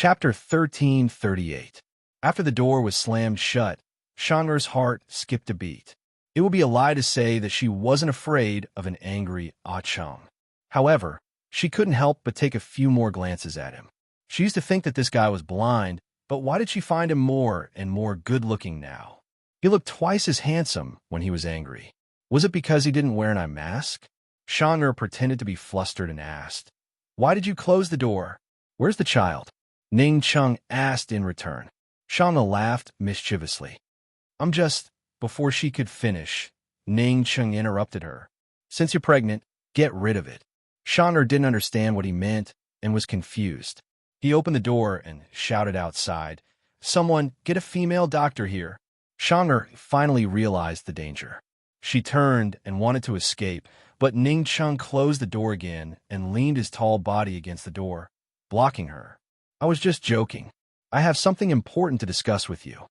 Chapter 1338. After the door was slammed shut, Shang'er's heart skipped a beat. It would be a lie to say that she wasn't afraid of an angry Ah Cheng. However, she couldn't help but take a few more glances at him. She used to think that this guy was blind, but why did she find him more and more good-looking now? He looked twice as handsome when he was angry. Was it because he didn't wear an eye mask? Shang'er pretended to be flustered and asked, "Why did you close the door? Where's the child?" Ning Cheng asked in return. Shang'er laughed mischievously. "I'm just—" Before she could finish, Ning Cheng interrupted her. "Since you're pregnant, get rid of it." Shang'er didn't understand what he meant and was confused. He opened the door and shouted outside, "Someone, get a female doctor here." Shang'er finally realized the danger. She turned and wanted to escape, but Ning Cheng closed the door again and leaned his tall body against the door, blocking her. "I was just joking. I have something important to discuss with you."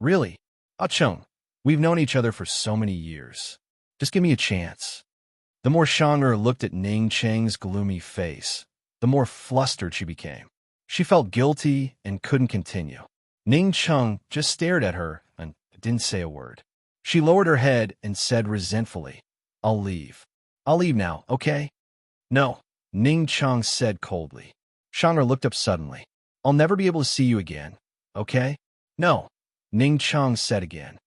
"Really? Ah Cheng, we've known each other for so many years. Just give me a chance." The more Shang'er looked at Ning Cheng's gloomy face, the more flustered she became. She felt guilty and couldn't continue. Ning Cheng just stared at her and didn't say a word. She lowered her head and said resentfully, "I'll leave. I'll leave now, okay?" "No," Ning Cheng said coldly. Shang'er looked up suddenly. "I'll never be able to see you again, okay?" "No," Ning Cheng said again.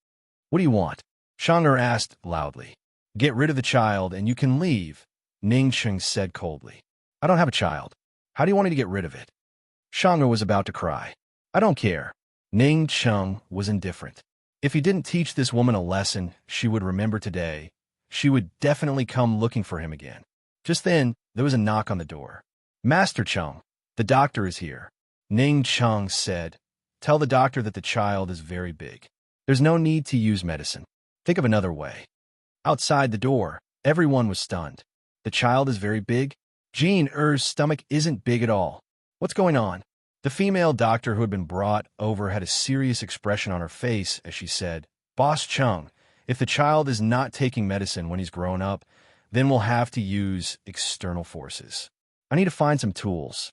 "What do you want?" Shang'er asked loudly. "Get rid of the child and you can leave," Ning Cheng said coldly. "I don't have a child. How do you want me to get rid of it?" Shang'er was about to cry. "I don't care." Ning Cheng was indifferent. If he didn't teach this woman a lesson she would remember today, she would definitely come looking for him again. Just then, there was a knock on the door. "Master Cheng, the doctor is here," Ning Cheng said. "Tell the doctor that the child is very big. There's no need to use medicine. Think of another way." Outside the door, everyone was stunned. "The child is very big? Jean Er's stomach isn't big at all. What's going on?" The female doctor who had been brought over had a serious expression on her face as she said, "Boss Cheng, if the child is not taking medicine when he's grown up, then we'll have to use external forces. I need to find some tools."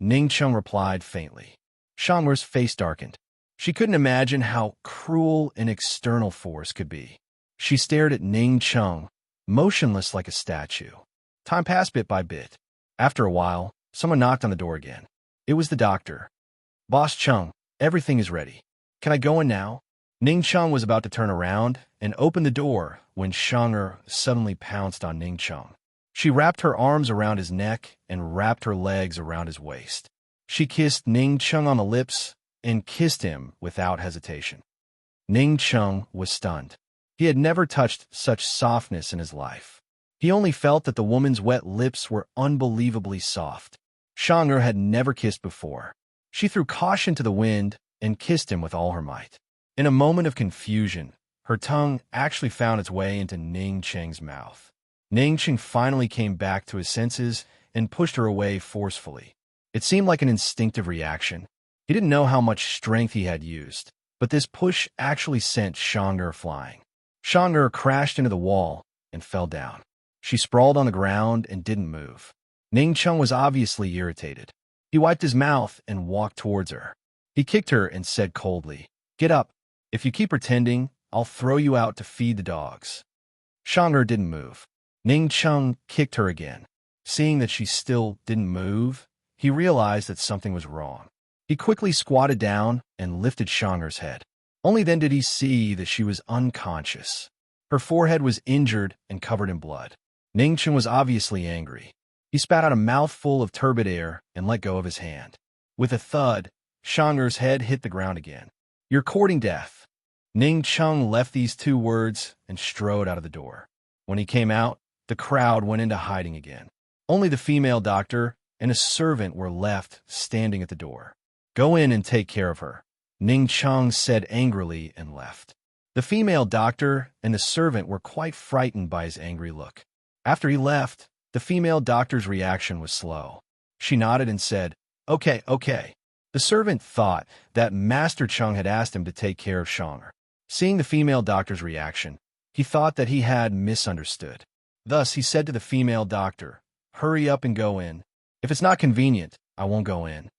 Ning Cheng replied faintly. Shang'er's face darkened. She couldn't imagine how cruel an external force could be. She stared at Ning Cheng, motionless like a statue. Time passed bit by bit. After a while, someone knocked on the door again. It was the doctor. "Boss Cheng, everything is ready. Can I go in now?" Ning Cheng was about to turn around and open the door when Shang'er suddenly pounced on Ning Cheng. She wrapped her arms around his neck and wrapped her legs around his waist. She kissed Ning Cheng on the lips and kissed him without hesitation. Ning Cheng was stunned. He had never touched such softness in his life. He only felt that the woman's wet lips were unbelievably soft. Shang'er had never kissed before. She threw caution to the wind and kissed him with all her might. In a moment of confusion, her tongue actually found its way into Ning Cheng's mouth. Ning Cheng finally came back to his senses and pushed her away forcefully. It seemed like an instinctive reaction. He didn't know how much strength he had used, but this push actually sent Shang'er flying. Shang'er crashed into the wall and fell down. She sprawled on the ground and didn't move. Ning Cheng was obviously irritated. He wiped his mouth and walked towards her. He kicked her and said coldly, "Get up. If you keep pretending, I'll throw you out to feed the dogs." Shang'er didn't move. Ning Cheng kicked her again. Seeing that she still didn't move, he realized that something was wrong. He quickly squatted down and lifted Shang'er's head. Only then did he see that she was unconscious. Her forehead was injured and covered in blood. Ning Cheng was obviously angry. He spat out a mouthful of turbid air and let go of his hand. With a thud, Shang'er's head hit the ground again. "You're courting death." Ning Cheng left these two words and strode out of the door. When he came out, the crowd went into hiding again. Only the female doctor and a servant were left standing at the door. "Go in and take care of her," Ning Cheng said angrily and left. The female doctor and the servant were quite frightened by his angry look. After he left, the female doctor's reaction was slow. She nodded and said, "Okay, okay." The servant thought that Master Cheng had asked him to take care of Shang'er. Seeing the female doctor's reaction, he thought that he had misunderstood. Thus, he said to the female doctor, "Hurry up and go in. If it's not convenient, I won't go in."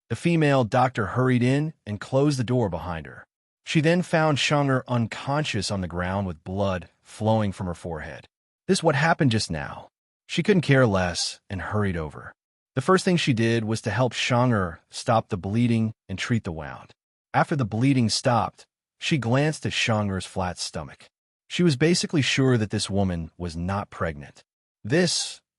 The female doctor hurried in and closed the door behind her. She then found Shang'er unconscious on the ground with blood flowing from her forehead. This is what happened just now. She couldn't care less and hurried over. The first thing she did was to help Shang'er stop the bleeding and treat the wound. After the bleeding stopped, she glanced at Shang'er's flat stomach. She was basically sure that this woman was not pregnant.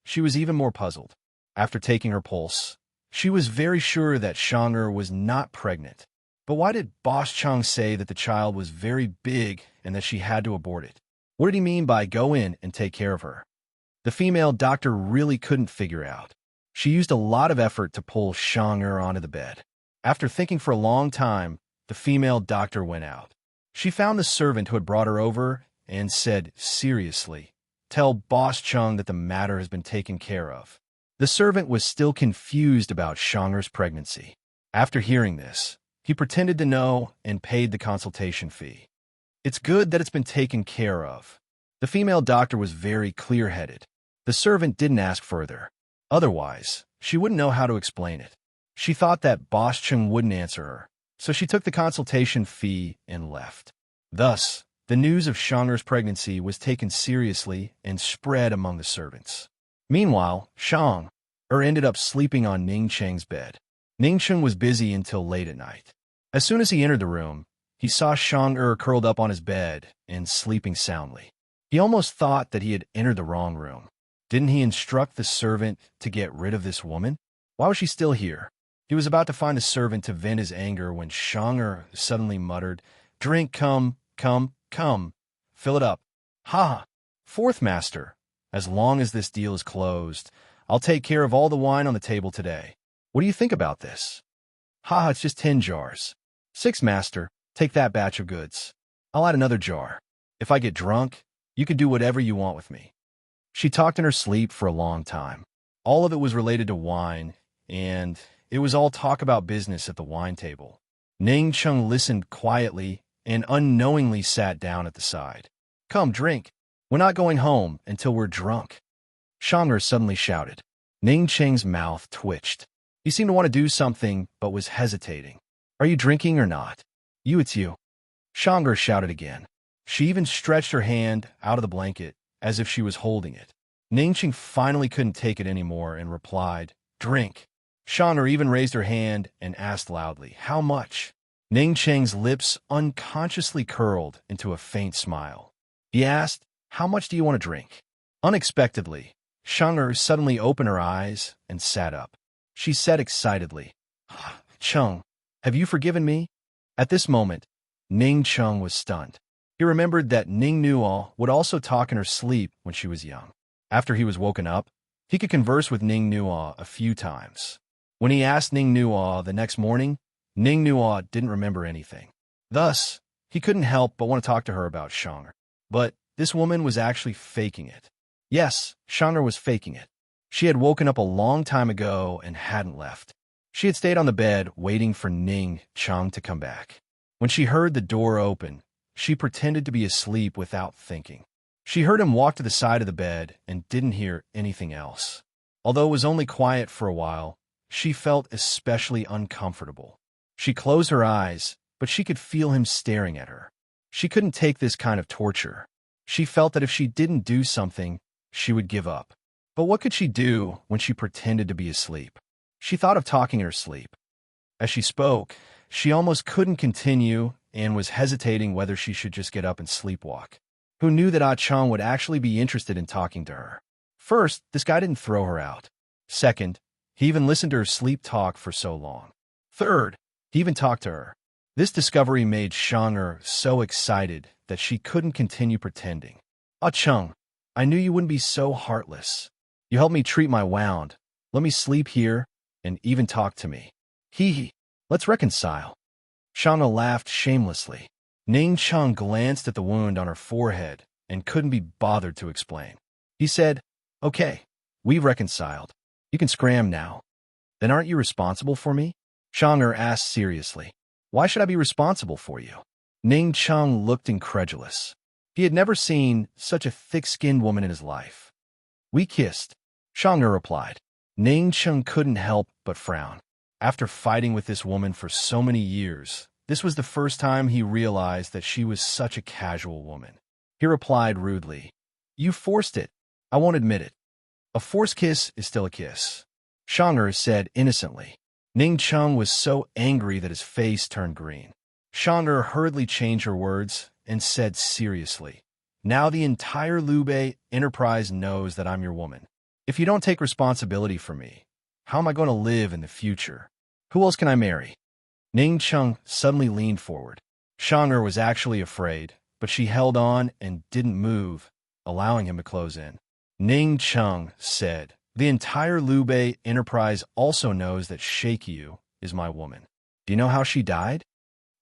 She was even more puzzled. After taking her pulse, she was very sure that Shang'er was not pregnant. But why did Boss Chang say that the child was very big and that she had to abort it? What did he mean by go in and take care of her? The female doctor really couldn't figure out. She used a lot of effort to pull Shang'er onto the bed. After thinking for a long time, the female doctor went out. She found the servant who had brought her over and said seriously, "Tell Boss Chung that the matter has been taken care of." The servant was still confused about Shang'er's pregnancy. After hearing this, he pretended to know and paid the consultation fee. It's good that it's been taken care of. The female doctor was very clear-headed. The servant didn't ask further. Otherwise, she wouldn't know how to explain it. She thought that Boss Chung wouldn't answer her, so she took the consultation fee and left. Thus, the news of Shang'er's pregnancy was taken seriously and spread among the servants. Meanwhile, Shang'er ended up sleeping on Ning Cheng's bed. Ning Cheng was busy until late at night. As soon as he entered the room, he saw Shang'er curled up on his bed and sleeping soundly. He almost thought that he had entered the wrong room. Didn't he instruct the servant to get rid of this woman? Why was she still here? He was about to find a servant to vent his anger when Shang'er suddenly muttered, "Drink, come, fill it up." "Ha! Fourth master, as long as this deal is closed, I'll take care of all the wine on the table today. What do you think about this?" "Ha, it's just 10 jars. Sixth master, take that batch of goods. I'll add another jar. If I get drunk, you can do whatever you want with me." She talked in her sleep for a long time. All of it was related to wine, and it was all talk about business at the wine table. Ning Chung listened quietly and unknowingly sat down at the side. "Come, drink. We're not going home until we're drunk." Shang'er suddenly shouted. Ning Cheng's mouth twitched. He seemed to want to do something, but was hesitating. "Are you drinking or not?" It's you." Shang'er shouted again. She even stretched her hand out of the blanket, as if she was holding it. Ning Cheng finally couldn't take it anymore and replied, "Drink." Shang'er even raised her hand and asked loudly, "How much?" Ning Cheng's lips unconsciously curled into a faint smile. He asked, "How much do you want to drink?" Unexpectedly, Shang'er suddenly opened her eyes and sat up. She said excitedly, "Chung, have you forgiven me?" At this moment, Ning Chung was stunned. He remembered that Ning Nuo would also talk in her sleep when she was young. After he was woken up, he could converse with Ning Nuo a few times. When he asked Ning Nuo the next morning, Ning Nuo didn't remember anything. Thus, he couldn't help but want to talk to her about Shang'er. But this woman was actually faking it. Yes, Shang'er was faking it. She had woken up a long time ago and hadn't left. She had stayed on the bed waiting for Ning Chung to come back. When she heard the door open, she pretended to be asleep without thinking. She heard him walk to the side of the bed and didn't hear anything else. Although it was only quiet for a while, she felt especially uncomfortable. She closed her eyes, but she could feel him staring at her. She couldn't take this kind of torture. She felt that if she didn't do something, she would give up. But what could she do when she pretended to be asleep? She thought of talking in her sleep. As she spoke, she almost couldn't continue and was hesitating whether she should just get up and sleepwalk. Who knew that Ah Chong would actually be interested in talking to her? First, this guy didn't throw her out. Second, he even listened to her sleep talk for so long. Third, he even talked to her. This discovery made Shang'er so excited that she couldn't continue pretending. "Ah Chung, I knew you wouldn't be so heartless. You helped me treat my wound. Let me sleep here and even talk to me. Hee, let's reconcile." Shang'er laughed shamelessly. Ning Chung glanced at the wound on her forehead and couldn't be bothered to explain. He said, "Okay, we've reconciled. You can scram now." "Then aren't you responsible for me?" Shang'er asked seriously. "Why should I be responsible for you?" Ning Chung looked incredulous. He had never seen such a thick-skinned woman in his life. "We kissed," Shang'er replied. Ning Chung couldn't help but frown. After fighting with this woman for so many years, this was the first time he realized that she was such a casual woman. He replied rudely, "You forced it. I won't admit it. A forced kiss is still a kiss," Shang'er said innocently. Ning Chung was so angry that his face turned green. Shang'er hurriedly changed her words and said seriously, "Now the entire Liu enterprise knows that I'm your woman. If you don't take responsibility for me, how am I going to live in the future? Who else can I marry?" Ning Chung suddenly leaned forward. Shang'er was actually afraid, but she held on and didn't move, allowing him to close in. Ning Chung said, "The entire Liu enterprise also knows that Shaikyu is my woman. Do you know how she died?"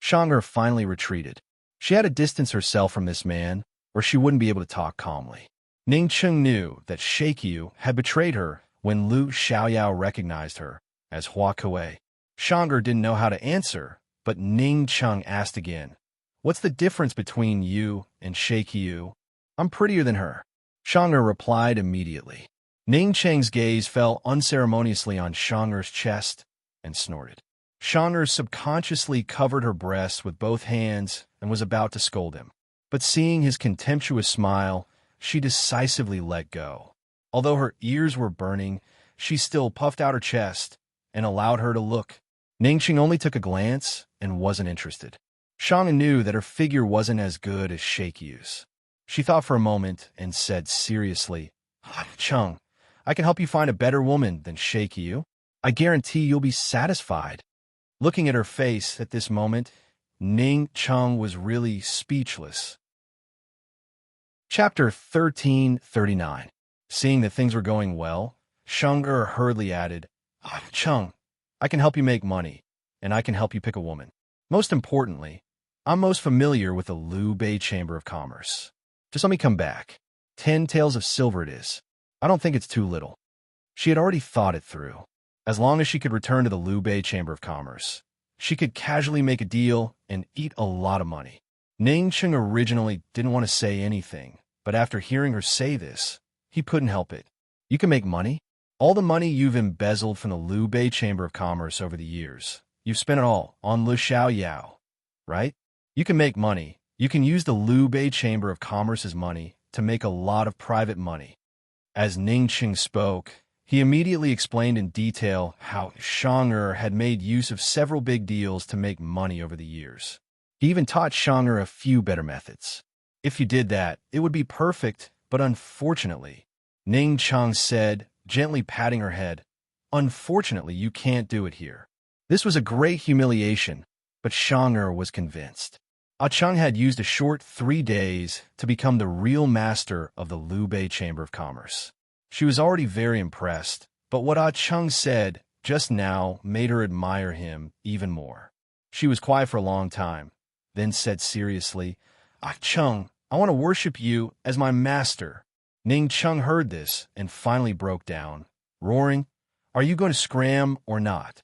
Shang'er finally retreated. She had to distance herself from this man, or she wouldn't be able to talk calmly. Ning Chung knew that Shaikyu had betrayed her when Lu Xiaoyao recognized her as Hua Kuei. Shang'er didn't know how to answer, but Ning Chung asked again, "What's the difference between you and Shaikyu? I'm prettier than her." Shang'er replied immediately. Ning Cheng's gaze fell unceremoniously on Shang'er's chest and snorted. Shang'er subconsciously covered her breasts with both hands and was about to scold him. But seeing his contemptuous smile, she decisively let go. Although her ears were burning, she still puffed out her chest and allowed her to look. Ningqing only took a glance and wasn't interested. Shang'er knew that her figure wasn't as good as Shaikyu's. She thought for a moment and said seriously, "Chung, I can help you find a better woman than Shaikyu. I guarantee you'll be satisfied." Looking at her face at this moment, Ning Chung was really speechless. Chapter 1339. Seeing that things were going well, Shang'er hurriedly added, "Chung, I can help you make money, and I can help you pick a woman. Most importantly, I'm most familiar with the Liu Bei Chamber of Commerce. Just let me come back. 10 taels of silver it is. I don't think it's too little." She had already thought it through. As long as she could return to the Liu Bei Chamber of Commerce, she could casually make a deal and eat a lot of money. Ning Chung originally didn't want to say anything, but after hearing her say this, he couldn't help it. "You can make money? All the money you've embezzled from the Liu Bei Chamber of Commerce over the years, you've spent it all on Lu Xiaoyao, right? You can make money. You can use the Liu Bei Chamber of Commerce's money to make a lot of private money." As Ning Chung spoke, he immediately explained in detail how Shang'er had made use of several big deals to make money over the years. He even taught Shang'er a few better methods. "If you did that, it would be perfect, but unfortunately," Ning Chung said, gently patting her head, "unfortunately, you can't do it here." This was a great humiliation, but Shang'er was convinced. Chung had used a short 3 days to become the real master of the Liu Bei Chamber of Commerce. She was already very impressed, but what Chung said just now made her admire him even more. She was quiet for a long time, then said seriously, "Chung, I want to worship you as my master." Ning Chung heard this and finally broke down, roaring, "Are you going to scram or not?"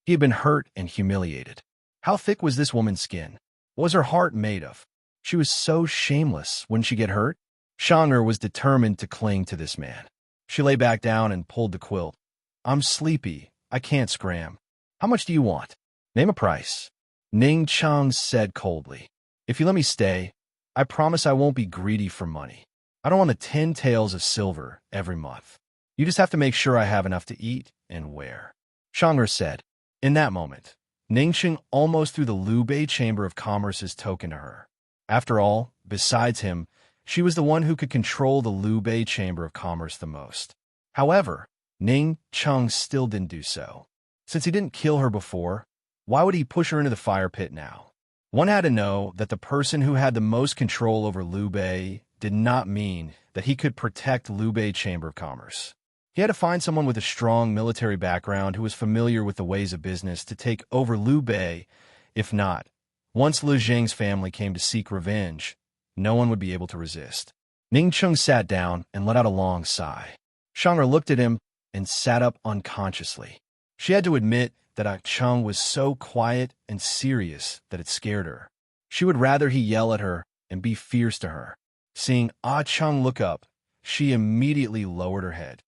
He had been hurt and humiliated. How thick was this woman's skin? What was her heart made of? She was so shameless. Wouldn't she get hurt? Shang'er was determined to cling to this man. She lay back down and pulled the quilt. "I'm sleepy. I can't scram. How much do you want? Name a price." Ning Chung said coldly, "If you let me stay, I promise I won't be greedy for money. I don't want the 10 taels of silver every month. You just have to make sure I have enough to eat and wear." Shang'er said. In that moment, Ningxing almost threw the Liu Bei Chamber of Commerce's token to her. After all, besides him, she was the one who could control the Liu Bei Chamber of Commerce the most. However, Ning Chung still didn't do so. Since he didn't kill her before, why would he push her into the fire pit now? One had to know that the person who had the most control over Liu Bei did not mean that he could protect Liu Bei Chamber of Commerce. He had to find someone with a strong military background who was familiar with the ways of business to take over Liu Bei. If not, once Liu Zheng's family came to seek revenge, no one would be able to resist. Ning Chung sat down and let out a long sigh. Shang'er looked at him and sat up unconsciously. She had to admit that Chung was so quiet and serious that it scared her. She would rather he yell at her and be fierce to her. Seeing Chung look up, she immediately lowered her head.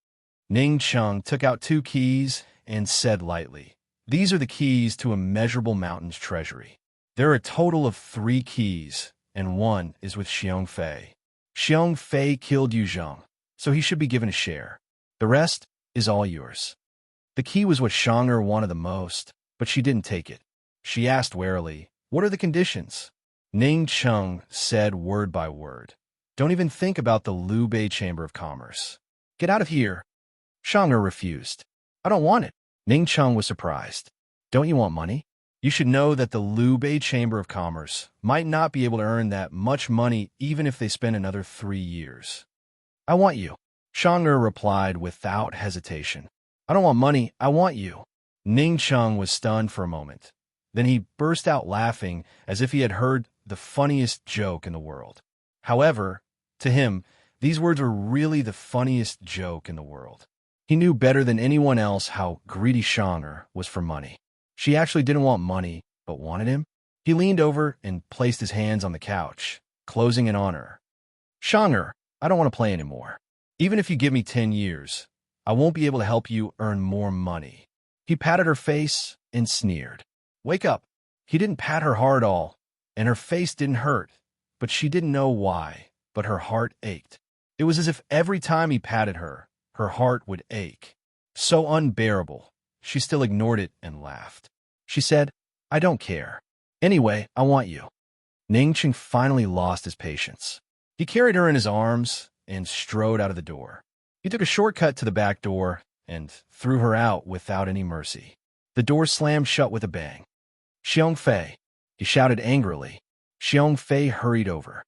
Ning Chung took out 2 keys and said lightly, These are the keys to Immeasurable Mountain's treasury. There are a total of 3 keys, and one is with Xiong Fei. Xiong Fei killed Yu Zheng, so he should be given a share. The rest is all yours. The key was what Shang'er wanted the most, but she didn't take it. She asked warily, "What are the conditions?" Ning Cheng said word by word, "Don't even think about the Liu Bei Chamber of Commerce. Get out of here." Shang'er refused. "I don't want it." Ning Cheng was surprised. "Don't you want money? You should know that the Liu Bei Chamber of Commerce might not be able to earn that much money even if they spend another 3 years. "I want you," Shang'er replied without hesitation. "I don't want money, I want you." Ning Cheng was stunned for a moment. Then he burst out laughing as if he had heard the funniest joke in the world. However, to him, these words were really the funniest joke in the world. He knew better than anyone else how greedy Shang'er was for money. She actually didn't want money, but wanted him. He leaned over and placed his hands on the couch, closing in on her. "Shang'er, I don't want to play anymore. Even if you give me 10 years, I won't be able to help you earn more money." He patted her face and sneered. "Wake up." He didn't pat her hard at all, and her face didn't hurt, but she didn't know why, but her heart ached. It was as if every time he patted her, her heart would ache. So unbearable. She still ignored it and laughed. She said, "I don't care. Anyway, I want you." Ning Cheng finally lost his patience. He carried her in his arms and strode out of the door. He took a shortcut to the back door and threw her out without any mercy. The door slammed shut with a bang. "Xiong Fei," he shouted angrily. Xiong Fei hurried over.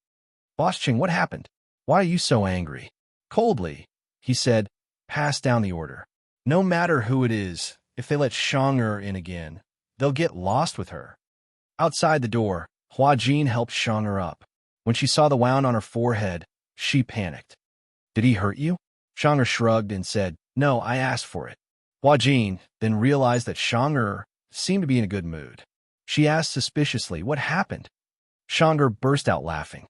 "Boss Ching, what happened? Why are you so angry?" Coldly, he said, "Pass down the order. No matter who it is, if they let Shang'er in again, they'll get lost with her." Outside the door, Hua Jin helped Shang'er up. When she saw the wound on her forehead, she panicked. "Did he hurt you?" Shang'er shrugged and said, "No, I asked for it." Hua Jin then realized that Shang'er seemed to be in a good mood. She asked suspiciously, "What happened?" Shang'er burst out laughing.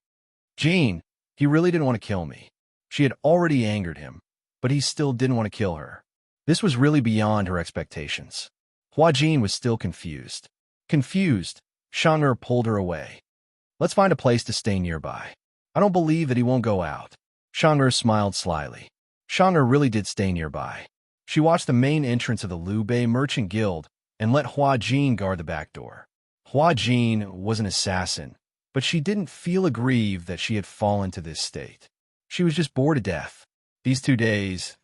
"Jin, he really didn't want to kill me." She had already angered him, but he still didn't want to kill her. This was really beyond her expectations. Hua Jin was still confused. Confused, Shang'er pulled her away. "Let's find a place to stay nearby. I don't believe that he won't go out." Shang'er smiled slyly. Shang'er really did stay nearby. She watched the main entrance of the Liu Bei Merchant Guild and let Hua Jin guard the back door. Hua Jin was an assassin, but she didn't feel aggrieved that she had fallen to this state. She was just bored to death. These 2 days,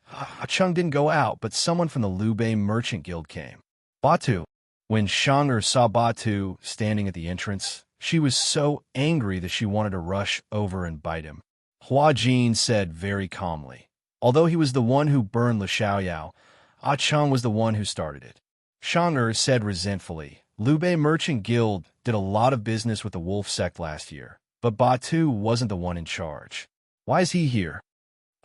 Chung didn't go out, but someone from the Liu Bei Merchant Guild came. Batu. When Shang'er saw Batu standing at the entrance, she was so angry that she wanted to rush over and bite him. Hua Jin said very calmly, although he was the one who burned Le Xiaoyao, Ah Cheng was the one who started it. Shang'er said resentfully, "Liu Bei Merchant Guild did a lot of business with the Wolf Sect last year, but Batu wasn't the one in charge. Why is he here?"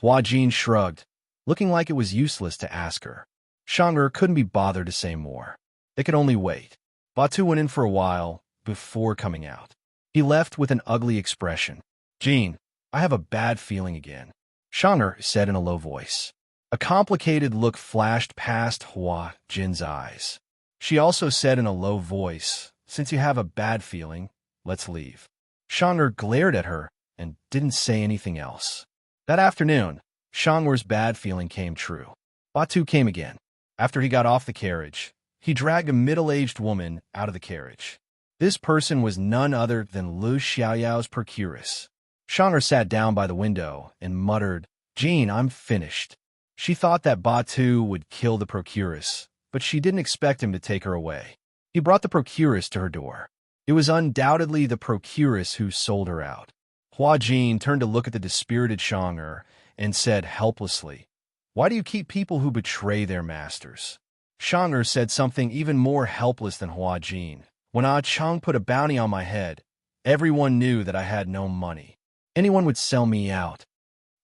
Hua Jin shrugged, looking like it was useless to ask her. Shang'er couldn't be bothered to say more. They could only wait. Batu went in for a while before coming out. He left with an ugly expression. "Jin, I have a bad feeling again," Shang'er said in a low voice. A complicated look flashed past Hua Jin's eyes. She also said in a low voice, "Since you have a bad feeling, let's leave." Shang'er glared at her and didn't say anything else. That afternoon, Shang'er's bad feeling came true. Batu came again. After he got off the carriage, he dragged a middle-aged woman out of the carriage. This person was none other than Liu Xiaoyao's procuress. Shang'er sat down by the window and muttered, "Jin, I'm finished." She thought that Batu would kill the procuress, but she didn't expect him to take her away. He brought the procuress to her door. It was undoubtedly the procuress who sold her out. Hua Jin turned to look at the dispirited Shang'er and said helplessly, "Why do you keep people who betray their masters?" Shang'er said something even more helpless than Hua Jin. "When Ah Cheng put a bounty on my head, everyone knew that I had no money. Anyone would sell me out."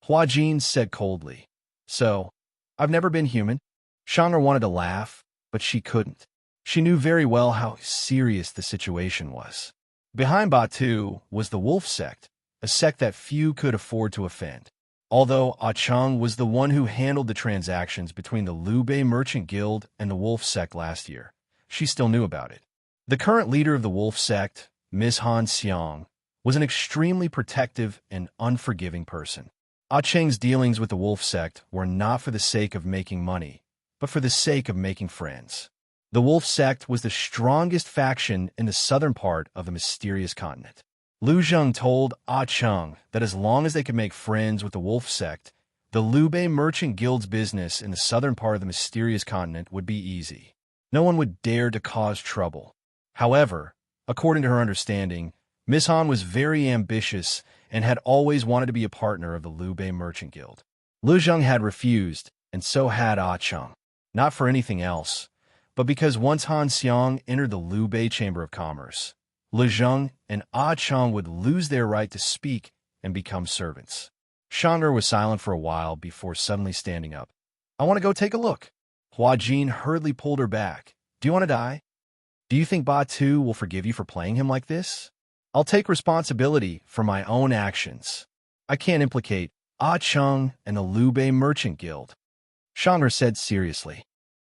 Hua Jin said coldly, "So, I've never been human?" Shang'er wanted to laugh, but she couldn't. She knew very well how serious the situation was. Behind Batu was the Wolf Sect, a sect that few could afford to offend. Although Ah Cheng was the one who handled the transactions between the Liu Bei Merchant Guild and the Wolf Sect last year, she still knew about it. The current leader of the wolf sect, Miss Han Xiang, was an extremely protective and unforgiving person. Ah Cheng's dealings with the wolf sect were not for the sake of making money, but for the sake of making friends. The wolf sect was the strongest faction in the southern part of the mysterious continent. Lu Zheng told Ah Cheng that as long as they could make friends with the wolf sect, the Liu Bei Merchant Guild's business in the southern part of the mysterious continent would be easy. No one would dare to cause trouble. However, according to her understanding, Miss Han was very ambitious and had always wanted to be a partner of the Liu Bei Merchant Guild. Lu Zheng had refused, and so had Ah Cheng. Not for anything else, but because once Han Xiang entered the Liu Bei Chamber of Commerce, Lu Zheng and Ah Cheng would lose their right to speak and become servants. Shang'er was silent for a while before suddenly standing up. "I want to go take a look." Hua Jin hurriedly pulled her back. "Do you want to die? Do you think Ba Tu will forgive you for playing him like this? I'll take responsibility for my own actions. I can't implicate Ah Cheng and the Liu Bei Merchant Guild." Shang'er said seriously.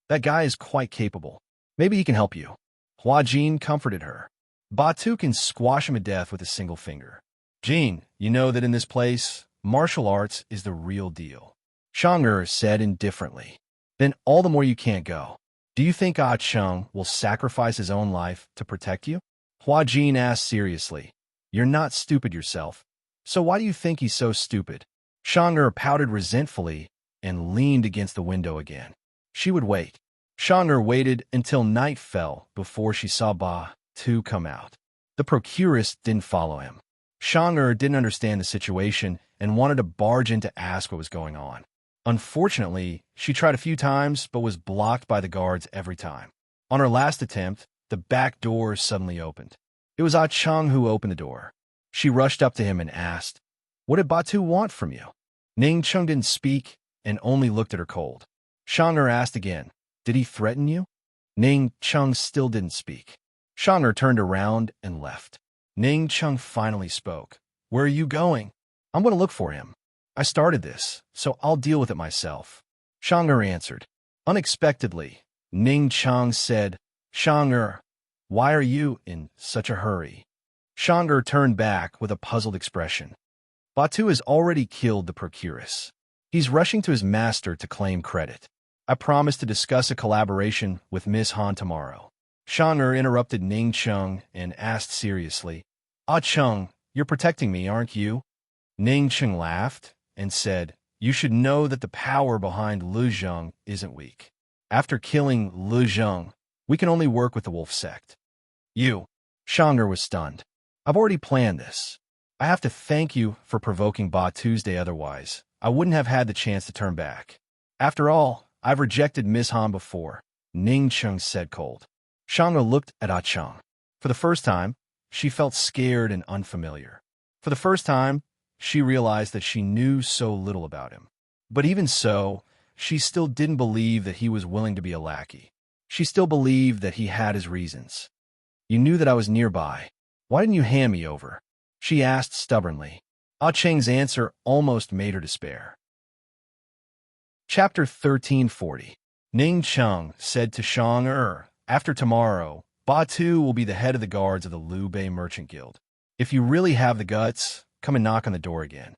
"That guy is quite capable. Maybe he can help you." Hua Jin comforted her. "Ba Tu can squash him to death with a single finger. Jin, you know that in this place, martial arts is the real deal." Shang'er said indifferently. "Then all the more you can't go. Do you think Ah Cheng will sacrifice his own life to protect you?" Hua Jin asked seriously. "You're not stupid yourself. So why do you think he's so stupid?" Shang'er pouted resentfully and leaned against the window again. She would wait. Shang'er waited until night fell before she saw Ba Tu come out. The procuress didn't follow him. Shang'er didn't understand the situation and wanted to barge in to ask what was going on. Unfortunately, she tried a few times but was blocked by the guards every time. On her last attempt, the back door suddenly opened. It was Ah Cheng who opened the door. She rushed up to him and asked, "What did Ba Tu want from you?" Ning Cheng didn't speak and only looked at her cold. Shang'er asked again, "Did he threaten you?" Ning Cheng still didn't speak. Shang'er turned around and left. Ning Cheng finally spoke. "Where are you going?" "I'm going to look for him. I started this, so I'll deal with it myself." Shang'er answered. Unexpectedly, Ning Cheng said, "Shang'er, why are you in such a hurry?" Shang'er turned back with a puzzled expression. "Ba Tu has already killed the procuress. He's rushing to his master to claim credit. I promised to discuss a collaboration with Miss Han tomorrow." Shang'er interrupted Ning Cheng and asked seriously, "Ah Cheng, you're protecting me, aren't you?" Ning Cheng laughed and said, "You should know that the power behind Lu Zheng isn't weak. After killing Lu Zheng, we can only work with the wolf sect." "You?" Shang'er was stunned. "I've already planned this. I have to thank you for provoking Ba Tuesday, otherwise I wouldn't have had the chance to turn back. After all, I've rejected Miss Han before," Ning Cheng said cold. Shang'er looked at Ah Cheng. For the first time, she felt scared and unfamiliar. For the first time, she realized that she knew so little about him. But even so, she still didn't believe that he was willing to be a lackey. She still believed that he had his reasons. "You knew that I was nearby. Why didn't you hand me over?" she asked stubbornly. Ah Cheng's answer almost made her despair. Chapter 1340. Ning Cheng said to Shang'er, "After tomorrow, Ba Tu will be the head of the guards of the Liu Bei Merchant Guild. If you really have the guts, come and knock on the door again."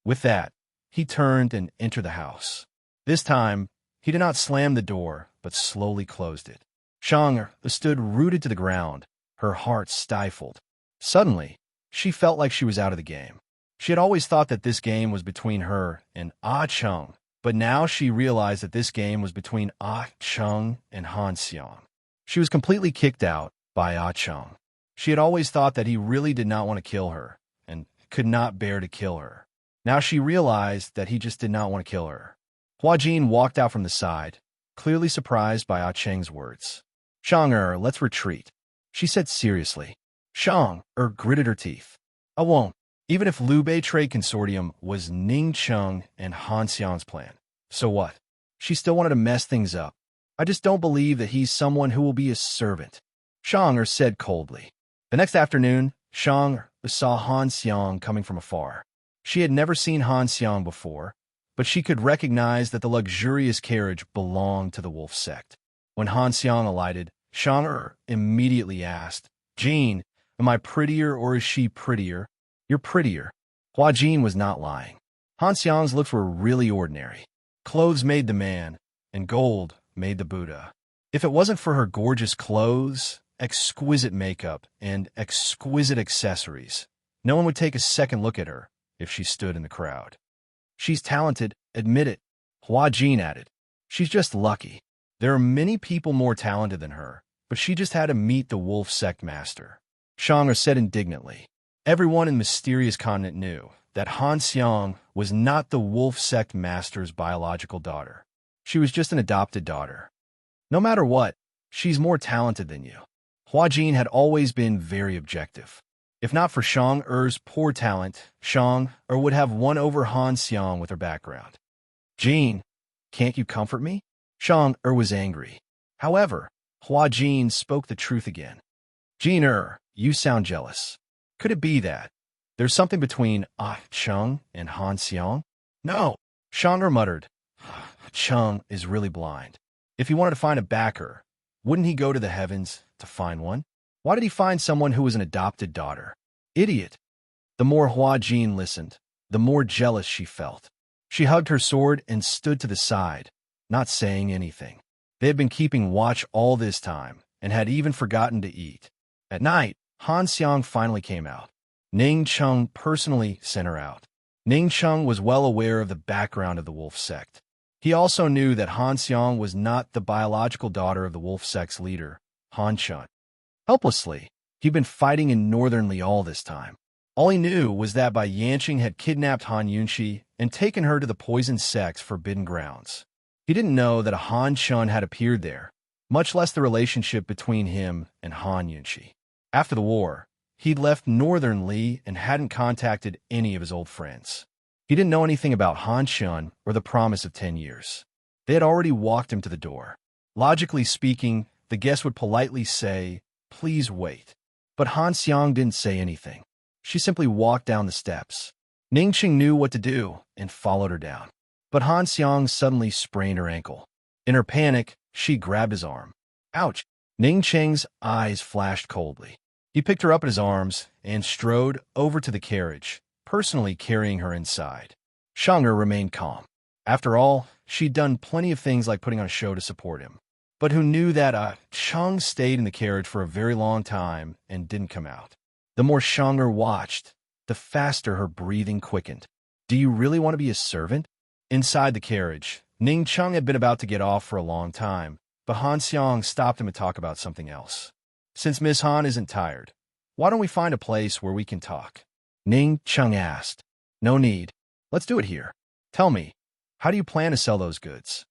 With that, he turned and entered the house. This time, he did not slam the door, but slowly closed it. Shang'er stood rooted to the ground, her heart stifled. Suddenly, she felt like she was out of the game. She had always thought that this game was between her and Ah Cheng, but now she realized that this game was between Ah Cheng and Han Xiang. She was completely kicked out by Ah Cheng. She had always thought that he really did not want to kill her, and could not bear to kill her. Now she realized that he just did not want to kill her. Hua Jin walked out from the side, clearly surprised by Ah Cheng's words. "Shang'er, let's retreat," she said seriously. Shang'er gritted her teeth. "I won't. Even if Liu Bei Trade Consortium was Ning Cheng and Han Xiang's plan. So what? She still wanted to mess things up. I just don't believe that he's someone who will be a servant," Shang'er said coldly. The next afternoon, Shang'er saw Han Xiang coming from afar. She had never seen Han Xiang before, but she could recognize that the luxurious carriage belonged to the wolf sect. When Han Xiang alighted, Shang immediately asked, Jean, am I prettier or is she prettier? You're prettier. Hua Jin was not lying. Han Xiang's looks were really ordinary. Clothes made the man, and gold made the Buddha. If it wasn't for her gorgeous clothes, exquisite makeup, and exquisite accessories, no one would take a second look at her if she stood in the crowd. She's talented, admit it, Hua Jin added. She's just lucky. There are many people more talented than her, but she just had to meet the wolf sect master. Shang said indignantly. Everyone in the mysterious continent knew that Han Xiang was not the wolf sect master's biological daughter. She was just an adopted daughter. No matter what, she's more talented than you. Hua Jin had always been very objective. If not for Shang-er's poor talent, Shang-er would have won over Han Xiang with her background. Jin, can't you comfort me? Shang-er was angry. However, Hua Jin spoke the truth again. Jin-er, you sound jealous. Could it be that there's something between Cheng and Han Xiang? No, Shang-er muttered. Cheng is really blind. If he wanted to find a backer, wouldn't he go to the heavens to find one? Why did he find someone who was an adopted daughter? Idiot. The more Hua Jin listened, the more jealous she felt. She hugged her sword and stood to the side, not saying anything. They had been keeping watch all this time and had even forgotten to eat. At night, Han Xiang finally came out. Ning Cheng personally sent her out. Ning Cheng was well aware of the background of the wolf sect. He also knew that Han Xiang was not the biological daughter of the wolf sect's leader, Han Chun. Helplessly, he'd been fighting in Northern Li all this time. All he knew was that Bai Yanqing had kidnapped Han Yunxi and taken her to the poison sect's forbidden grounds. He didn't know that a Han Chun had appeared there, much less the relationship between him and Han Yunxi. After the war, he'd left Northern Li and hadn't contacted any of his old friends. He didn't know anything about Han Chun or the promise of 10 years. They had already walked him to the door. Logically speaking, the guest would politely say, "Please wait." But Han Xiang didn't say anything. She simply walked down the steps. Ningqing knew what to do and followed her down. But Han Xiang suddenly sprained her ankle. In her panic, she grabbed his arm. Ouch! Ningqing's eyes flashed coldly. He picked her up in his arms and strode over to the carriage, personally carrying her inside. Shang-er remained calm. After all, she'd done plenty of things like putting on a show to support him. But who knew that Shang stayed in the carriage for a very long time and didn't come out. The more Shang-er watched, the faster her breathing quickened. Do you really want to be a servant? Inside the carriage, Ning Cheng had been about to get off for a long time, but Han Xiang stopped him to talk about something else. Since Miss Han isn't tired, why don't we find a place where we can talk? Ning Cheng asked. No need. Let's do it here. Tell me, how do you plan to sell those goods?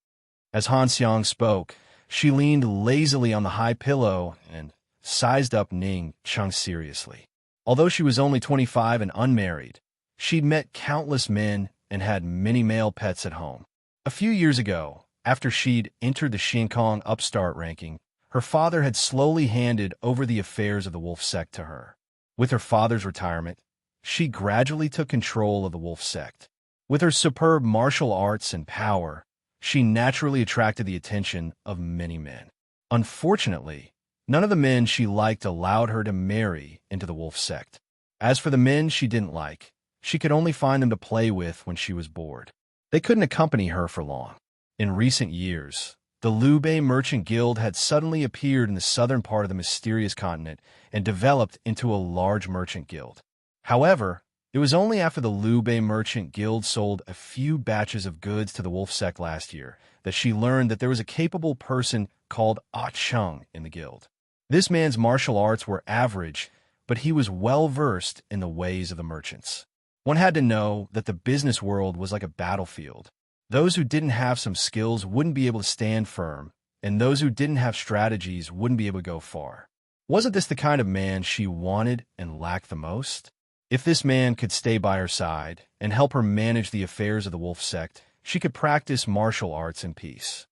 As Han Xiang spoke, she leaned lazily on the high pillow and sized up Ning Cheng seriously. Although she was only 25 and unmarried, she'd met countless men and had many male pets at home. A few years ago, after she'd entered the Xinkong upstart ranking, her father had slowly handed over the affairs of the wolf sect to her. With her father's retirement, she gradually took control of the wolf sect. With her superb martial arts and power, she naturally attracted the attention of many men. Unfortunately, none of the men she liked allowed her to marry into the wolf sect. As for the men she didn't like, she could only find them to play with when she was bored. They couldn't accompany her for long. In recent years, the Liu Bei Merchant Guild had suddenly appeared in the southern part of the mysterious continent and developed into a large merchant guild. However, it was only after the Liu Bei Merchant Guild sold a few batches of goods to the wolf sect last year that she learned that there was a capable person called Ah Cheng in the guild. This man's martial arts were average, but he was well-versed in the ways of the merchants. One had to know that the business world was like a battlefield. Those who didn't have some skills wouldn't be able to stand firm, and those who didn't have strategies wouldn't be able to go far. Wasn't this the kind of man she wanted and lacked the most? If this man could stay by her side and help her manage the affairs of the wolf sect, she could practice martial arts in peace.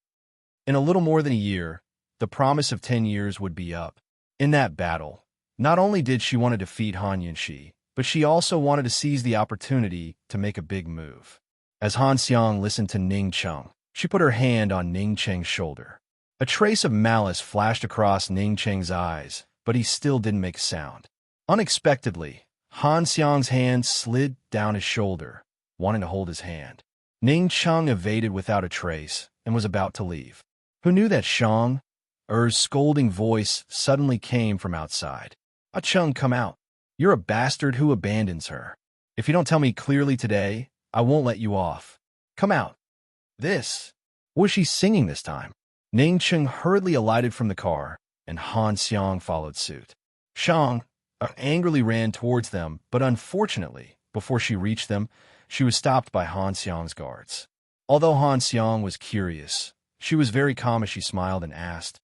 In a little more than a year, the promise of 10 years would be up. In that battle, not only did she want to defeat Han Yunxi, but she also wanted to seize the opportunity to make a big move. As Han Xiang listened to Ning Cheng, she put her hand on Ning Cheng's shoulder. A trace of malice flashed across Ning Cheng's eyes, but he still didn't make a sound. Unexpectedly, Han Xiang's hand slid down his shoulder, wanting to hold his hand. Ning Cheng evaded without a trace and was about to leave. Who knew that Shang? Er's scolding voice suddenly came from outside. "Ah Cheng, come out. You're a bastard who abandons her. If you don't tell me clearly today, I won't let you off. Come out." This. Was she singing this time? Ning Cheng hurriedly alighted from the car, and Han Xiang followed suit. Shang angrily ran towards them, but unfortunately, before she reached them, she was stopped by Han Xiang's guards. Although Han Xiang was curious, she was very calm as she smiled and asked,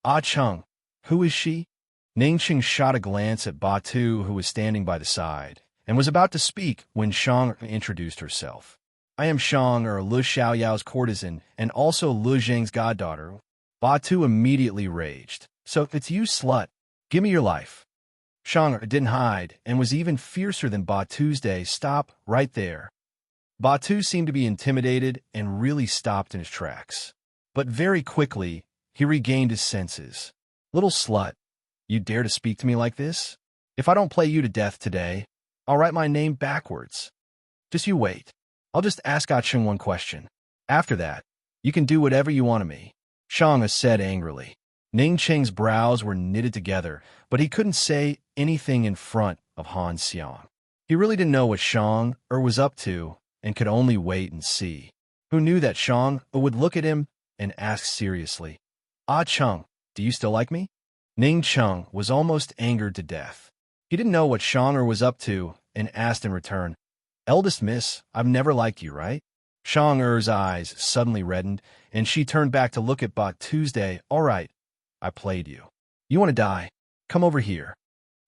"Ah Cheng, who is she?" Ning Cheng shot a glance at Batu, who was standing by the side, and was about to speak when Shang introduced herself. "I am Shang, or Lu Xiaoyao's courtesan, and also Lu Zheng's goddaughter." Batu immediately raged. "So it's you, slut. Give me your life." Shang didn't hide, and was even fiercer than Batu's day. "Stop right there." Batu seemed to be intimidated and really stopped in his tracks. But very quickly, he regained his senses. "Little slut, you dare to speak to me like this? If I don't play you to death today, I'll write my name backwards. Just you wait. I'll just ask Ah Cheng one question. After that, you can do whatever you want of me," Shang said angrily. Ning Cheng's brows were knitted together, but he couldn't say anything in front of Han Xiang. He really didn't know what Shang was up to and could only wait and see. Who knew that Shang would look at him and ask seriously, "Ah Cheng, do you still like me?" Ning Cheng was almost angered to death. He didn't know what Shang was up to and asked in return, "Eldest miss, I've never liked you, right?" Shang-er's eyes suddenly reddened, and she turned back to look at Batu's day. "All right, I played you. You want to die? Come over here."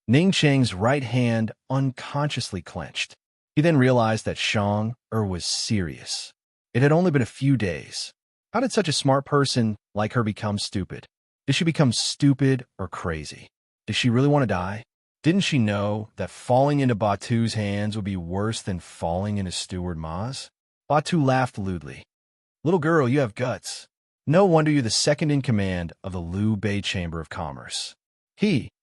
Ning Cheng's right hand unconsciously clenched. He then realized that Shang-er was serious. It had only been a few days. How did such a smart person like her become stupid? Did she become stupid or crazy? Did she really want to die? Didn't she know that falling into Batu's hands would be worse than falling into Steward Ma's? Batu laughed lewdly. "Little girl, you have guts. No wonder you're the second in command of the Liu Bei Chamber of Commerce."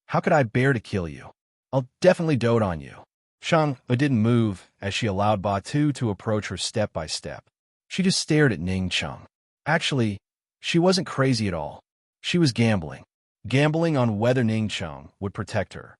How could I bear to kill you? I'll definitely dote on you." Shang didn't move as she allowed Batu to approach her step by step. She just stared at Ning Cheng. Actually, she wasn't crazy at all. She was gambling. Gambling on whether Ning Cheng would protect her.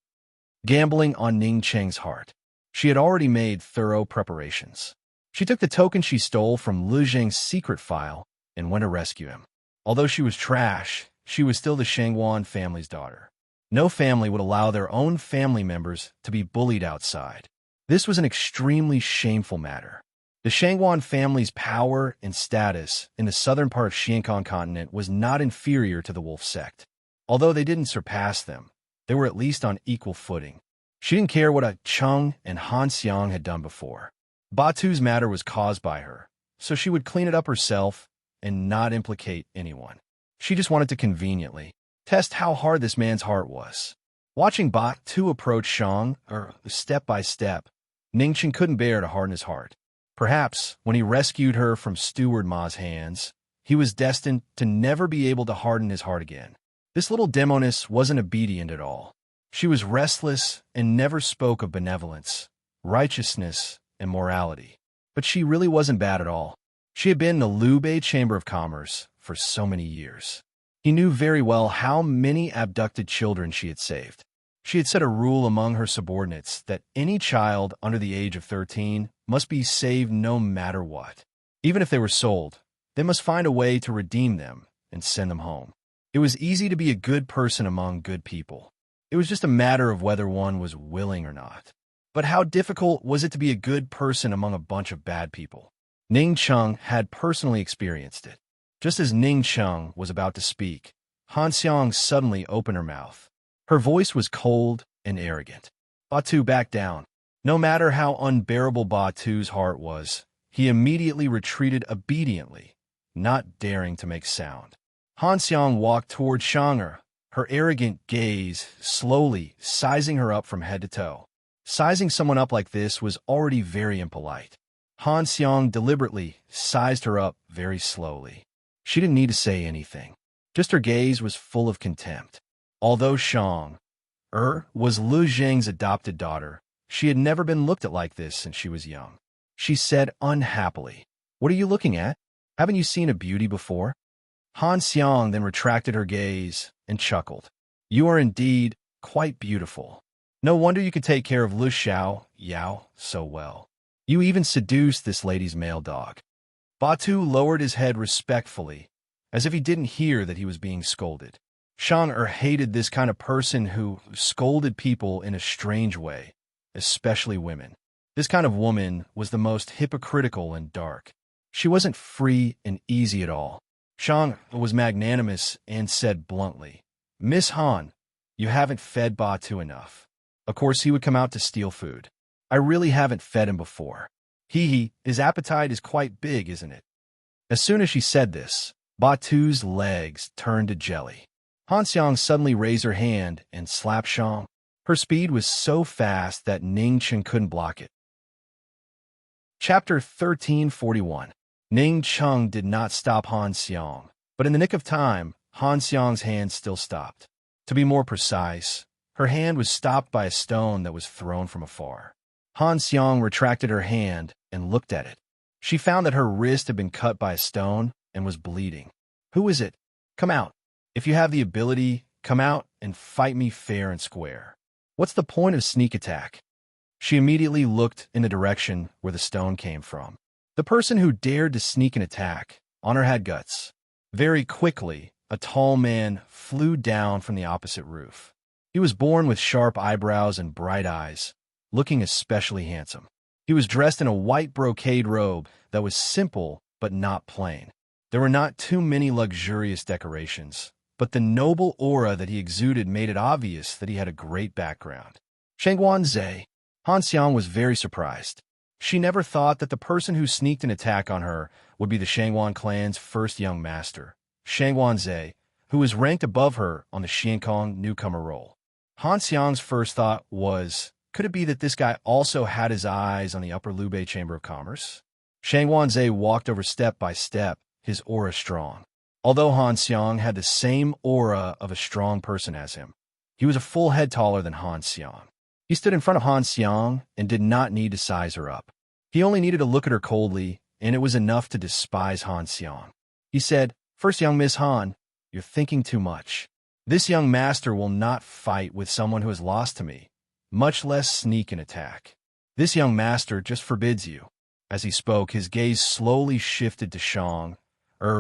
Gambling on Ning Cheng's heart. She had already made thorough preparations. She took the token she stole from Lu Zheng's secret file and went to rescue him. Although she was trash, she was still the Shangwan family's daughter. No family would allow their own family members to be bullied outside. This was an extremely shameful matter. The Shangwan family's power and status in the southern part of Xiankong continent was not inferior to the Wolf sect. Although they didn't surpass them, they were at least on equal footing. She didn't care what Cheng and Han Xiang had done before. Batu's matter was caused by her, so she would clean it up herself and not implicate anyone. She just wanted to conveniently test how hard this man's heart was. Watching Batu approach Shang, step by step, Ning Cheng couldn't bear to harden his heart. Perhaps, when he rescued her from Steward Ma's hands, he was destined to never be able to harden his heart again. This little demoness wasn't obedient at all. She was restless and never spoke of benevolence, righteousness, and morality. But she really wasn't bad at all. She had been in the Liu Bei Chamber of Commerce for so many years. He knew very well how many abducted children she had saved. She had set a rule among her subordinates that any child under the age of 13 must be saved no matter what. Even if they were sold, they must find a way to redeem them and send them home. It was easy to be a good person among good people. It was just a matter of whether one was willing or not. But how difficult was it to be a good person among a bunch of bad people? Ning Cheng had personally experienced it. Just as Ning Cheng was about to speak, Han Xiang suddenly opened her mouth. Her voice was cold and arrogant. Batu backed down. No matter how unbearable Batu's heart was, he immediately retreated obediently, not daring to make sound. Han Xiang walked toward Shang'er, her arrogant gaze slowly sizing her up from head to toe. Sizing someone up like this was already very impolite. Han Xiang deliberately sized her up very slowly. She didn't need to say anything. Just her gaze was full of contempt. Although was Lu Zheng's adopted daughter, she had never been looked at like this since she was young. She said unhappily, "What are you looking at? Haven't you seen a beauty before?" Han Xiang then retracted her gaze and chuckled. "You are indeed quite beautiful. No wonder you could take care of Lu Xiao Yao so well. You even seduced this lady's male dog." Batu lowered his head respectfully, as if he didn't hear that he was being scolded. Shang hated this kind of person who scolded people in a strange way, especially women. This kind of woman was the most hypocritical and dark. She wasn't free and easy at all. Shang was magnanimous and said bluntly, "Miss Han, you haven't fed Batu enough." Of course, he would come out to steal food. "I really haven't fed him before. His appetite is quite big, isn't it?" As soon as she said this, Batu's legs turned to jelly. Han Xiang suddenly raised her hand and slapped Shang. Her speed was so fast that Ning Chen couldn't block it. Chapter 1341. Ning Chen did not stop Han Xiang, but in the nick of time, Han Xiang's hand still stopped. To be more precise, her hand was stopped by a stone that was thrown from afar. Han Xiang retracted her hand and looked at it. She found that her wrist had been cut by a stone and was bleeding. "Who is it? Come out. If you have the ability, come out and fight me fair and square. What's the point of sneak attack?" She immediately looked in the direction where the stone came from. The person who dared to sneak an attack, honor had guts. Very quickly, a tall man flew down from the opposite roof. He was born with sharp eyebrows and bright eyes, looking especially handsome. He was dressed in a white brocade robe that was simple but not plain. There were not too many luxurious decorations, but the noble aura that he exuded made it obvious that he had a great background. Shangguan Zhe. Han Xiang was very surprised. She never thought that the person who sneaked an attack on her would be the Shangguan clan's first young master, Shangguan Zhe, who was ranked above her on the Xiankong newcomer roll. Han Xiang's first thought was, could it be that this guy also had his eyes on the Upper Lubei Chamber of Commerce? Shangguan Zhe walked over step by step, his aura strong. Although Han Xiang had the same aura of a strong person as him, he was a full head taller than Han Xiang. He stood in front of Han Xiang and did not need to size her up. He only needed to look at her coldly, and it was enough to despise Han Xiang. He said, "First, young Miss Han, you're thinking too much. This young master will not fight with someone who has lost to me, much less sneak an attack. This young master just forbids you." As he spoke, his gaze slowly shifted to Shang,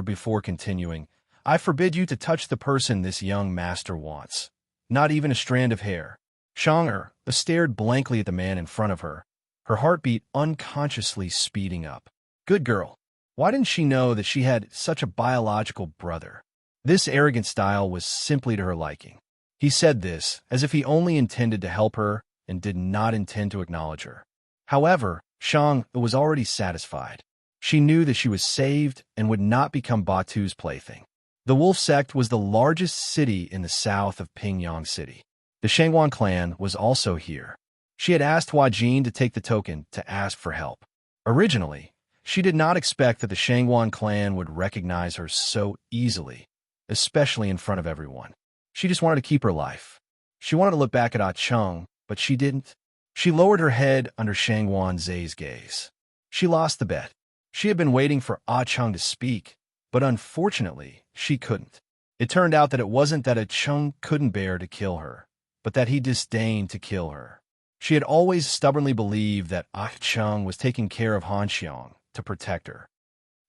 before continuing, "I forbid you to touch the person this young master wants. Not even a strand of hair." Shang stared blankly at the man in front of her, her heartbeat unconsciously speeding up. Good girl. Why didn't she know that she had such a biological brother? This arrogant style was simply to her liking. He said this as if he only intended to help her and did not intend to acknowledge her. However, Shang was already satisfied. She knew that she was saved and would not become Batu's plaything. The Wolf Sect was the largest city in the south of Pingyang City. The Shangguan clan was also here. She had asked Hua Jin to take the token to ask for help. Originally, she did not expect that the Shangguan clan would recognize her so easily, especially in front of everyone. She just wanted to keep her life. She wanted to look back at Ah Cheng, but she didn't. She lowered her head under Shangguan Zhe's gaze. She lost the bet. She had been waiting for Ah Cheng to speak, but unfortunately, she couldn't. It turned out that it wasn't that Ah Cheng couldn't bear to kill her, but that he disdained to kill her. She had always stubbornly believed that Ah Cheng was taking care of Han Xiang to protect her.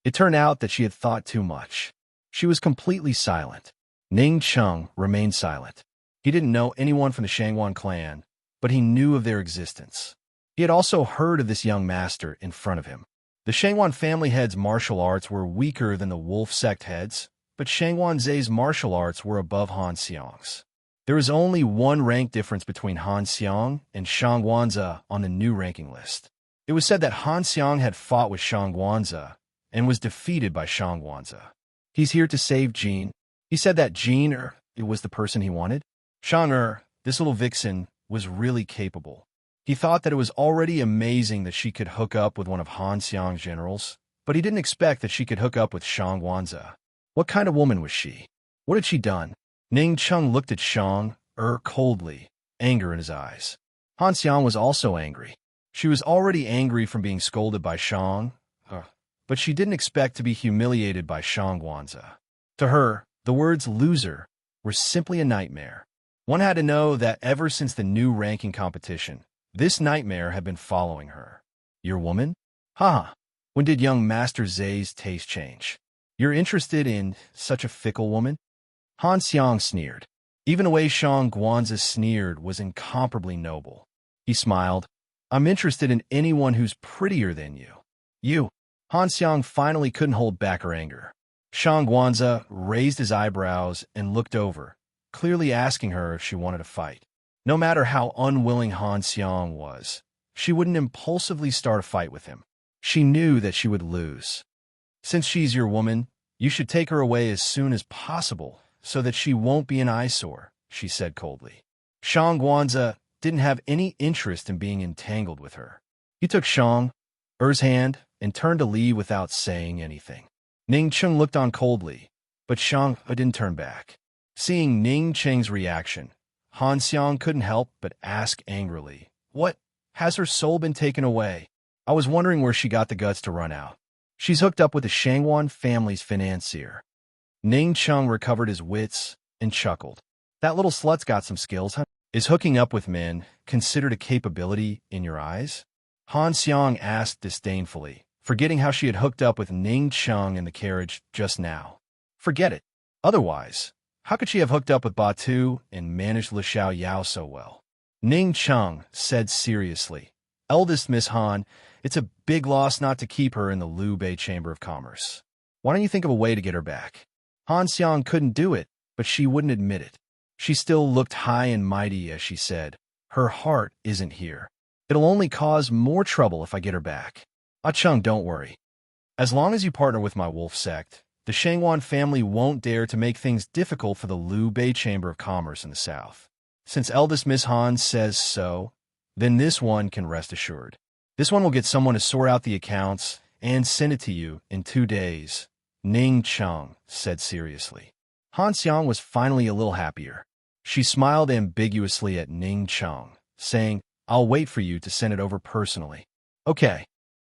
It turned out that she had thought too much. She was completely silent. Ning Cheng remained silent. He didn't know anyone from the Shangguan clan, but he knew of their existence. He had also heard of this young master in front of him. The Shangguan family head's martial arts were weaker than the Wolf Sect heads, but Shangguan Zhe's martial arts were above Han Xiang's. There was only one rank difference between Han Xiang and Shangguan Zhe on the new ranking list. It was said that Han Xiang had fought with Shangguan Zhe and was defeated by Shangguan Zhe. He's here to save Jean. He said that Jean it was the person he wanted. Shang this little vixen, was really capable. He thought that it was already amazing that she could hook up with one of Han Xiang's generals, but he didn't expect that she could hook up with Shangguan Zhe. What kind of woman was she? What had she done? Ning Chung looked at Shang coldly, anger in his eyes. Han Xiang was also angry. She was already angry from being scolded by Shang, but she didn't expect to be humiliated by Shang Guanza. To her, the words loser were simply a nightmare. One had to know that ever since the new ranking competition, this nightmare had been following her. Your woman? Haha. When did young Master Zay's taste change? You're interested in such a fickle woman? Han Xiang sneered. Even the way Shang Guanza sneered was incomparably noble. He smiled. I'm interested in anyone who's prettier than you. You. Han Xiang finally couldn't hold back her anger. Shang Guanza raised his eyebrows and looked over, clearly asking her if she wanted to fight. No matter how unwilling Han Xiang was, she wouldn't impulsively start a fight with him. She knew that she would lose. Since she's your woman, you should take her away as soon as possible so that she won't be an eyesore, she said coldly. Shang Guanza didn't have any interest in being entangled with her. He took Shang Er's hand and turned to leave without saying anything. Ning Chung looked on coldly, but Shang didn't turn back. Seeing Ning Cheng's reaction, Han Xiang couldn't help but ask angrily, What? Has her soul been taken away? I was wondering where she got the guts to run out. She's hooked up with the Shangwan family's financier. Ning Chung recovered his wits and chuckled. That little slut's got some skills, huh? Is hooking up with men considered a capability in your eyes? Han Xiang asked disdainfully, forgetting how she had hooked up with Ning Chung in the carriage just now. Forget it. Otherwise, how could she have hooked up with Batu and managed Le Xiao Yao so well? Ning Chung said seriously, Eldest Miss Han, it's a big loss not to keep her in the Liu Bei Chamber of Commerce. Why don't you think of a way to get her back? Han Xiang couldn't do it, but she wouldn't admit it. She still looked high and mighty as she said, Her heart isn't here. It'll only cause more trouble if I get her back. Ah Chung, don't worry. As long as you partner with my wolf sect, the Shangwan family won't dare to make things difficult for the Liu Bei Chamber of Commerce in the south. Since eldest Miss Han says so, then this one can rest assured. This one will get someone to sort out the accounts and send it to you in 2 days, Ning Chung said seriously. Han Xiang was finally a little happier. She smiled ambiguously at Ning Chung, saying, I'll wait for you to send it over personally. Okay.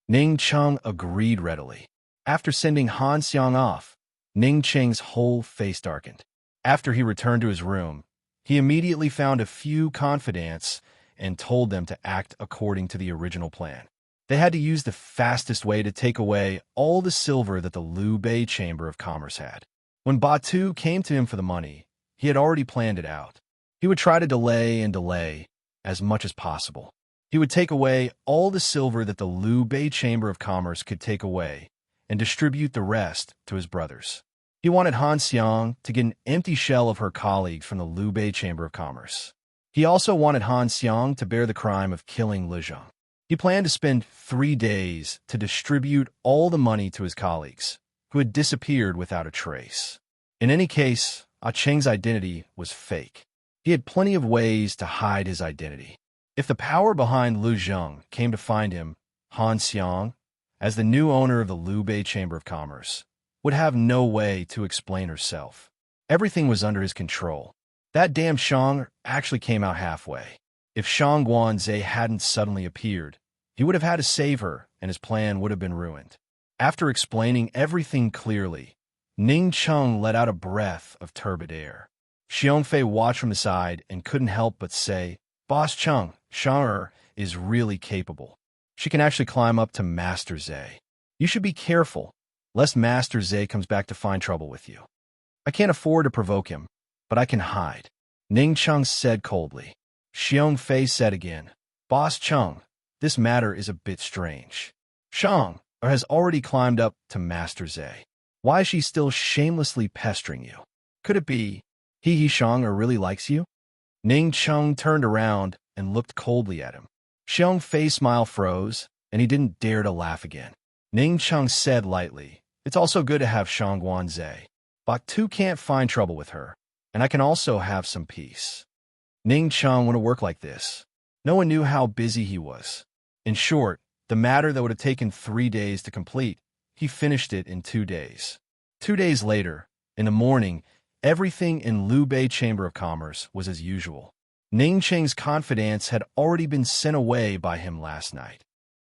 Ning Chung agreed readily. After sending Han Xiang off, Ning Cheng's whole face darkened. After he returned to his room, he immediately found a few confidants and told them to act according to the original plan. They had to use the fastest way to take away all the silver that the Liu Bei Chamber of Commerce had. When Batu came to him for the money, he had already planned it out. He would try to delay and delay as much as possible. He would take away all the silver that the Liu Bei Chamber of Commerce could take away and distribute the rest to his brothers. He wanted Han Xiang to get an empty shell of her colleagues from the Liu Bei Chamber of Commerce. He also wanted Han Xiang to bear the crime of killing Li Zhang. He planned to spend 3 days to distribute all the money to his colleagues, who had disappeared without a trace. In any case, Ah Cheng's identity was fake. He had plenty of ways to hide his identity. If the power behind Li Zhang came to find him, Han Xiang, as the new owner of the Liu Bei Chamber of Commerce, would have no way to explain herself. Everything was under his control. That damn Shang actually came out halfway. If Shang Guanze hadn't suddenly appeared, he would have had to save her, and his plan would have been ruined. After explaining everything clearly, Ning Chung let out a breath of turbid air. Xiongfei watched from the side and couldn't help but say, Boss Chung, Shang is really capable. She can actually climb up to Master Zay. You should be careful, lest Master Zay comes back to find trouble with you. I can't afford to provoke him, but I can hide, Ning Chung said coldly. Xiongfei said again, Boss Chung, this matter is a bit strange. Shang has already climbed up to Master Zay. Why is she still shamelessly pestering you? Could it be he Shang really likes you? Ning Chung turned around and looked coldly at him. Xiongfei's smile froze, and he didn't dare to laugh again. Ning Chung said lightly, It's also good to have Shang Guanze. Batu can't find trouble with her, and I can also have some peace. Ning Chung wouldn't work like this. No one knew how busy he was. In short, the matter that would have taken 3 days to complete, he finished it in 2 days. 2 days later, in the morning, Everything in Liu Bei Chamber of Commerce was as usual. Ning Cheng's confidence had already been sent away by him last night.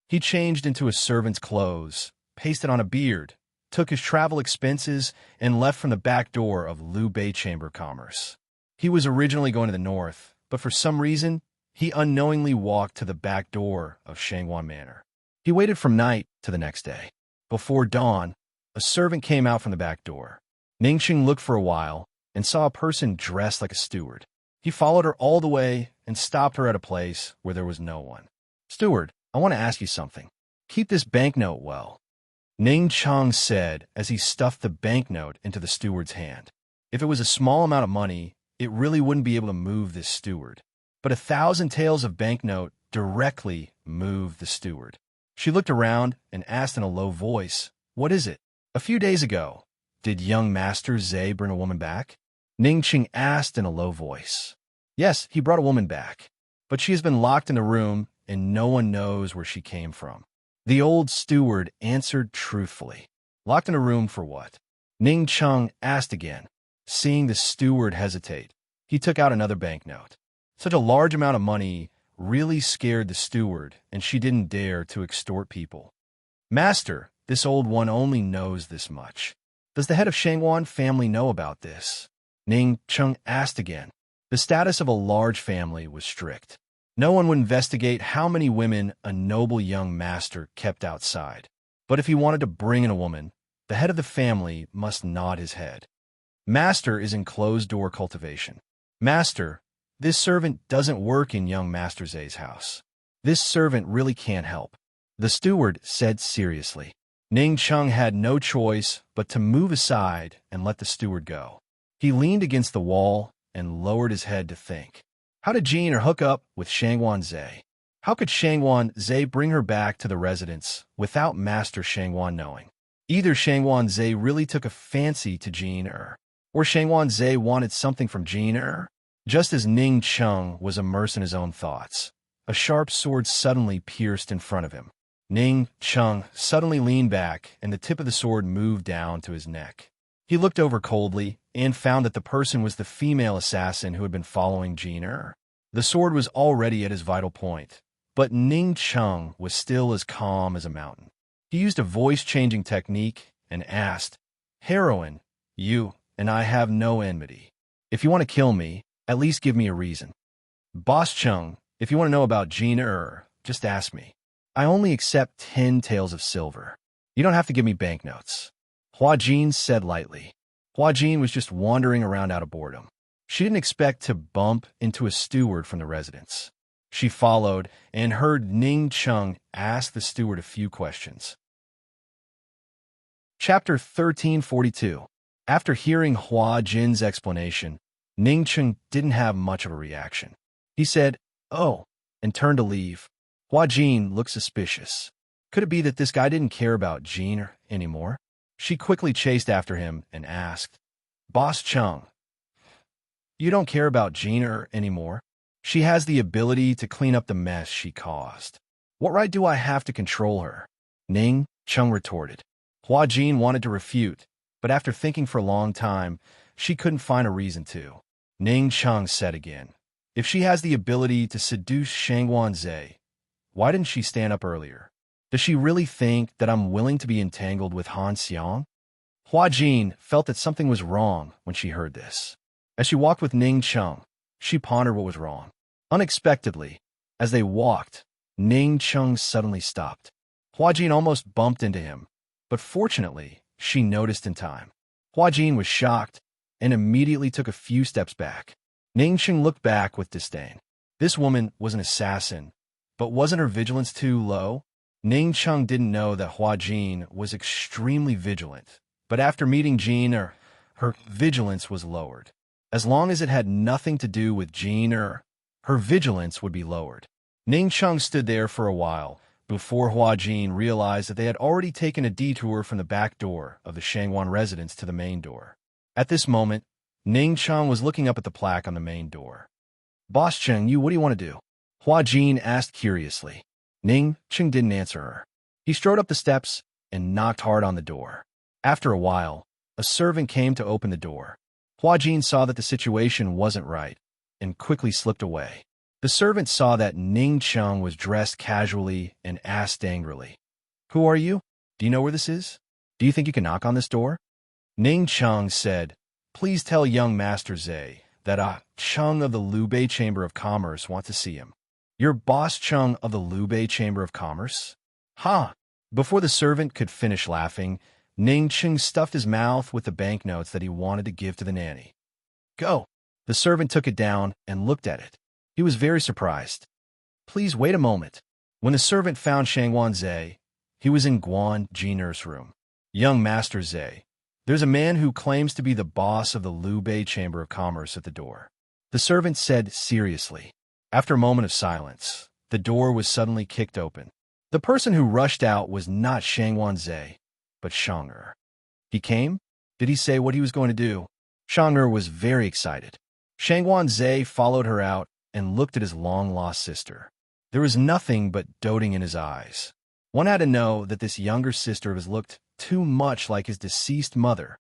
He changed into his servant's clothes, pasted on a beard, took his travel expenses, and left from the back door of Liu Bei Chamber of Commerce. He was originally going to the north, but for some reason, he unknowingly walked to the back door of Shangwan Manor. He waited from night to the next day. Before dawn, a servant came out from the back door. Ningxing looked for a while and saw a person dressed like a steward. He followed her all the way and stopped her at a place where there was no one. "Steward, I want to ask you something. Keep this banknote well," Ning Cheng said as he stuffed the banknote into the steward's hand. If it was a small amount of money, it really wouldn't be able to move this steward. But 1,000 taels of banknote directly moved the steward. She looked around and asked in a low voice, "What is it?" "A few days ago, did young Master Zhe bring a woman back?" Ning Cheng asked in a low voice. "Yes, he brought a woman back, but she has been locked in a room and no one knows where she came from." The old steward answered truthfully. "Locked in a room for what?" Ning Cheng asked again. Seeing the steward hesitate, he took out another banknote. Such a large amount of money really scared the steward, and she didn't dare to extort people. "Master, this old one only knows this much. Does the head of Shangwan family know about this?" Ning Cheng asked again. The status of a large family was strict. No one would investigate how many women a noble young master kept outside. But if he wanted to bring in a woman, the head of the family must nod his head. "Master is in closed-door cultivation." "Master, this servant doesn't work in young Master Zhe's house. This servant really can't help," the steward said seriously. Ning Cheng had no choice but to move aside and let the steward go. He leaned against the wall and lowered his head to think. How did Jean hook up with Shangwan Zhe? How could Shangwan Zhe bring her back to the residence without Master Shangwan knowing? Either Shangwan Zhe really took a fancy to Jean or Shangwan Zhe wanted something from Jean Just as Ning Cheng was immersed in his own thoughts, a sharp sword suddenly pierced in front of him. Ning Cheng suddenly leaned back, and the tip of the sword moved down to his neck. He looked over coldly and found that the person was the female assassin who had been following Jean. The sword was already at his vital point, but Ning Cheng was still as calm as a mountain. He used a voice-changing technique and asked, "Heroine, you and I have no enmity. If you want to kill me, at least give me a reason. Boss Chung, if you want to know about Jean just ask me. I only accept 10 taels of silver. You don't have to give me banknotes." Hua Jin said lightly. Hua Jin was just wandering around out of boredom. She didn't expect to bump into a steward from the residence. She followed and heard Ning Cheng ask the steward a few questions. Chapter 1342. After hearing Hua Jin's explanation, Ning Cheng didn't have much of a reaction. He said, "Oh," and turned to leave. Hua Jin looked suspicious. Could it be that this guy didn't care about Jean anymore? She quickly chased after him and asked, "Boss Chung, you don't care about Jean anymore? She has the ability to clean up the mess she caused. What right do I have to control her?" Ning Cheng retorted. Hua Jin wanted to refute, but after thinking for a long time, she couldn't find a reason to. Ning Cheng said again, "If she has the ability to seduce Shangwan Zhe, why didn't she stand up earlier? Does she really think that I'm willing to be entangled with Han Xiang?" Hua Jin felt that something was wrong when she heard this. As she walked with Ning Cheng, she pondered what was wrong. Unexpectedly, as they walked, Ning Cheng suddenly stopped. Hua Jin almost bumped into him, but fortunately, she noticed in time. Hua Jin was shocked and immediately took a few steps back. Ning Cheng looked back with disdain. This woman was an assassin, but wasn't her vigilance too low? Ning Cheng didn't know that Hua Jin was extremely vigilant, but after meeting Jean, her vigilance was lowered. As long as it had nothing to do with Jean, her vigilance would be lowered. Ning Cheng stood there for a while before Hua Jin realized that they had already taken a detour from the back door of the Shangwan residence to the main door. At this moment, Ning Cheng was looking up at the plaque on the main door. "Boss Cheng, what do you want to do?" Hua Jin asked curiously. Ning Cheng didn't answer her. He strode up the steps and knocked hard on the door. After a while, a servant came to open the door. Hua Jin saw that the situation wasn't right and quickly slipped away. The servant saw that Ning Cheng was dressed casually and asked angrily, "Who are you? Do you know where this is? Do you think you can knock on this door?" Ning Cheng said, "Please tell young Master Zhe that Cheng of the Lubei Chamber of Commerce wants to see him." "Your boss Cheng of the Lubei Chamber of Commerce?" "Ha!" Before the servant could finish laughing, Ning Cheng stuffed his mouth with the banknotes that he wanted to give to the nanny. "Go." The servant took it down and looked at it. He was very surprised. "Please wait a moment." When the servant found Shangwan Zhe, he was in Guan Jiner's room. "Young Master Zhe, there's a man who claims to be the boss of the Lubei Chamber of Commerce at the door," the servant said seriously. After a moment of silence, the door was suddenly kicked open. The person who rushed out was not Shangwan Zhe, but Shang'er. He came? Did he say what he was going to do? Shang'er was very excited. Shangwan Zhe followed her out and looked at his long-lost sister. There was nothing but doting in his eyes. One had to know that this younger sister of his looked too much like his deceased mother.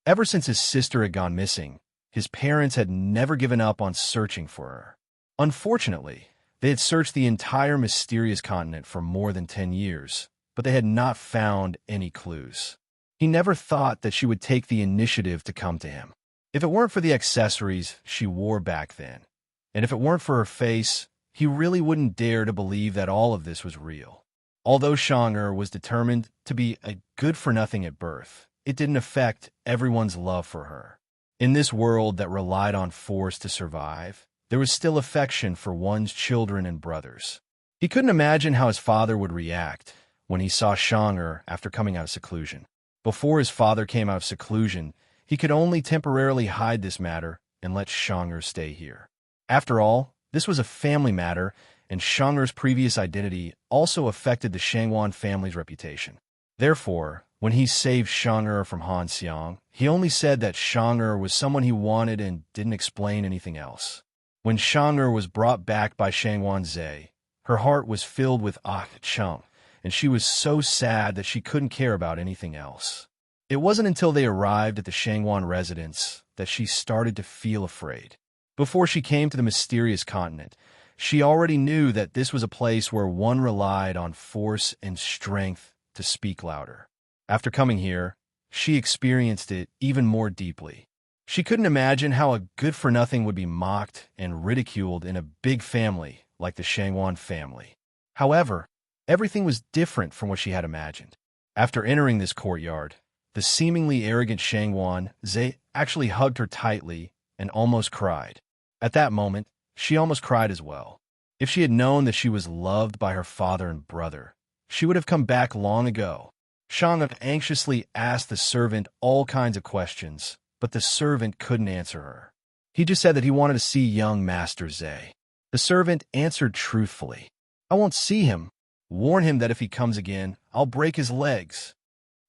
Ever since his sister had gone missing, his parents had never given up on searching for her. Unfortunately, they had searched the entire mysterious continent for more than 10 years, but they had not found any clues. He never thought that she would take the initiative to come to him. If it weren't for the accessories she wore back then, and if it weren't for her face, he really wouldn't dare to believe that all of this was real. Although Shang'er was determined to be a good-for-nothing at birth, it didn't affect everyone's love for her. In this world that relied on force to survive, there was still affection for one's children and brothers. He couldn't imagine how his father would react when he saw Shang'er after coming out of seclusion. Before his father came out of seclusion, he could only temporarily hide this matter and let Shang'er stay here. After all, this was a family matter, and Shang'er's previous identity also affected the Shangwan family's reputation. Therefore, when he saved Shang'er from Han Xiang, he only said that Shang'er was someone he wanted and didn't explain anything else. When Shang'er was brought back by Shangwan Zhe, her heart was filled with Cheng, and she was so sad that she couldn't care about anything else. It wasn't until they arrived at the Shangwan residence that she started to feel afraid. Before she came to the mysterious continent, she already knew that this was a place where one relied on force and strength to speak louder. After coming here, she experienced it even more deeply. She couldn't imagine how a good-for-nothing would be mocked and ridiculed in a big family like the Shangwan family. However, everything was different from what she had imagined. After entering this courtyard, the seemingly arrogant Shangwan Zhe actually hugged her tightly and almost cried. At that moment, she almost cried as well. If she had known that she was loved by her father and brother, she would have come back long ago. Shang'er anxiously asked the servant all kinds of questions, but the servant couldn't answer her. He just said that he wanted to see young Master Zhe. The servant answered truthfully, "I won't see him. Warn him that if he comes again, I'll break his legs."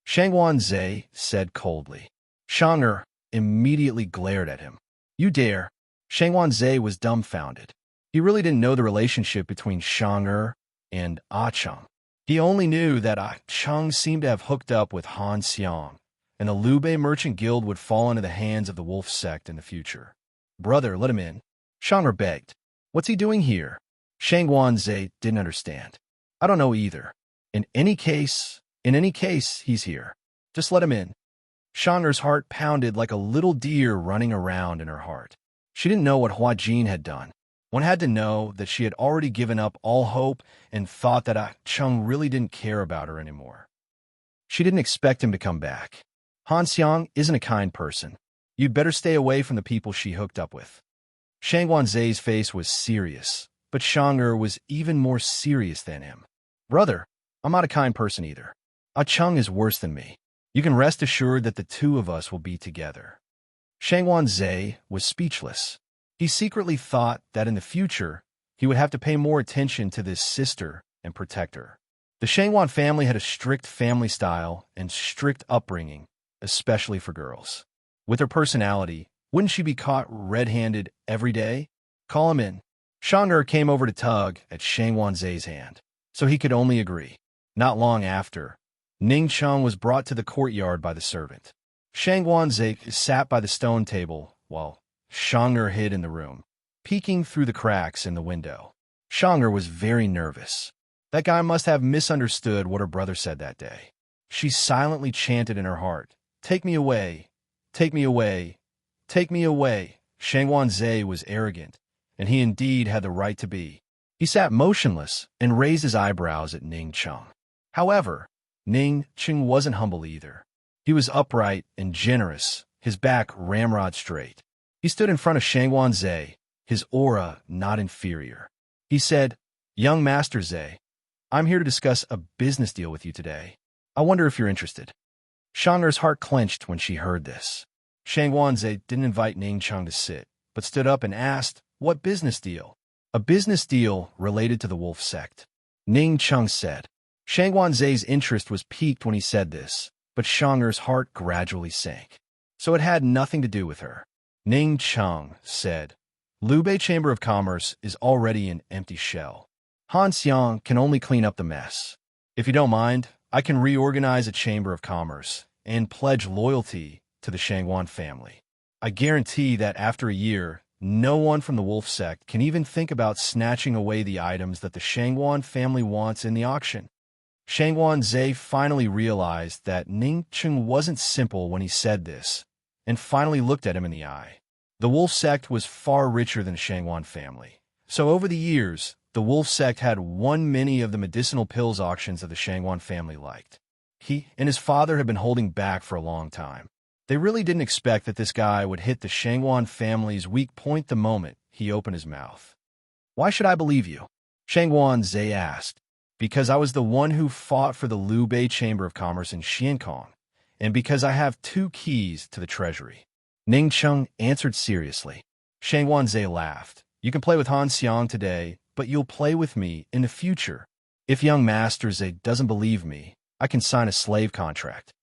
Shangwan Zhe said coldly. Shang'er immediately glared at him. "You dare?" Shangwan Zhe was dumbfounded. He really didn't know the relationship between Shang'er and Cheng. He only knew that Cheng seemed to have hooked up with Han Xiang, and the Lubei Merchant Guild would fall into the hands of the Wolf Sect in the future. "Brother, let him in," Shang'er begged. "What's he doing here?" Shangwan Zhe didn't understand. "I don't know either. In any case, he's here. Just let him in." Shang'er's heart pounded like a little deer running around in her heart. She didn't know what Hua Jin had done. One had to know that she had already given up all hope and thought that Cheng really didn't care about her anymore. She didn't expect him to come back. Han Xiang isn't a kind person. You'd better stay away from the people she hooked up with. Shangwan Zhe's face was serious, but Shang'er was even more serious than him. "Brother, I'm not a kind person either. Cheng is worse than me. You can rest assured that the two of us will be together." Shangwan Zhe was speechless. He secretly thought that in the future, he would have to pay more attention to this sister and protect her. The Shangwan family had a strict family style and strict upbringing, especially for girls. With her personality, wouldn't she be caught red-handed every day? "Call him in." Shang'er came over to tug at Shangwan Zhe's hand, so he could only agree. Not long after, Ning Cheng was brought to the courtyard by the servant. Shang Wanzhe sat by the stone table while Shang'er hid in the room, peeking through the cracks in the window. Shang'er was very nervous. That guy must have misunderstood what her brother said that day. She silently chanted in her heart, "Take me away, take me away, take me away." Shang Wanzhe was arrogant, and he indeed had the right to be. He sat motionless and raised his eyebrows at Ning Cheng. However, Ning Cheng wasn't humble either. He was upright and generous, his back ramrod straight. He stood in front of Shang Wanzhe, his aura not inferior. He said, "Young Master Zhe, I'm here to discuss a business deal with you today. I wonder if you're interested." Shang'er's heart clenched when she heard this. Shang Wanzhe didn't invite Ning Cheng to sit, but stood up and asked, "What business deal?" "A business deal related to the wolf sect," Ning Cheng said. Shang Wanzhe's interest was piqued when he said this, but Shang'er's heart gradually sank. So it had nothing to do with her. Ning Cheng said, "Lubei Chamber of Commerce is already an empty shell. Han Xiang can only clean up the mess. If you don't mind, I can reorganize a Chamber of Commerce and pledge loyalty to the Shangwan family. I guarantee that after a year, no one from the wolf sect can even think about snatching away the items that the Shangwan family wants in the auction." Shang Wanzhe finally realized that Ning Cheng wasn't simple when he said this, and finally looked at him in the eye. The wolf sect was far richer than the Shangwan family. So over the years, the wolf sect had won many of the medicinal pills auctions that the Shangwan family liked. He and his father had been holding back for a long time. They really didn't expect that this guy would hit the Shangwan family's weak point the moment he opened his mouth. "Why should I believe you?" Shang Wanzhe asked. "Because I was the one who fought for the Lubei Chamber of Commerce in Xiankong, and because I have 2 keys to the treasury." Ning Cheng answered seriously. Shang Wanzhe laughed. "You can play with Han Xiang today, but you'll play with me in the future. If young Master Zhe doesn't believe me, I can sign a slave contract."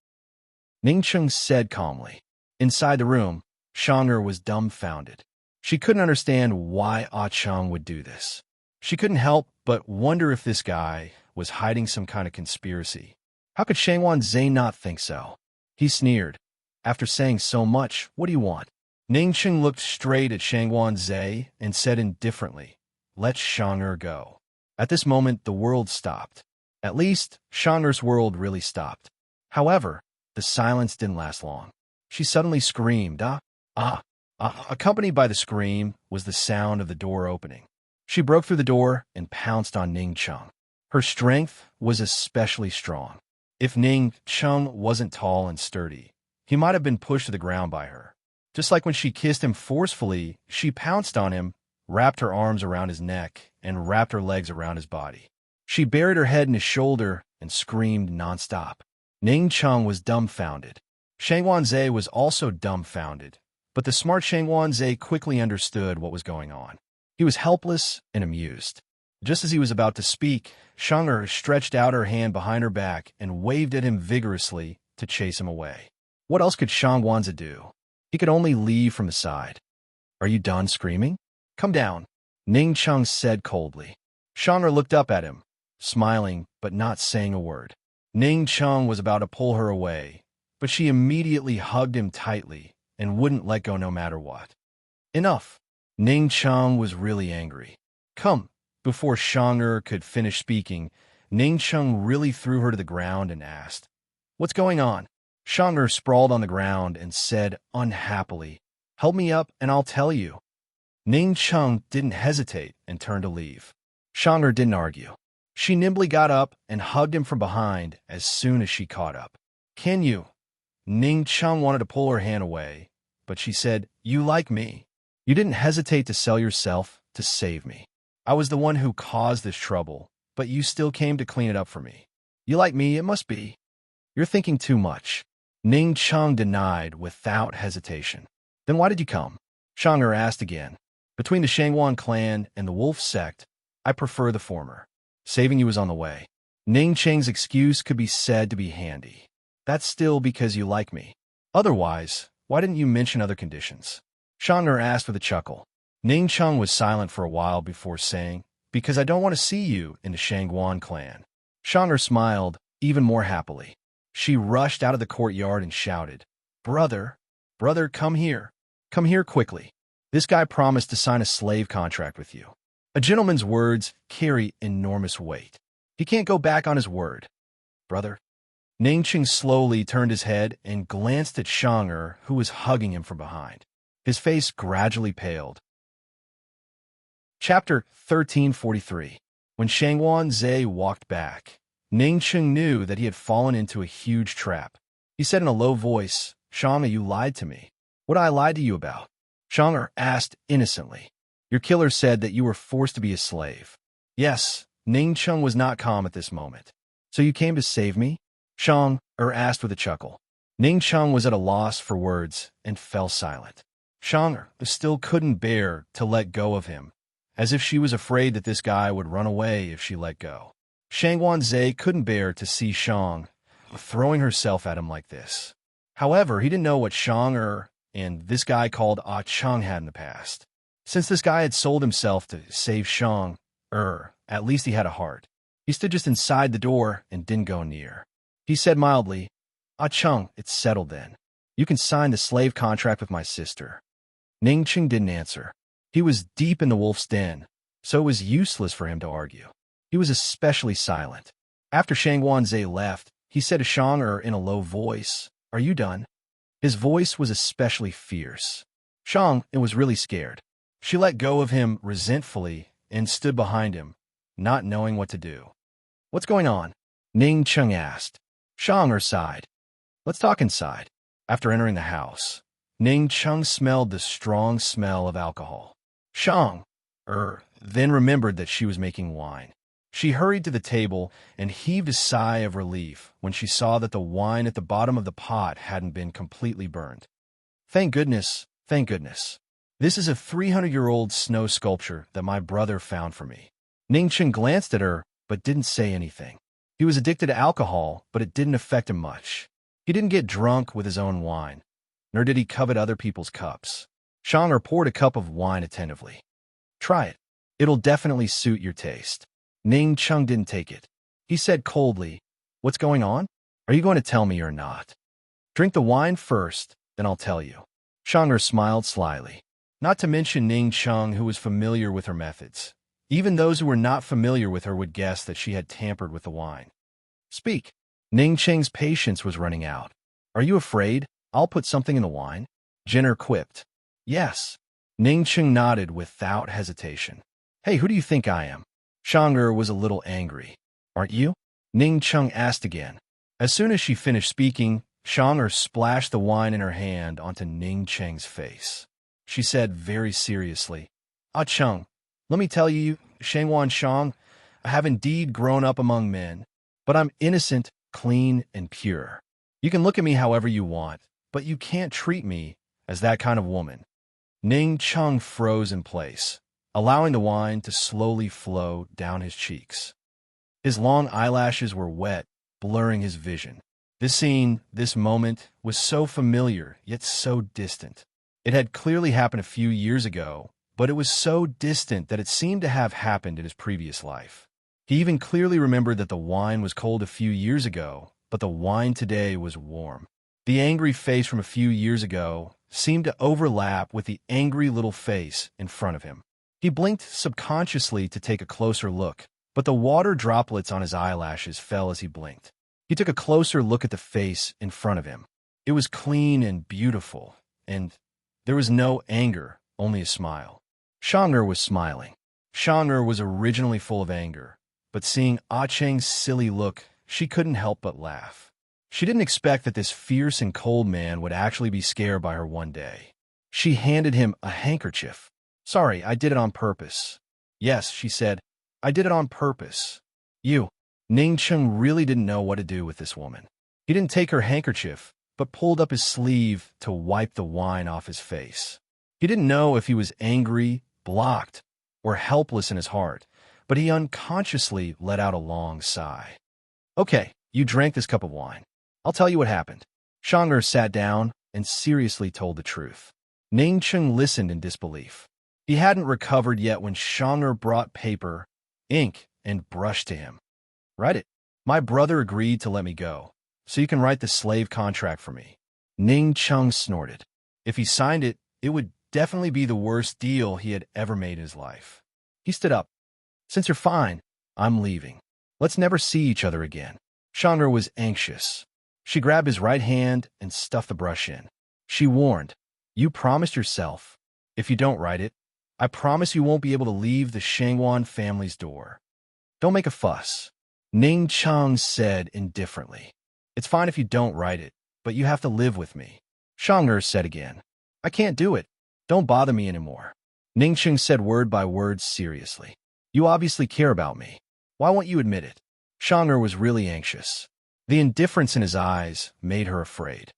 Ning Cheng said calmly. Inside the room, Shang'er was dumbfounded. She couldn't understand why Ah Cheng would do this. She couldn't help but wonder if this guy was hiding some kind of conspiracy. How could Shang Wanzhe not think so? He sneered. "After saying so much, what do you want?" Ning Cheng looked straight at Shang Wanzhe and said indifferently, "Let Shang'er go." At this moment, the world stopped. At least, Shang'er's world really stopped. However, the silence didn't last long. She suddenly screamed, "Ah, ah, ah." Accompanied by the scream was the sound of the door opening. She broke through the door and pounced on Ning Cheng. Her strength was especially strong. If Ning Cheng wasn't tall and sturdy, he might have been pushed to the ground by her. Just like when she kissed him forcefully, she pounced on him, wrapped her arms around his neck, and wrapped her legs around his body. She buried her head in his shoulder and screamed nonstop. Ning Cheng was dumbfounded. Shang Wanzhe was also dumbfounded, but the smart Shang Wanzhe quickly understood what was going on. He was helpless and amused. Just as he was about to speak, Shang'er stretched out her hand behind her back and waved at him vigorously to chase him away. What else could Shang Wanzhe do? He could only leave from the side. "Are you done screaming? Come down," Ning Cheng said coldly. Shang'er looked up at him, smiling but not saying a word. Ning Cheng was about to pull her away, but she immediately hugged him tightly and wouldn't let go no matter what. "Enough." Ning Cheng was really angry. "Come." Before Shang'er could finish speaking, Ning Cheng really threw her to the ground and asked, "What's going on?" Shang'er sprawled on the ground and said unhappily, "Help me up and I'll tell you." Ning Cheng didn't hesitate and turned to leave. Shang'er didn't argue. She nimbly got up and hugged him from behind as soon as she caught up. "Can you?" Ning Cheng wanted to pull her hand away, but she said, "You like me. You didn't hesitate to sell yourself to save me. I was the one who caused this trouble, but you still came to clean it up for me. You like me, it must be. You're thinking too much." Ning Cheng denied without hesitation. "Then why did you come?" Shang'er asked again. "Between the Shangwan clan and the wolf sect, I prefer the former. Saving you is on the way." Ning Cheng's excuse could be said to be handy. "That's still because you like me. Otherwise, why didn't you mention other conditions?" Shang'er asked with a chuckle. Ning Cheng was silent for a while before saying, "Because I don't want to see you in the Shangwan clan." Shang'er smiled even more happily. She rushed out of the courtyard and shouted, Brother, brother, come here. Come here quickly. This guy promised to sign a slave contract with you. A gentleman's words carry enormous weight. He can't go back on his word. Brother. Ningqing slowly turned his head and glanced at Shang who was hugging him from behind. His face gradually paled. Chapter 1343. When Shangwan Zhe walked back, Ningqing knew that he had fallen into a huge trap. He said in a low voice, Shang, you lied to me. What did I lie to you about? Shang asked innocently. Your killer said that you were forced to be a slave. Yes, Ningqing was not calm at this moment. So you came to save me? Shang asked with a chuckle. Ningqing was at a loss for words and fell silent. Shang still couldn't bear to let go of him, as if she was afraid that this guy would run away if she let go. Shangwan Zhe couldn't bear to see Shang throwing herself at him like this. However, he didn't know what Shang and this guy called Ah Cheng had in the past. Since this guy had sold himself to save Shang, at least he had a heart. He stood just inside the door and didn't go near. He said mildly, Ah Cheng, it's settled then. You can sign the slave contract with my sister. Ningqing didn't answer. He was deep in the wolf's den, so it was useless for him to argue. He was especially silent. After Shangwan Zhe left, he said to Shang in a low voice, Are you done? His voice was especially fierce. Shang was really scared. She let go of him resentfully and stood behind him, not knowing what to do. What's going on? Ningqing asked. Shang sighed. Let's talk inside. After entering the house, Ningqing smelled the strong smell of alcohol. Shang then remembered that she was making wine. She hurried to the table and heaved a sigh of relief when she saw that the wine at the bottom of the pot hadn't been completely burned. Thank goodness, thank goodness. This is a 300-year-old snow sculpture that my brother found for me. Ningqing glanced at her, but didn't say anything. He was addicted to alcohol, but it didn't affect him much. He didn't get drunk with his own wine, nor did he covet other people's cups. Shang poured a cup of wine attentively. Try it. It'll definitely suit your taste. Ningqing didn't take it. He said coldly, What's going on? Are you going to tell me or not? Drink the wine first, then I'll tell you. Shang smiled slyly. Not to mention Ningqing, who was familiar with her methods. Even those who were not familiar with her would guess that she had tampered with the wine. Speak. Ningqing's patience was running out. Are you afraid? I'll put something in the wine. Jenner quipped. Yes. Ningqing nodded without hesitation. Hey, who do you think I am? Shang was a little angry. Aren't you? Ningqing asked again. As soon as she finished speaking, Shang splashed the wine in her hand onto Ningqing's face. She said very seriously, Ah Cheng, let me tell you, Shangwan Shang, I have indeed grown up among men, but I'm innocent, clean, and pure. You can look at me however you want, but you can't treat me as that kind of woman. Ningqing froze in place, allowing the wine to slowly flow down his cheeks. His long eyelashes were wet, blurring his vision. This scene, this moment, was so familiar, yet so distant. It had clearly happened a few years ago, but it was so distant that it seemed to have happened in his previous life. He even clearly remembered that the wine was cold a few years ago, but the wine today was warm. The angry face from a few years ago seemed to overlap with the angry little face in front of him. He blinked subconsciously to take a closer look, but the water droplets on his eyelashes fell as he blinked. He took a closer look at the face in front of him. It was clean and beautiful, and there was no anger, only a smile. Shang was smiling. Shang was originally full of anger, but seeing Ah Cheng's silly look, she couldn't help but laugh. She didn't expect that this fierce and cold man would actually be scared by her one day. She handed him a handkerchief. Sorry, I did it on purpose. Yes, she said, I did it on purpose. You. Ningqing really didn't know what to do with this woman. He didn't take her handkerchief, but pulled up his sleeve to wipe the wine off his face. He didn't know if he was angry, blocked, or helpless in his heart, but he unconsciously let out a long sigh. Okay, you drank this cup of wine. I'll tell you what happened. Shang sat down and seriously told the truth. Ningqing listened in disbelief. He hadn't recovered yet when Shang brought paper, ink, and brush to him. Write it. My brother agreed to let me go, so you can write the slave contract for me. Ning Chung snorted. If he signed it, it would definitely be the worst deal he had ever made in his life. He stood up. Since you're fine, I'm leaving. Let's never see each other again. Chandra was anxious. She grabbed his right hand and stuffed the brush in. She warned, you promised yourself, if you don't write it, I promise you won't be able to leave the Shangwan family's door. Don't make a fuss. Ning Chung said indifferently. It's fine if you don't write it, but you have to live with me. Chandra said again. I can't do it. Don't bother me anymore. Ning Chung said word by word seriously. You obviously care about me. Why won't you admit it? Chandra was really anxious. The indifference in his eyes made her afraid.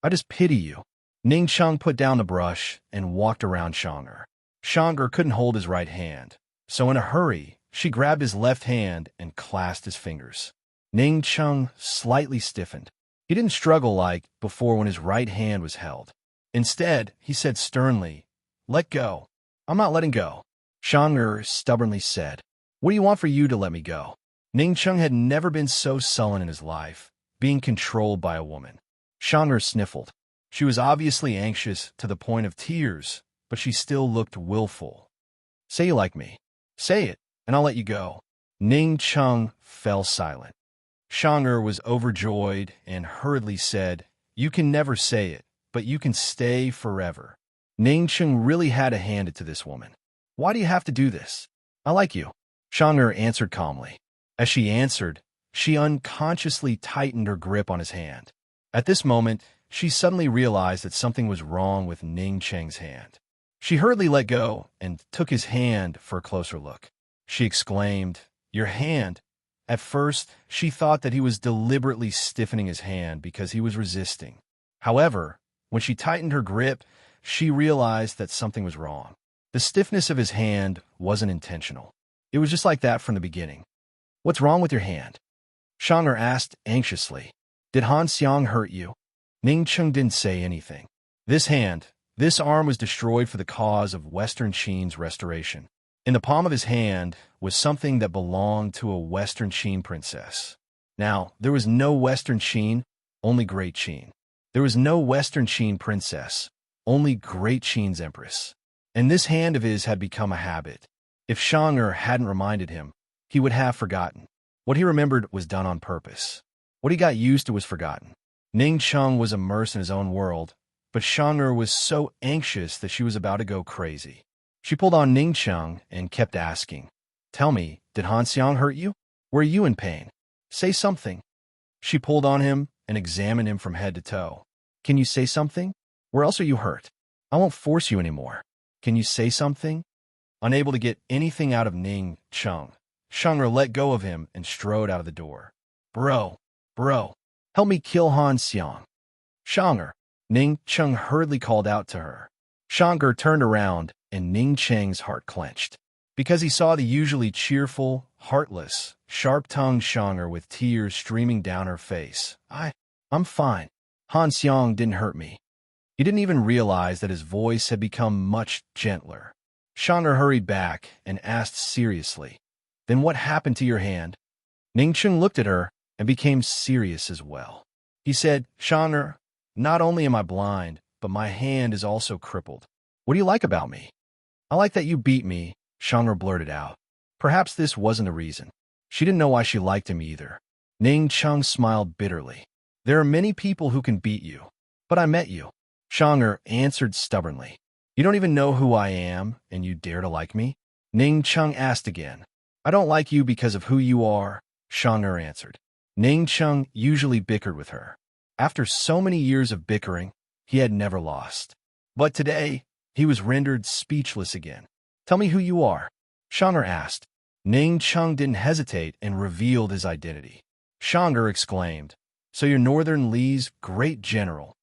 I just pity you. Ning Chung put down the brush and walked around Chandra. Chandra couldn't hold his right hand, so in a hurry, she grabbed his left hand and clasped his fingers. Ning Chung slightly stiffened. He didn't struggle like before when his right hand was held. Instead, he said sternly, let go. I'm not letting go. Chandra stubbornly said, what do you want for you to let me go? Ning Chung had never been so sullen in his life, being controlled by a woman. Chandra sniffled. She was obviously anxious to the point of tears, but she still looked willful. Say you like me. Say it, and I'll let you go. Ning Chung fell silent. Chandra was overjoyed and hurriedly said, you can never say it, but you can stay forever. Ning Chung really had to hand it to this woman. Why do you have to do this? I like you. Chandra answered calmly. As she answered, she unconsciously tightened her grip on his hand. At this moment, she suddenly realized that something was wrong with Ning Cheng's hand. She hurriedly let go and took his hand for a closer look. She exclaimed, your hand. At first, she thought that he was deliberately stiffening his hand because he was resisting. However, when she tightened her grip, she realized that something was wrong. The stiffness of his hand wasn't intentional. It was just like that from the beginning. What's wrong with your hand? Chandra asked anxiously. Did Han Xiang hurt you? Ning Chung didn't say anything. This arm was destroyed for the cause of Western Qin's restoration. In the palm of his hand was something that belonged to a Western Qin princess. Now, there was no Western Qin, only Great Qin. There was no Western Qin princess, only Great Qin's empress. And this hand of his had become a habit. If Chandra hadn't reminded him, he would have forgotten. What he remembered was done on purpose. What he got used to was forgotten. Ning Chung was immersed in his own world, but Chandra was so anxious that she was about to go crazy. She pulled on Ning Chung and kept asking, tell me, did Han Xiang hurt you? Were you in pain? Say something. She pulled on him and examined him from head to toe. Can you say something? Where else are you hurt? I won't force you anymore. Can you say something? Unable to get anything out of Ning Chung, Chandra let go of him and strode out of the door. Bro, help me kill Han Xiang. Chandra, Ning Chung hurriedly called out to her. Chandra turned around and Ning Cheng's heart clenched. Because he saw the usually cheerful, heartless, sharp-tongued Chandra with tears streaming down her face. I'm fine. Han Xiang didn't hurt me. He didn't even realize that his voice had become much gentler. Chandra hurried back and asked seriously, then what happened to your hand? Ning Chung looked at her and became serious as well. He said, Chandra, not only am I blind, but my hand is also crippled. What do you like about me? I like that you beat me, Chandra blurted out. Perhaps this wasn't a reason. She didn't know why she liked him either. Ning Chung smiled bitterly. There are many people who can beat you, but I met you. Chandra answered stubbornly. You don't even know who I am, and you dare to like me? Ning Chung asked again. I don't like you because of who you are, Chandra answered. Ning Chung usually bickered with her. After so many years of bickering, he had never lost. But today, he was rendered speechless again. Tell me who you are, Chandra asked. Ning Chung didn't hesitate and revealed his identity. Chandra exclaimed, so you're Northern Li's great general,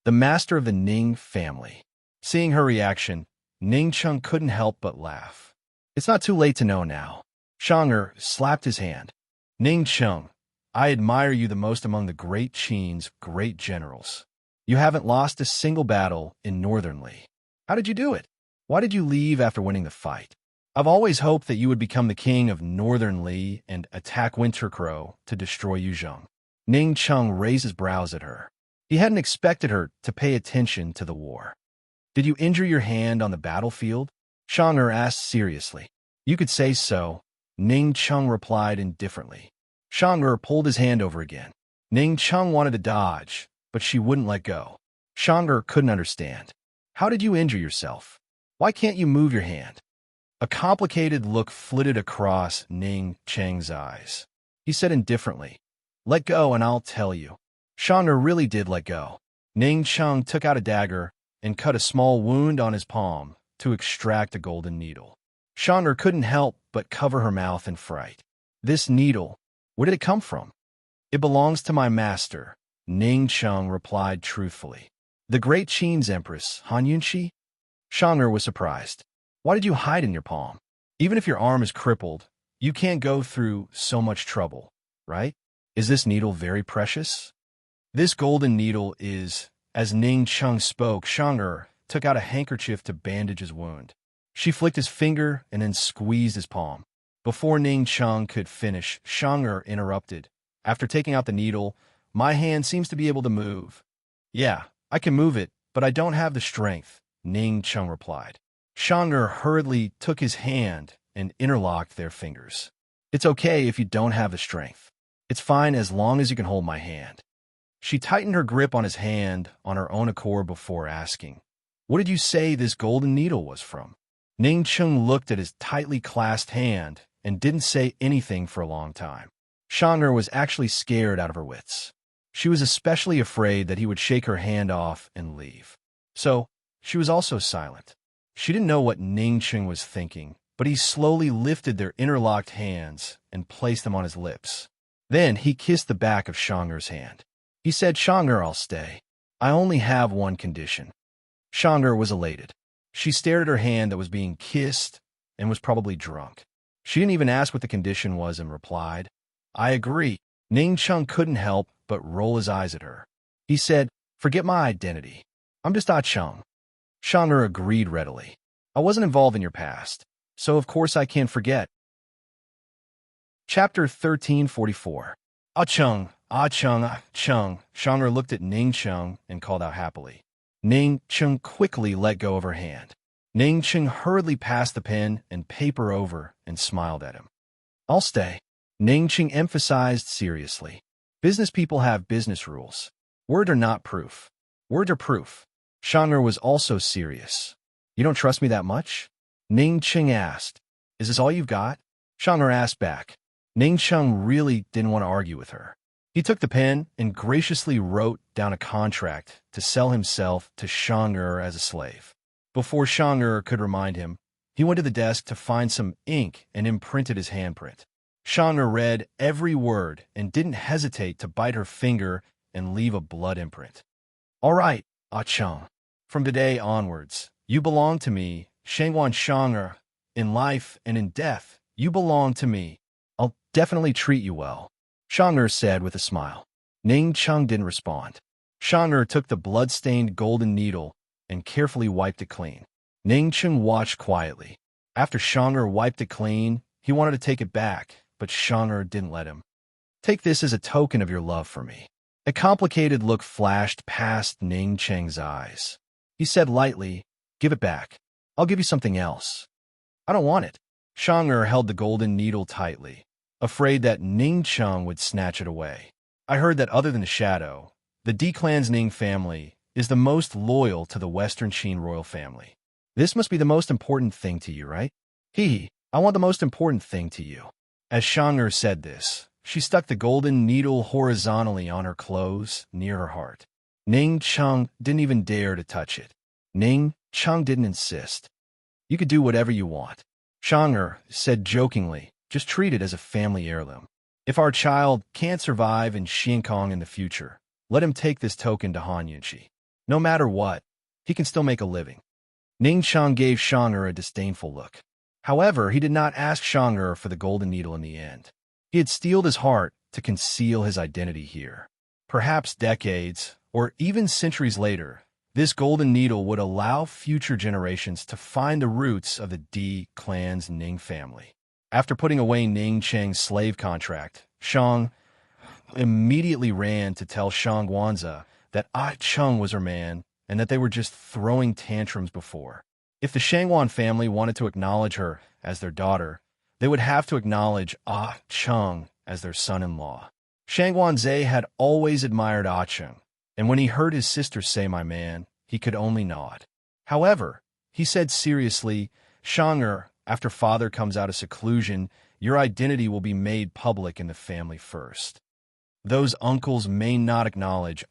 the master of the Ning family. Seeing her reaction, Ning Chung couldn't help but laugh. It's not too late to know now. Chandra slapped his hand. Ning Chung, I admire you the most among the Great Qin's great generals. You haven't lost a single battle in Northern Li. How did you do it? Why did you leave after winning the fight? I've always hoped that you would become the king of Northern Li and attack Winter Crow to destroy Yuzhong. Ning Chung raised his brows at her. He hadn't expected her to pay attention to the war. Did you injure your hand on the battlefield? Shang'er asked seriously. You could say so, Ning Chung replied indifferently. Shang'er pulled his hand over again. Ning Chung wanted to dodge, but she wouldn't let go. Shang'er couldn't understand. How did you injure yourself? Why can't you move your hand? A complicated look flitted across Ning Cheng's eyes. He said indifferently, Let go and I'll tell you. Shang'er really did let go. Ning Chung took out a dagger and cut a small wound on his palm to extract a golden needle. Shang'er couldn't help but cover her mouth in fright. This needle, where did it come from? It belongs to my master, Ning Chung replied truthfully. The great Qin's empress, Han Yunxi? Shang'er was surprised. Why did you hide in your palm? Even if your arm is crippled, you can't go through so much trouble, right? Is this needle very precious? This golden needle is, as Ning Chung spoke, Shang'er took out a handkerchief to bandage his wound. She flicked his finger and then squeezed his palm. Before Ning Chung could finish, Shang'er interrupted. After taking out the needle, my hand seems to be able to move. Yeah, I can move it, but I don't have the strength, Ning Chung replied. Shang'er hurriedly took his hand and interlocked their fingers. It's okay if you don't have the strength. It's fine as long as you can hold my hand. She tightened her grip on his hand on her own accord before asking, What did you say this golden needle was from? Ning Chung looked at his tightly clasped hand and didn't say anything for a long time. Shang'er was actually scared out of her wits. She was especially afraid that he would shake her hand off and leave. So, she was also silent. She didn't know what Ning Chung was thinking, but he slowly lifted their interlocked hands and placed them on his lips. Then he kissed the back of Shang'er's hand. He said, Shang'er, I'll stay. I only have one condition. Shang'er was elated. She stared at her hand that was being kissed and was probably drunk. She didn't even ask what the condition was and replied, I agree. Ning Chung couldn't help but roll his eyes at her. He said, Forget my identity. I'm just Ah Chung. Shang'er agreed readily. I wasn't involved in your past, so of course I can't forget. Chapter 1344. Ah Chung, Ah Chung, Ah Chung. Shang'er looked at Ning Chung and called out happily. Ning Chung quickly let go of her hand. Ning Chung hurriedly passed the pen and paper over and smiled at him. I'll stay. Ning Chung emphasized seriously. Business people have business rules. Words are not proof. Words are proof. Shang'er was also serious. You don't trust me that much? Ning Chung asked. Is this all you've got? Shang'er asked back. Ning Chung really didn't want to argue with her. He took the pen and graciously wrote down a contract to sell himself to Shang'er as a slave. Before Shang'er could remind him, he went to the desk to find some ink and imprinted his handprint. Shang'er read every word and didn't hesitate to bite her finger and leave a blood imprint. All right, Ah Chung. From today onwards, you belong to me, Shangwan Shang'er. In life and in death, you belong to me. I'll definitely treat you well, Shang'er said with a smile. Ning Chung didn't respond. Shang'er took the blood-stained golden needle and carefully wiped it clean. Ning Chung watched quietly. After Shang'er wiped it clean, he wanted to take it back, but Shang'er didn't let him. Take this as a token of your love for me. A complicated look flashed past Ning Cheng's eyes. He said lightly, Give it back. I'll give you something else. I don't want it. Shang'er held the golden needle tightly, afraid that Ning Chung would snatch it away. I heard that other than the shadow, the D-Clan's Ning family is the most loyal to the Western Qin royal family. This must be the most important thing to you, right? I want the most important thing to you. As Shang'er said this, she stuck the golden needle horizontally on her clothes near her heart. Ning Chung didn't even dare to touch it. Ning Chung didn't insist. You could do whatever you want. Shang'er said jokingly, just treat it as a family heirloom. If our child can't survive in Xiankong in the future, let him take this token to Han Yunxi. No matter what, he can still make a living. Ning Chung gave Shang'er a disdainful look. However, he did not ask Shang'er for the golden needle in the end. He had steeled his heart to conceal his identity here. Perhaps decades, or even centuries later, this golden needle would allow future generations to find the roots of the D-Clan's Ning family. After putting away Ning Cheng's slave contract, Shang immediately ran to tell Shang Guanza that Chung was her man and that they were just throwing tantrums before. If the Shangwan family wanted to acknowledge her as their daughter, they would have to acknowledge Chung as their son-in-law. Shangwan Zhe had always admired Chung, and when he heard his sister say my man, he could only nod. However, he said seriously, Shang'er, after father comes out of seclusion, your identity will be made public in the family first. Those uncles may not acknowledge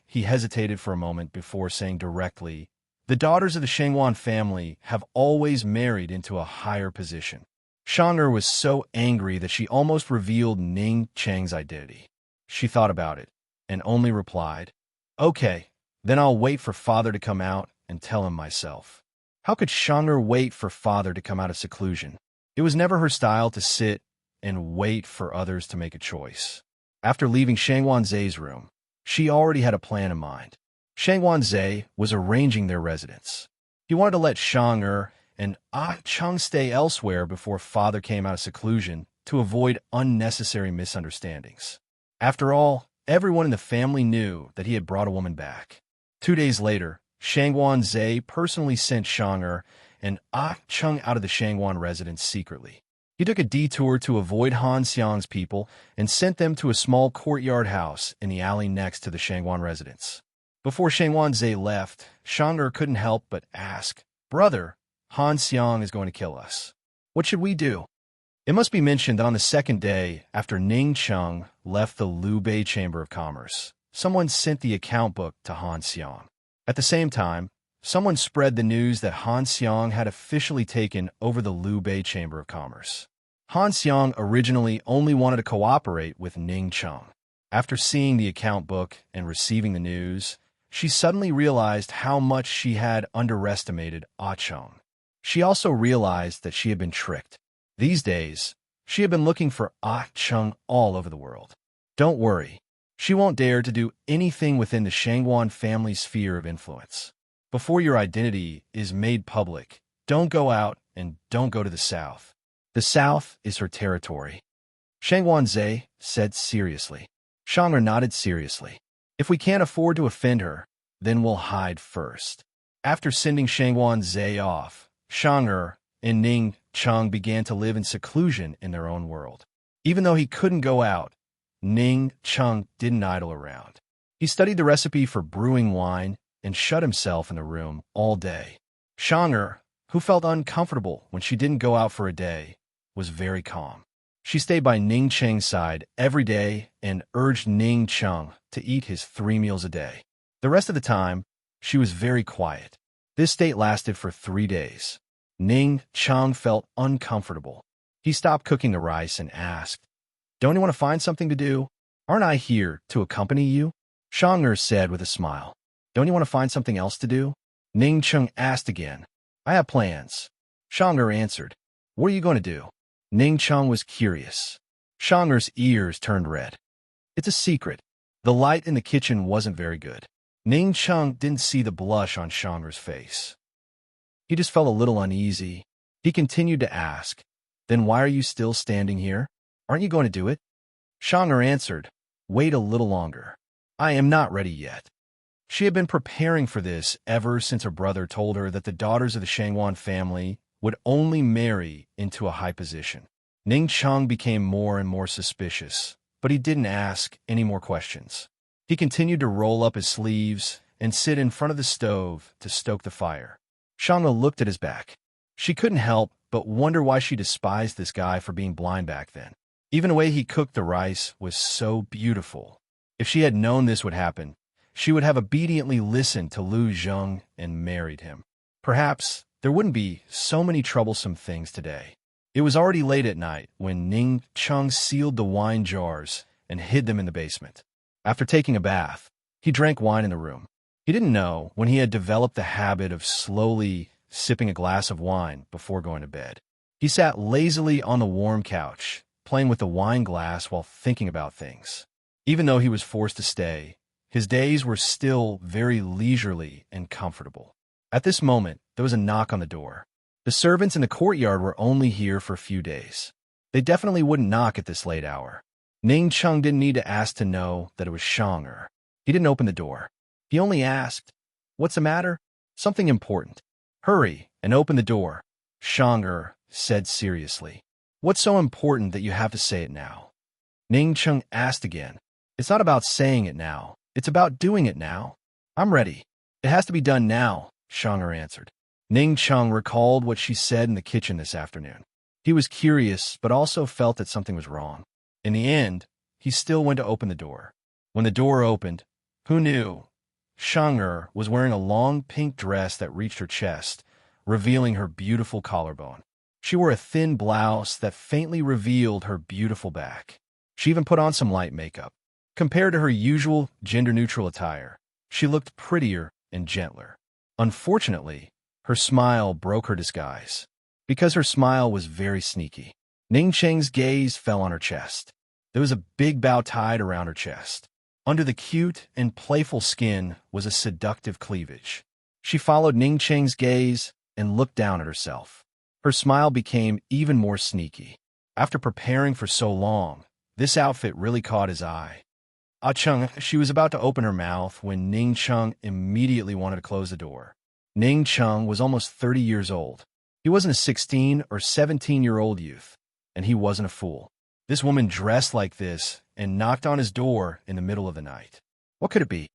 He hesitated for a moment before saying directly, the daughters of the Shangwan family have always married into a higher position. Shang'er was so angry that she almost revealed Ning Cheng's identity. She thought about it and only replied, okay, then I'll wait for father to come out and tell him myself. How could Shang'er wait for father to come out of seclusion? It was never her style to sit and wait for others to make a choice. After leaving Shangwan Zhe's room, she already had a plan in mind. Shangwan Zhe was arranging their residence. He wanted to let Shang'er and Chung stay elsewhere before father came out of seclusion to avoid unnecessary misunderstandings. After all, everyone in the family knew that he had brought a woman back. 2 days later, Shangwan Zhe personally sent Shang'er and Chung out of the Shangwan residence secretly. He took a detour to avoid Han Xiang's people and sent them to a small courtyard house in the alley next to the Shangwan residence. Before Shangwan Zhe left, Shang'er couldn't help but ask, brother, Han Xiang is going to kill us. What should we do? It must be mentioned that on the second day after Ning Cheng left the Liu Bei Chamber of Commerce, someone sent the account book to Han Xiang. At the same time, someone spread the news that Han Xiang had officially taken over the Liu Bei Chamber of Commerce. Han Xiang originally only wanted to cooperate with Ning Cheng. After seeing the account book and receiving the news, she suddenly realized how much she had underestimated Chung. She also realized that she had been tricked. These days, she had been looking for Chung all over the world. Don't worry, she won't dare to do anything within the Shangwan family's sphere of influence. Before your identity is made public, don't go out and don't go to the south. The south is her territory. Shangwan Zhe said seriously. Shang'er nodded seriously. If we can't afford to offend her, then we'll hide first. After sending Shangwan Zhe off, Shang'er and Ning Cheng began to live in seclusion in their own world. Even though he couldn't go out, Ning Cheng didn't idle around. He studied the recipe for brewing wine and shut himself in the room all day. Shang'er, who felt uncomfortable when she didn't go out for a day, was very calm. She stayed by Ning Cheng's side every day and urged Ning Cheng to eat his 3 meals a day. The rest of the time, she was very quiet. This state lasted for 3 days. Ning Cheng felt uncomfortable. He stopped cooking the rice and asked, don't you want to find something to do? Aren't I here to accompany you? Shang'er said with a smile. Don't you want to find something else to do? Ning Cheng asked again. I have plans. Shang'er answered. What are you going to do? Ning Cheng was curious. Shang'er's ears turned red. It's a secret. The light in the kitchen wasn't very good. Ning Cheng didn't see the blush on Shang'er's face. He just felt a little uneasy. He continued to ask, then why are you still standing here? Aren't you going to do it? Shang'er answered, wait a little longer. I am not ready yet. She had been preparing for this ever since her brother told her that the daughters of the Shangwan family would only marry into a high position. Ning Cheng became more and more suspicious, but he didn't ask any more questions. He continued to roll up his sleeves and sit in front of the stove to stoke the fire. Shang'er looked at his back. She couldn't help but wonder why she despised this guy for being blind back then. Even the way he cooked the rice was so beautiful. If she had known this would happen, she would have obediently listened to Liu Zheng and married him. Perhaps there wouldn't be so many troublesome things today. It was already late at night when Ning Cheng sealed the wine jars and hid them in the basement. After taking a bath, he drank wine in the room. He didn't know when he had developed the habit of slowly sipping a glass of wine before going to bed. He sat lazily on the warm couch, playing with the wine glass while thinking about things. Even though he was forced to stay, his days were still very leisurely and comfortable. At this moment, there was a knock on the door. The servants in the courtyard were only here for a few days. They definitely wouldn't knock at this late hour. Ning Cheng didn't need to ask to know that it was Shang'er. He didn't open the door. He only asked, "What's the matter?" "Something important." "Hurry and open the door," Shang'er said seriously. "What's so important that you have to say it now?" Ning Chung asked again. "It's not about saying it now. It's about doing it now." "I'm ready. It has to be done now," Shang'er answered. Ning Chung recalled what she said in the kitchen this afternoon. He was curious, but also felt that something was wrong. In the end, he still went to open the door. When the door opened, who knew? Shang'er was wearing a long pink dress that reached her chest, revealing her beautiful collarbone. She wore a thin blouse that faintly revealed her beautiful back. She even put on some light makeup. Compared to her usual gender-neutral attire, she looked prettier and gentler. Unfortunately, her smile broke her disguise. Because her smile was very sneaky, Ning Cheng's gaze fell on her chest. There was a big bow tied around her chest. Under the cute and playful skin was a seductive cleavage. She followed Ning Cheng's gaze and looked down at herself. Her smile became even more sneaky. After preparing for so long, this outfit really caught his eye. Chung, she was about to open her mouth when Ning Chung immediately wanted to close the door. Ning Chung was almost 30 years old. He wasn't a 16 or 17-year-old youth, and he wasn't a fool. This woman dressed like this and knocked on his door in the middle of the night. What could it be?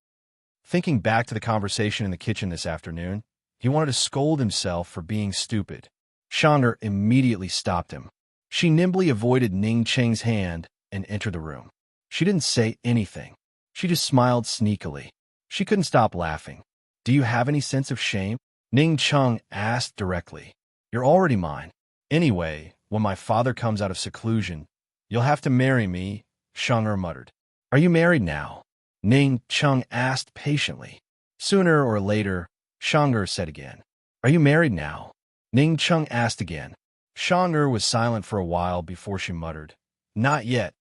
Thinking back to the conversation in the kitchen this afternoon, he wanted to scold himself for being stupid. Shang'er immediately stopped him. She nimbly avoided Ning Cheng's hand and entered the room. She didn't say anything. She just smiled sneakily. She couldn't stop laughing. "Do you have any sense of shame?" Ning Chung asked directly. "You're already mine. Anyway, when my father comes out of seclusion, you'll have to marry me," Shang'er muttered. "Are you married now?" Ning Chung asked patiently. "Sooner or later," Shang'er said again. "Are you married now?" Ning Chung asked again. Shang'er was silent for a while before she muttered, "Not yet."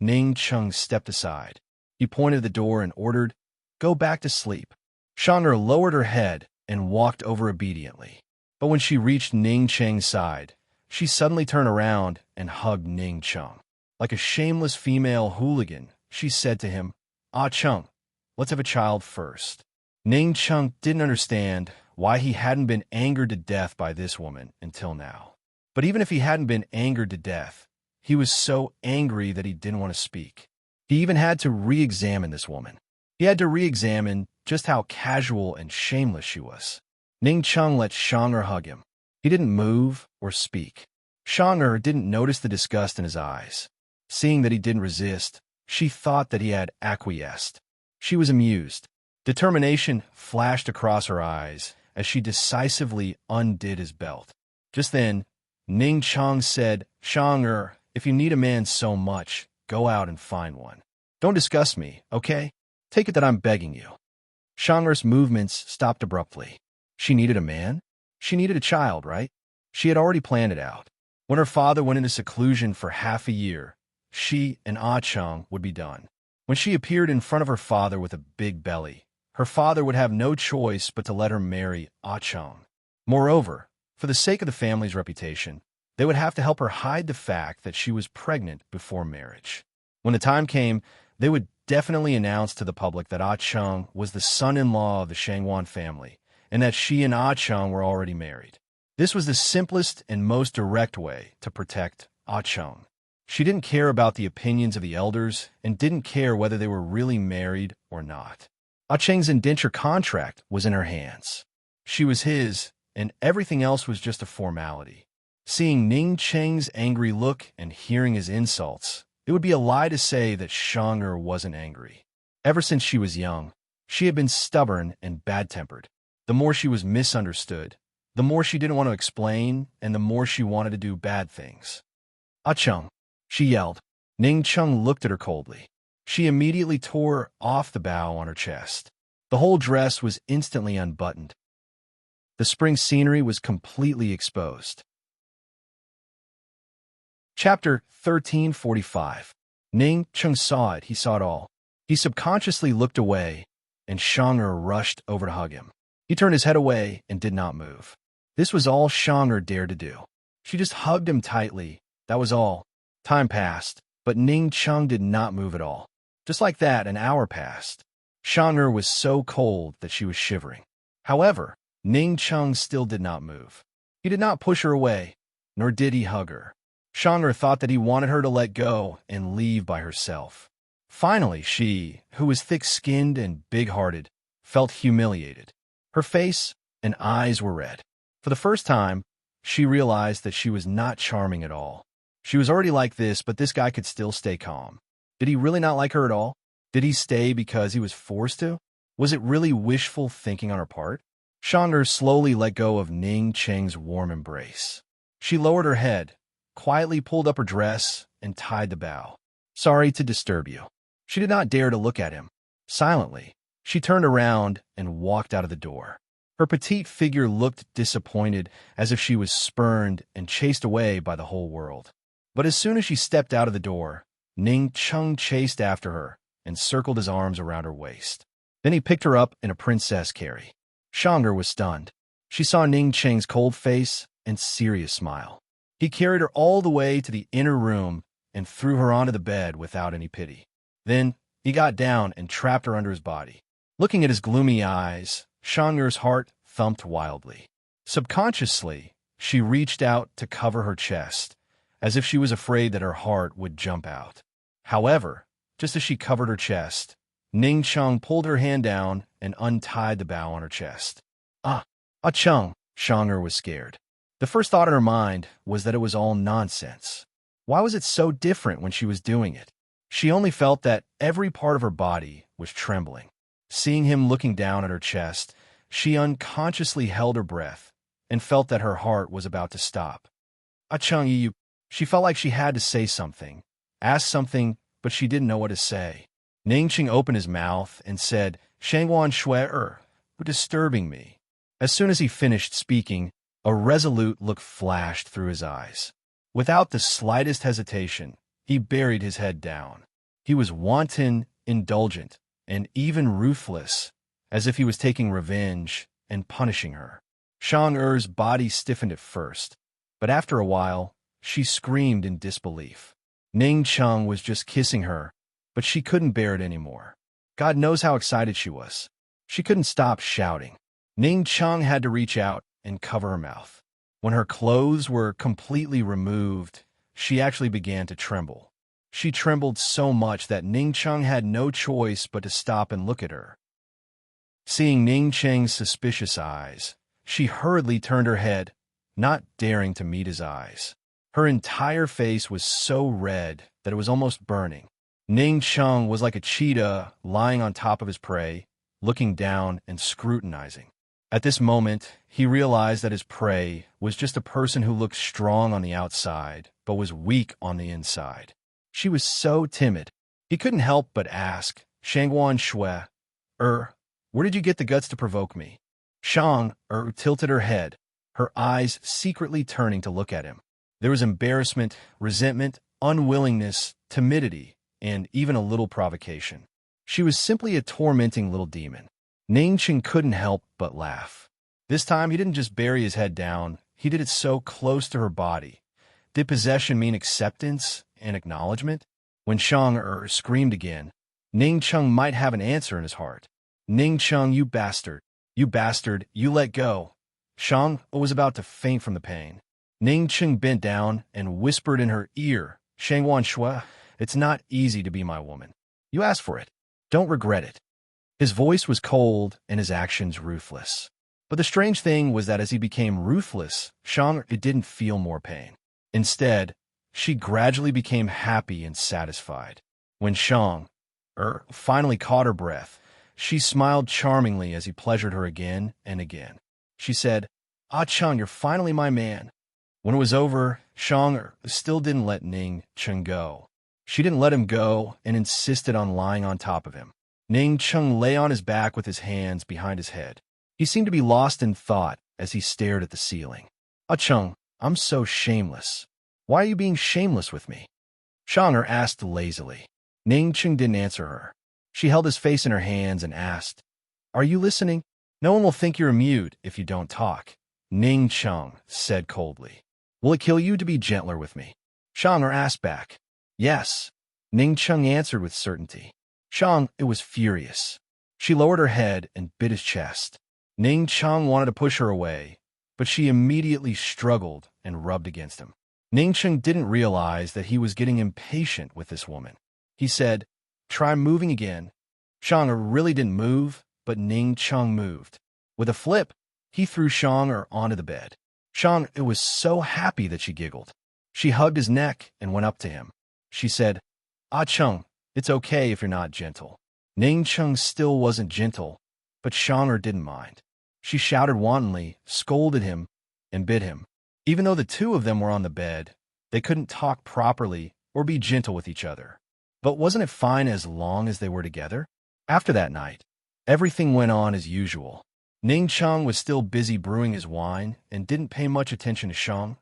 Ning Chung stepped aside. He pointed at the door and ordered, "Go back to sleep." Shang'er lowered her head and walked over obediently. But when she reached Ning Cheng's side, she suddenly turned around and hugged Ning Chung. Like a shameless female hooligan, she said to him, Chung, let's have a child first." Ning Chung didn't understand why he hadn't been angered to death by this woman until now. But even if he hadn't been angered to death, he was so angry that he didn't want to speak. He even had to re-examine this woman. He had to re-examine just how casual and shameless she was. Ning Chung let Shang'er hug him. He didn't move or speak. Shang'er didn't notice the disgust in his eyes. Seeing that he didn't resist, she thought that he had acquiesced. She was amused. Determination flashed across her eyes as she decisively undid his belt. Just then, Ning Chung said, "Shang'er, if you need a man so much, go out and find one. Don't discuss me, okay? Take it that I'm begging you." Shang'er's movements stopped abruptly. She needed a man? She needed a child, right? She had already planned it out. When her father went into seclusion for half a year, she and Chung would be done. When she appeared in front of her father with a big belly, her father would have no choice but to let her marry Chung. Moreover, for the sake of the family's reputation, they would have to help her hide the fact that she was pregnant before marriage. When the time came, they would definitely announce to the public that Chung was the son-in-law of the Shangwan family, and that she and Chung were already married. This was the simplest and most direct way to protect Chung. She didn't care about the opinions of the elders and didn't care whether they were really married or not. Cheng's indenture contract was in her hands. She was his, and everything else was just a formality. Seeing Ning Cheng's angry look and hearing his insults, it would be a lie to say that Shang'er wasn't angry. Ever since she was young, she had been stubborn and bad-tempered. The more she was misunderstood, the more she didn't want to explain, and the more she wanted to do bad things. Chung, she yelled. Ning Chung looked at her coldly. She immediately tore off the bow on her chest. The whole dress was instantly unbuttoned. The spring scenery was completely exposed. Chapter 1345. Ning Chung saw it. He saw it all. He subconsciously looked away, and Shang'er rushed over to hug him. He turned his head away and did not move. This was all Shang'er dared to do. She just hugged him tightly. That was all. Time passed, but Ning Chung did not move at all. Just like that, an hour passed. Shang'er was so cold that she was shivering. However, Ning Chung still did not move. He did not push her away, nor did he hug her. Shang'er thought that he wanted her to let go and leave by herself. Finally, she, who was thick-skinned and big-hearted, felt humiliated. Her face and eyes were red. For the first time, she realized that she was not charming at all. She was already like this, but this guy could still stay calm. Did he really not like her at all? Did he stay because he was forced to? Was it really wishful thinking on her part? Shang'er slowly let go of Ning Cheng's warm embrace. She lowered her head, quietly pulled up her dress, and tied the bow. Sorry to disturb you. She did not dare to look at him. Silently, she turned around and walked out of the door. Her petite figure looked disappointed, as if she was spurned and chased away by the whole world. But as soon as she stepped out of the door, Ning Chung chased after her and circled his arms around her waist. Then he picked her up in a princess carry. Shang'er was stunned. She saw Ning Cheng's cold face and serious smile. He carried her all the way to the inner room and threw her onto the bed without any pity. Then he got down and trapped her under his body. Looking at his gloomy eyes, Shang'er's heart thumped wildly. Subconsciously, she reached out to cover her chest, as if she was afraid that her heart would jump out. However, just as she covered her chest, Ning Chung pulled her hand down and untied the bow on her chest. Chung, Shang'er was scared. The first thought in her mind was that it was all nonsense. Why was it so different when she was doing it? She only felt that every part of her body was trembling. Seeing him looking down at her chest, she unconsciously held her breath and felt that her heart was about to stop. Chung, you... She felt like she had to say something, ask something, but she didn't know what to say. Ning Cheng opened his mouth and said, Shangguan Shui disturbing me. As soon as he finished speaking, a resolute look flashed through his eyes. Without the slightest hesitation, he buried his head down. He was wanton, indulgent, and even ruthless, as if he was taking revenge and punishing her. Shang'er's body stiffened at first, but after a while, she screamed in disbelief. Ning Chung was just kissing her, but she couldn't bear it anymore. God knows how excited she was. She couldn't stop shouting. Ning Chung had to reach out and cover her mouth. When her clothes were completely removed, she actually began to tremble. She trembled so much that Ning Chung had no choice but to stop and look at her. Seeing Ning Cheng's suspicious eyes, she hurriedly turned her head, not daring to meet his eyes. Her entire face was so red that it was almost burning. Ning Chung was like a cheetah lying on top of his prey, looking down and scrutinizing. At this moment, he realized that his prey was just a person who looked strong on the outside, but was weak on the inside. She was so timid. He couldn't help but ask, Shangguan Shui, where did you get the guts to provoke me? Shang tilted her head, her eyes secretly turning to look at him. There was embarrassment, resentment, unwillingness, timidity, and even a little provocation. She was simply a tormenting little demon. Ning Cheng couldn't help but laugh. This time, he didn't just bury his head down, he did it so close to her body. Did possession mean acceptance and acknowledgement? When Shang screamed again, Ning Chung might have an answer in his heart. Ning Chung, you bastard, you let go. Shang was about to faint from the pain. Ning Chung bent down and whispered in her ear, Shangguan Shui, it's not easy to be my woman. You asked for it. Don't regret it. His voice was cold and his actions ruthless. But the strange thing was that as he became ruthless, Shang didn't feel more pain. Instead, she gradually became happy and satisfied. When Shang finally caught her breath, she smiled charmingly as he pleasured her again and again. She said, Chung, you're finally my man. When it was over, Shang still didn't let Ning Chung go. She didn't let him go and insisted on lying on top of him. Ning Chung lay on his back with his hands behind his head. He seemed to be lost in thought as he stared at the ceiling. Chung, I'm so shameless. Why are you being shameless with me? Shang'er asked lazily. Ning Chung didn't answer her. She held his face in her hands and asked, Are you listening? No one will think you're mute if you don't talk. Ning Chung said coldly. Will it kill you to be gentler with me? Shang'er asked back. Yes. Ning Chung answered with certainty. Shang was furious. She lowered her head and bit his chest. Ning Cheng wanted to push her away, but she immediately struggled and rubbed against him. Ning Cheng didn't realize that he was getting impatient with this woman. He said, "Try moving again." Shang really didn't move, but Ning Cheng moved. With a flip, he threw Shang onto the bed. Shang was so happy that she giggled. She hugged his neck and went up to him. She said, "Ah Cheng, it's okay if you're not gentle." Ning Cheng still wasn't gentle, but Shang didn't mind. She shouted wantonly, scolded him, and bit him. Even though the two of them were on the bed, they couldn't talk properly or be gentle with each other. But wasn't it fine as long as they were together? After that night, everything went on as usual. Ning Cheng was still busy brewing his wine and didn't pay much attention to Shang.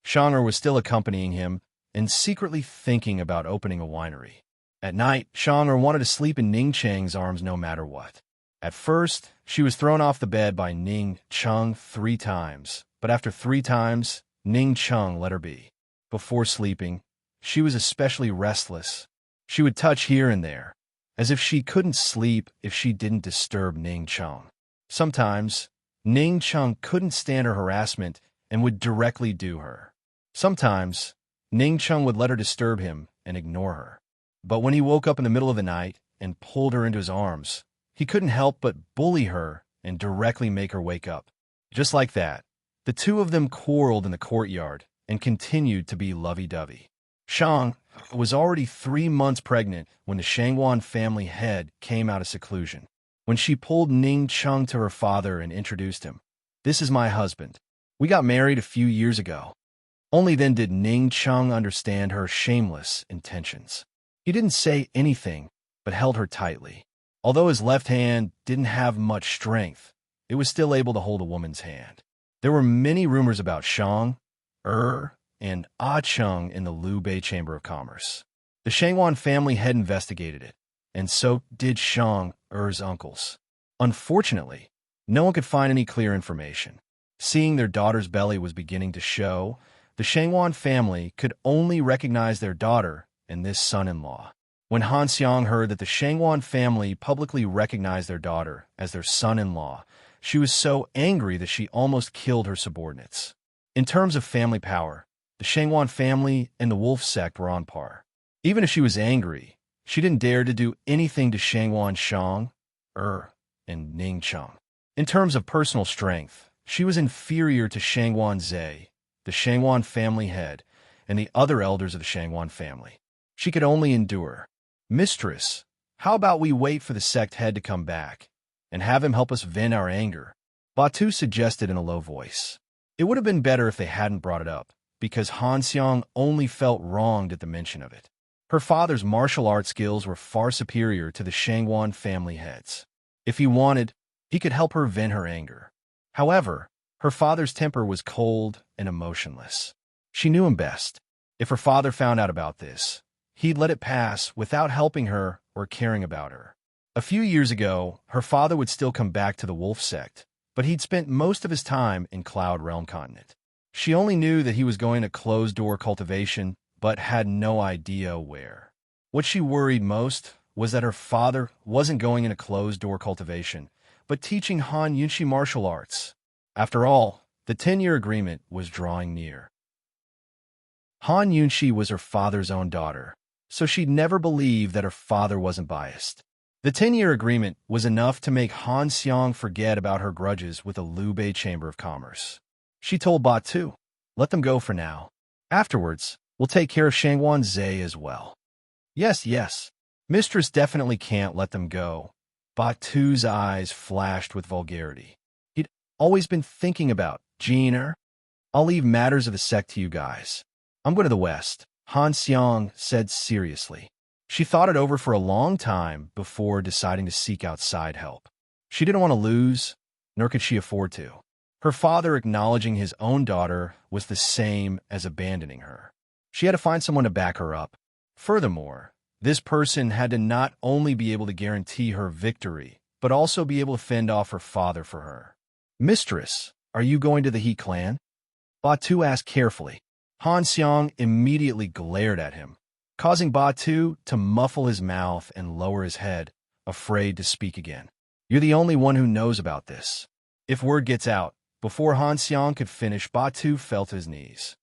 Shang was still accompanying him and secretly thinking about opening a winery. At night, Shang wanted to sleep in Ning Cheng's arms no matter what. At first, she was thrown off the bed by Ning Cheng 3 times, but after 3 times, Ning Cheng let her be. Before sleeping, she was especially restless. She would touch here and there, as if she couldn't sleep if she didn't disturb Ning Cheng. Sometimes, Ning Cheng couldn't stand her harassment and would directly do her. Sometimes, Ning Cheng would let her disturb him and ignore her. But when he woke up in the middle of the night and pulled her into his arms, he couldn't help but bully her and directly make her wake up. Just like that, the two of them quarreled in the courtyard and continued to be lovey-dovey. Shang was already 3 months pregnant when the Shangwan family head came out of seclusion. When she pulled Ning Cheng to her father and introduced him, "This is my husband. We got married a few years ago." Only then did Ning Cheng understand her shameless intentions. He didn't say anything, but held her tightly. Although his left hand didn't have much strength, it was still able to hold a woman's hand. There were many rumors about Shang, and Ah Cheng in the Liu Bei Chamber of Commerce. The Shangwan family had investigated it, and so did Shang's uncles. Unfortunately, no one could find any clear information. Seeing their daughter's belly was beginning to show, the Shangwan family could only recognize their daughter and this son-in-law. When Han Xiang heard that the Shangwan family publicly recognized their daughter as their son-in-law, she was so angry that she almost killed her subordinates. In terms of family power, the Shangwan family and the Wolf sect were on par. Even if she was angry, she didn't dare to do anything to Shangwan Shang, and Ning Cheng. In terms of personal strength, she was inferior to Shangwan Zhe, the Shangwan family head, and the other elders of the Shangwan family. She could only endure. "Mistress, how about we wait for the sect head to come back and have him help us vent our anger?" Batu suggested in a low voice. It would have been better if they hadn't brought it up, because Han Xiang only felt wronged at the mention of it. Her father's martial arts skills were far superior to the Shangwan family heads. If he wanted, he could help her vent her anger. However, her father's temper was cold and emotionless. She knew him best. If her father found out about this, he'd let it pass without helping her or caring about her. A few years ago, her father would still come back to the Wolf sect, but he'd spent most of his time in Cloud Realm Continent. She only knew that he was going to closed-door cultivation, but had no idea where. What she worried most was that her father wasn't going into closed-door cultivation, but teaching Han Yunshi martial arts. After all, the 10-year agreement was drawing near. Han Yunshi was her father's own daughter, so she'd never believe that her father wasn't biased. The 10-year agreement was enough to make Han Xiang forget about her grudges with the Liu Bei Chamber of Commerce. She told Batu, "Let them go for now. Afterwards, we'll take care of Shangwan Zhe as well." Yes. Mistress definitely can't let them go." Batu's eyes flashed with vulgarity. He'd always been thinking about Jeaner. "I'll leave matters of the sect to you guys. I'm going to the west," Han Xiang said seriously. She thought it over for a long time before deciding to seek outside help. She didn't want to lose, nor could she afford to. Her father acknowledging his own daughter was the same as abandoning her. She had to find someone to back her up. Furthermore, this person had to not only be able to guarantee her victory, but also be able to fend off her father for her. "Mistress, are you going to the He clan?" Batu asked carefully. Han Xiang immediately glared at him, causing Batu to muffle his mouth and lower his head, afraid to speak again. You're the only one who knows about this. If word gets out, before Han Xiang could finish, Batu fell to his knees.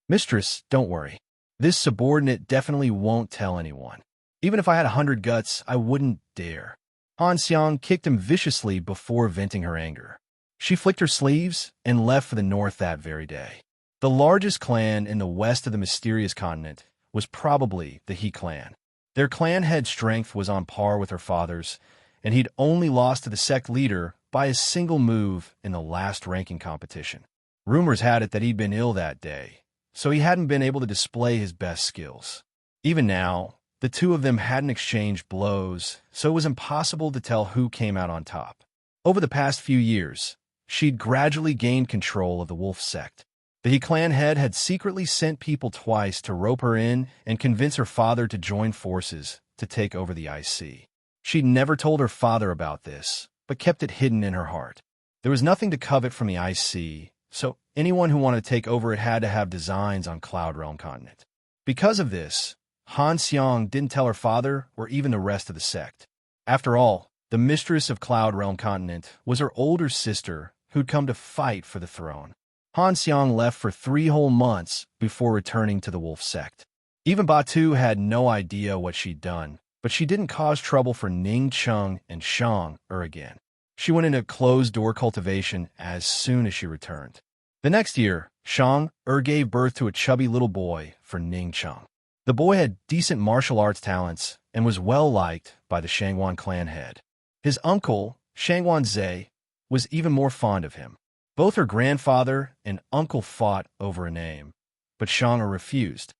Mistress, don't worry. This subordinate definitely won't tell anyone. Even if I had 100 guts, I wouldn't dare. Han Xiang kicked him viciously before venting her anger. She flicked her sleeves and left for the north that very day. The largest clan in the west of the mysterious continent was probably the He clan. Their clan head's strength was on par with her father's, and he'd only lost to the sect leader by a single move in the last ranking competition. Rumors had it that he'd been ill that day, so he hadn't been able to display his best skills. Even now, the two of them hadn't exchanged blows, so it was impossible to tell who came out on top. Over the past few years, she'd gradually gained control of the Wolf sect. The He clan head had secretly sent people twice to rope her in and convince her father to join forces to take over the IC. She'd never told her father about this, but kept it hidden in her heart. There was nothing to covet from the IC, so anyone who wanted to take over it had to have designs on Cloud Realm Continent. Because of this, Han Xiang didn't tell her father or even the rest of the sect. After all, the mistress of Cloud Realm Continent was her older sister who'd come to fight for the throne. Han Xiang left for 3 whole months before returning to the Wolf sect. Even Batu had no idea what she'd done, but she didn't cause trouble for Ning Cheng and Shang again. She went into closed-door cultivation as soon as she returned. The next year, Shang gave birth to a chubby little boy for Ning Cheng. The boy had decent martial arts talents and was well-liked by the Shangwan clan head. His uncle, Shangwan Zhe, was even more fond of him. Both her grandfather and uncle fought over a name, but Shang refused.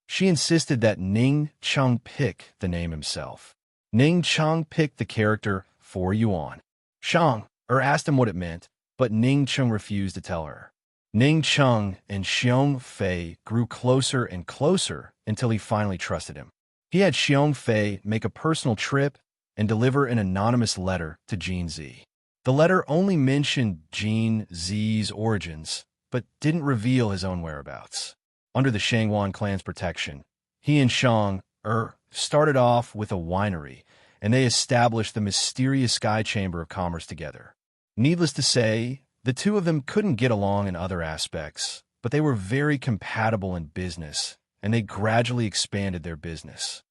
She insisted that Ning Cheng pick the name himself. Ning Cheng picked the character for Yuan. Shang asked him what it meant, but Ning Cheng refused to tell her. Ning Cheng and Xiong Fei grew closer and closer until he finally trusted him. He had Xiong Fei make a personal trip and deliver an anonymous letter to Jin Zi. The letter only mentioned Jin Zi's origins, but didn't reveal his own whereabouts. Under the Shangwan clan's protection, he and Shang started off with a winery, and they established the mysterious Sky Chamber of Commerce together. Needless to say, the two of them couldn't get along in other aspects, but they were very compatible in business, and they gradually expanded their business.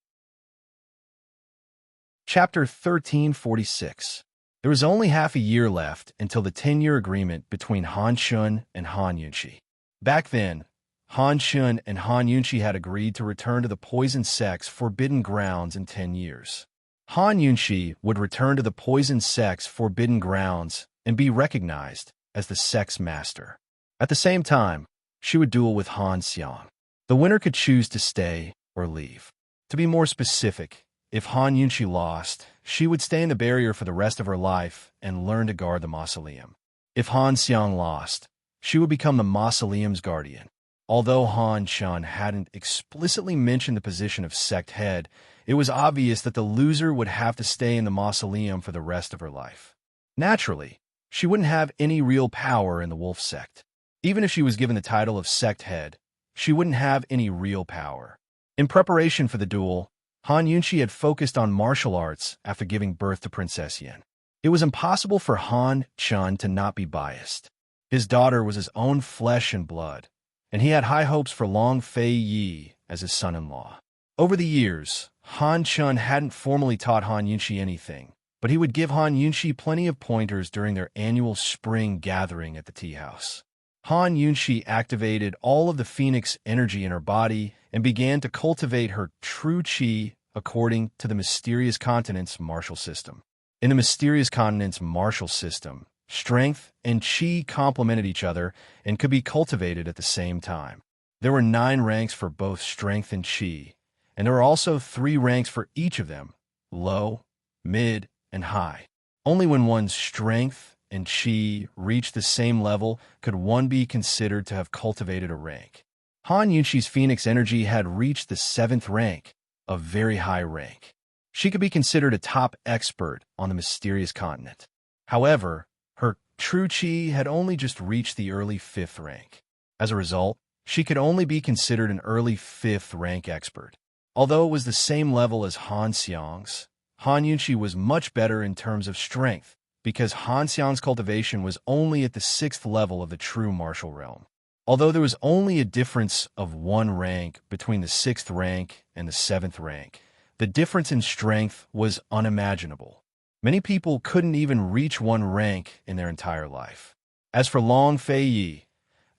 Chapter 1346. There was only half a year left until the 10-year agreement between Han Shun and Han Yunqi. Back then, Han Shun and Han Yunqi had agreed to return to the Poison Sect's Forbidden Grounds in 10 years. Han Yunqi would return to the Poison Sect's Forbidden Grounds and be recognized as the sect's master. At the same time, she would duel with Han Xiang. The winner could choose to stay or leave. To be more specific, if Han Yunqi lost, she would stay in the barrier for the rest of her life and learn to guard the mausoleum. If Han Xiang lost, she would become the mausoleum's guardian. Although Han Shun hadn't explicitly mentioned the position of sect head, it was obvious that the loser would have to stay in the mausoleum for the rest of her life. Naturally, she wouldn't have any real power in the Wolf sect. Even if she was given the title of sect head, she wouldn't have any real power. In preparation for the duel, Han Yunqi had focused on martial arts after giving birth to Princess Yin. It was impossible for Han Chun to not be biased. His daughter was his own flesh and blood, and he had high hopes for Long Fei Yi as his son-in-law. Over the years, Han Chun hadn't formally taught Han Yunqi anything, but he would give Han Yunqi plenty of pointers during their annual spring gathering at the tea house. Han Yunqi activated all of the phoenix energy in her body and began to cultivate her true qi according to the Mysterious Continent's martial system. In the Mysterious Continent's martial system, strength and qi complemented each other and could be cultivated at the same time. There were 9 ranks for both strength and qi, and there were also 3 ranks for each of them, low, mid, and high. Only when one's strength and qi reached the same level could one be considered to have cultivated a rank. Han Yunqi's phoenix energy had reached the 7th rank, a very high rank. She could be considered a top expert on the Mysterious Continent. However, her true qi had only just reached the early 5th rank. As a result, she could only be considered an early 5th rank expert. Although it was the same level as Han Xiang's, Han Yunshi was much better in terms of strength, because Han Xiang's cultivation was only at the 6th level of the true martial realm. Although there was only a difference of 1 rank between the 6th rank and the 7th rank, the difference in strength was unimaginable. Many people couldn't even reach 1 rank in their entire life. As for Long Fei Yi,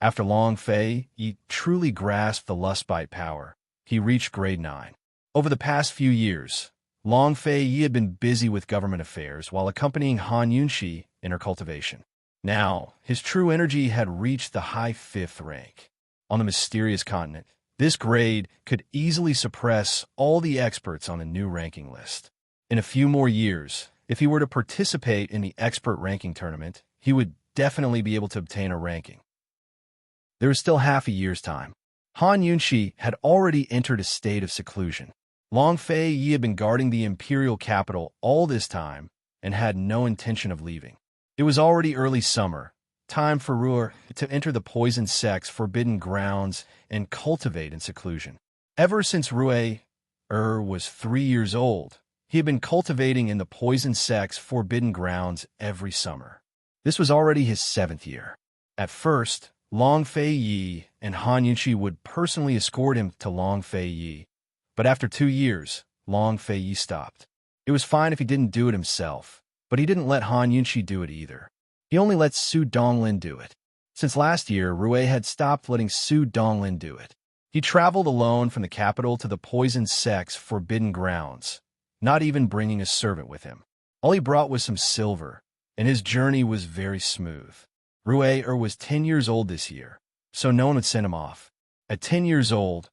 after Long Fei Yi truly grasped the lustbite power, he reached grade 9. Over the past few years, Long Fei Yi had been busy with government affairs while accompanying Han Yunshi in her cultivation. Now, his true energy had reached the high 5th rank. On the mysterious continent, this grade could easily suppress all the experts on the new ranking list. In a few more years, if he were to participate in the expert ranking tournament, he would definitely be able to obtain a ranking. There was still half a year's time. Han Yunshi had already entered a state of seclusion. Long Fei Yi had been guarding the imperial capital all this time and had no intention of leaving. It was already early summer, time for Ruer to enter the poison sect's forbidden grounds and cultivate in seclusion. Ever since Ruer was 3 years old, he had been cultivating in the poison sect's forbidden grounds every summer. This was already his 7th year. At first, Long Fei Yi and Han Yunshi would personally escort him to Long Fei Yi, but after 2 years, Long Fei Yi stopped. It was fine if he didn't do it himself, but he didn't let Han Yunshi do it either. He only let Su Donglin do it. Since last year, Rui had stopped letting Su Donglin do it. He traveled alone from the capital to the poison sect's forbidden grounds, not even bringing a servant with him. All he brought was some silver, and his journey was very smooth. Rui was 10 years old this year, so no one would send him off. At 10 years old,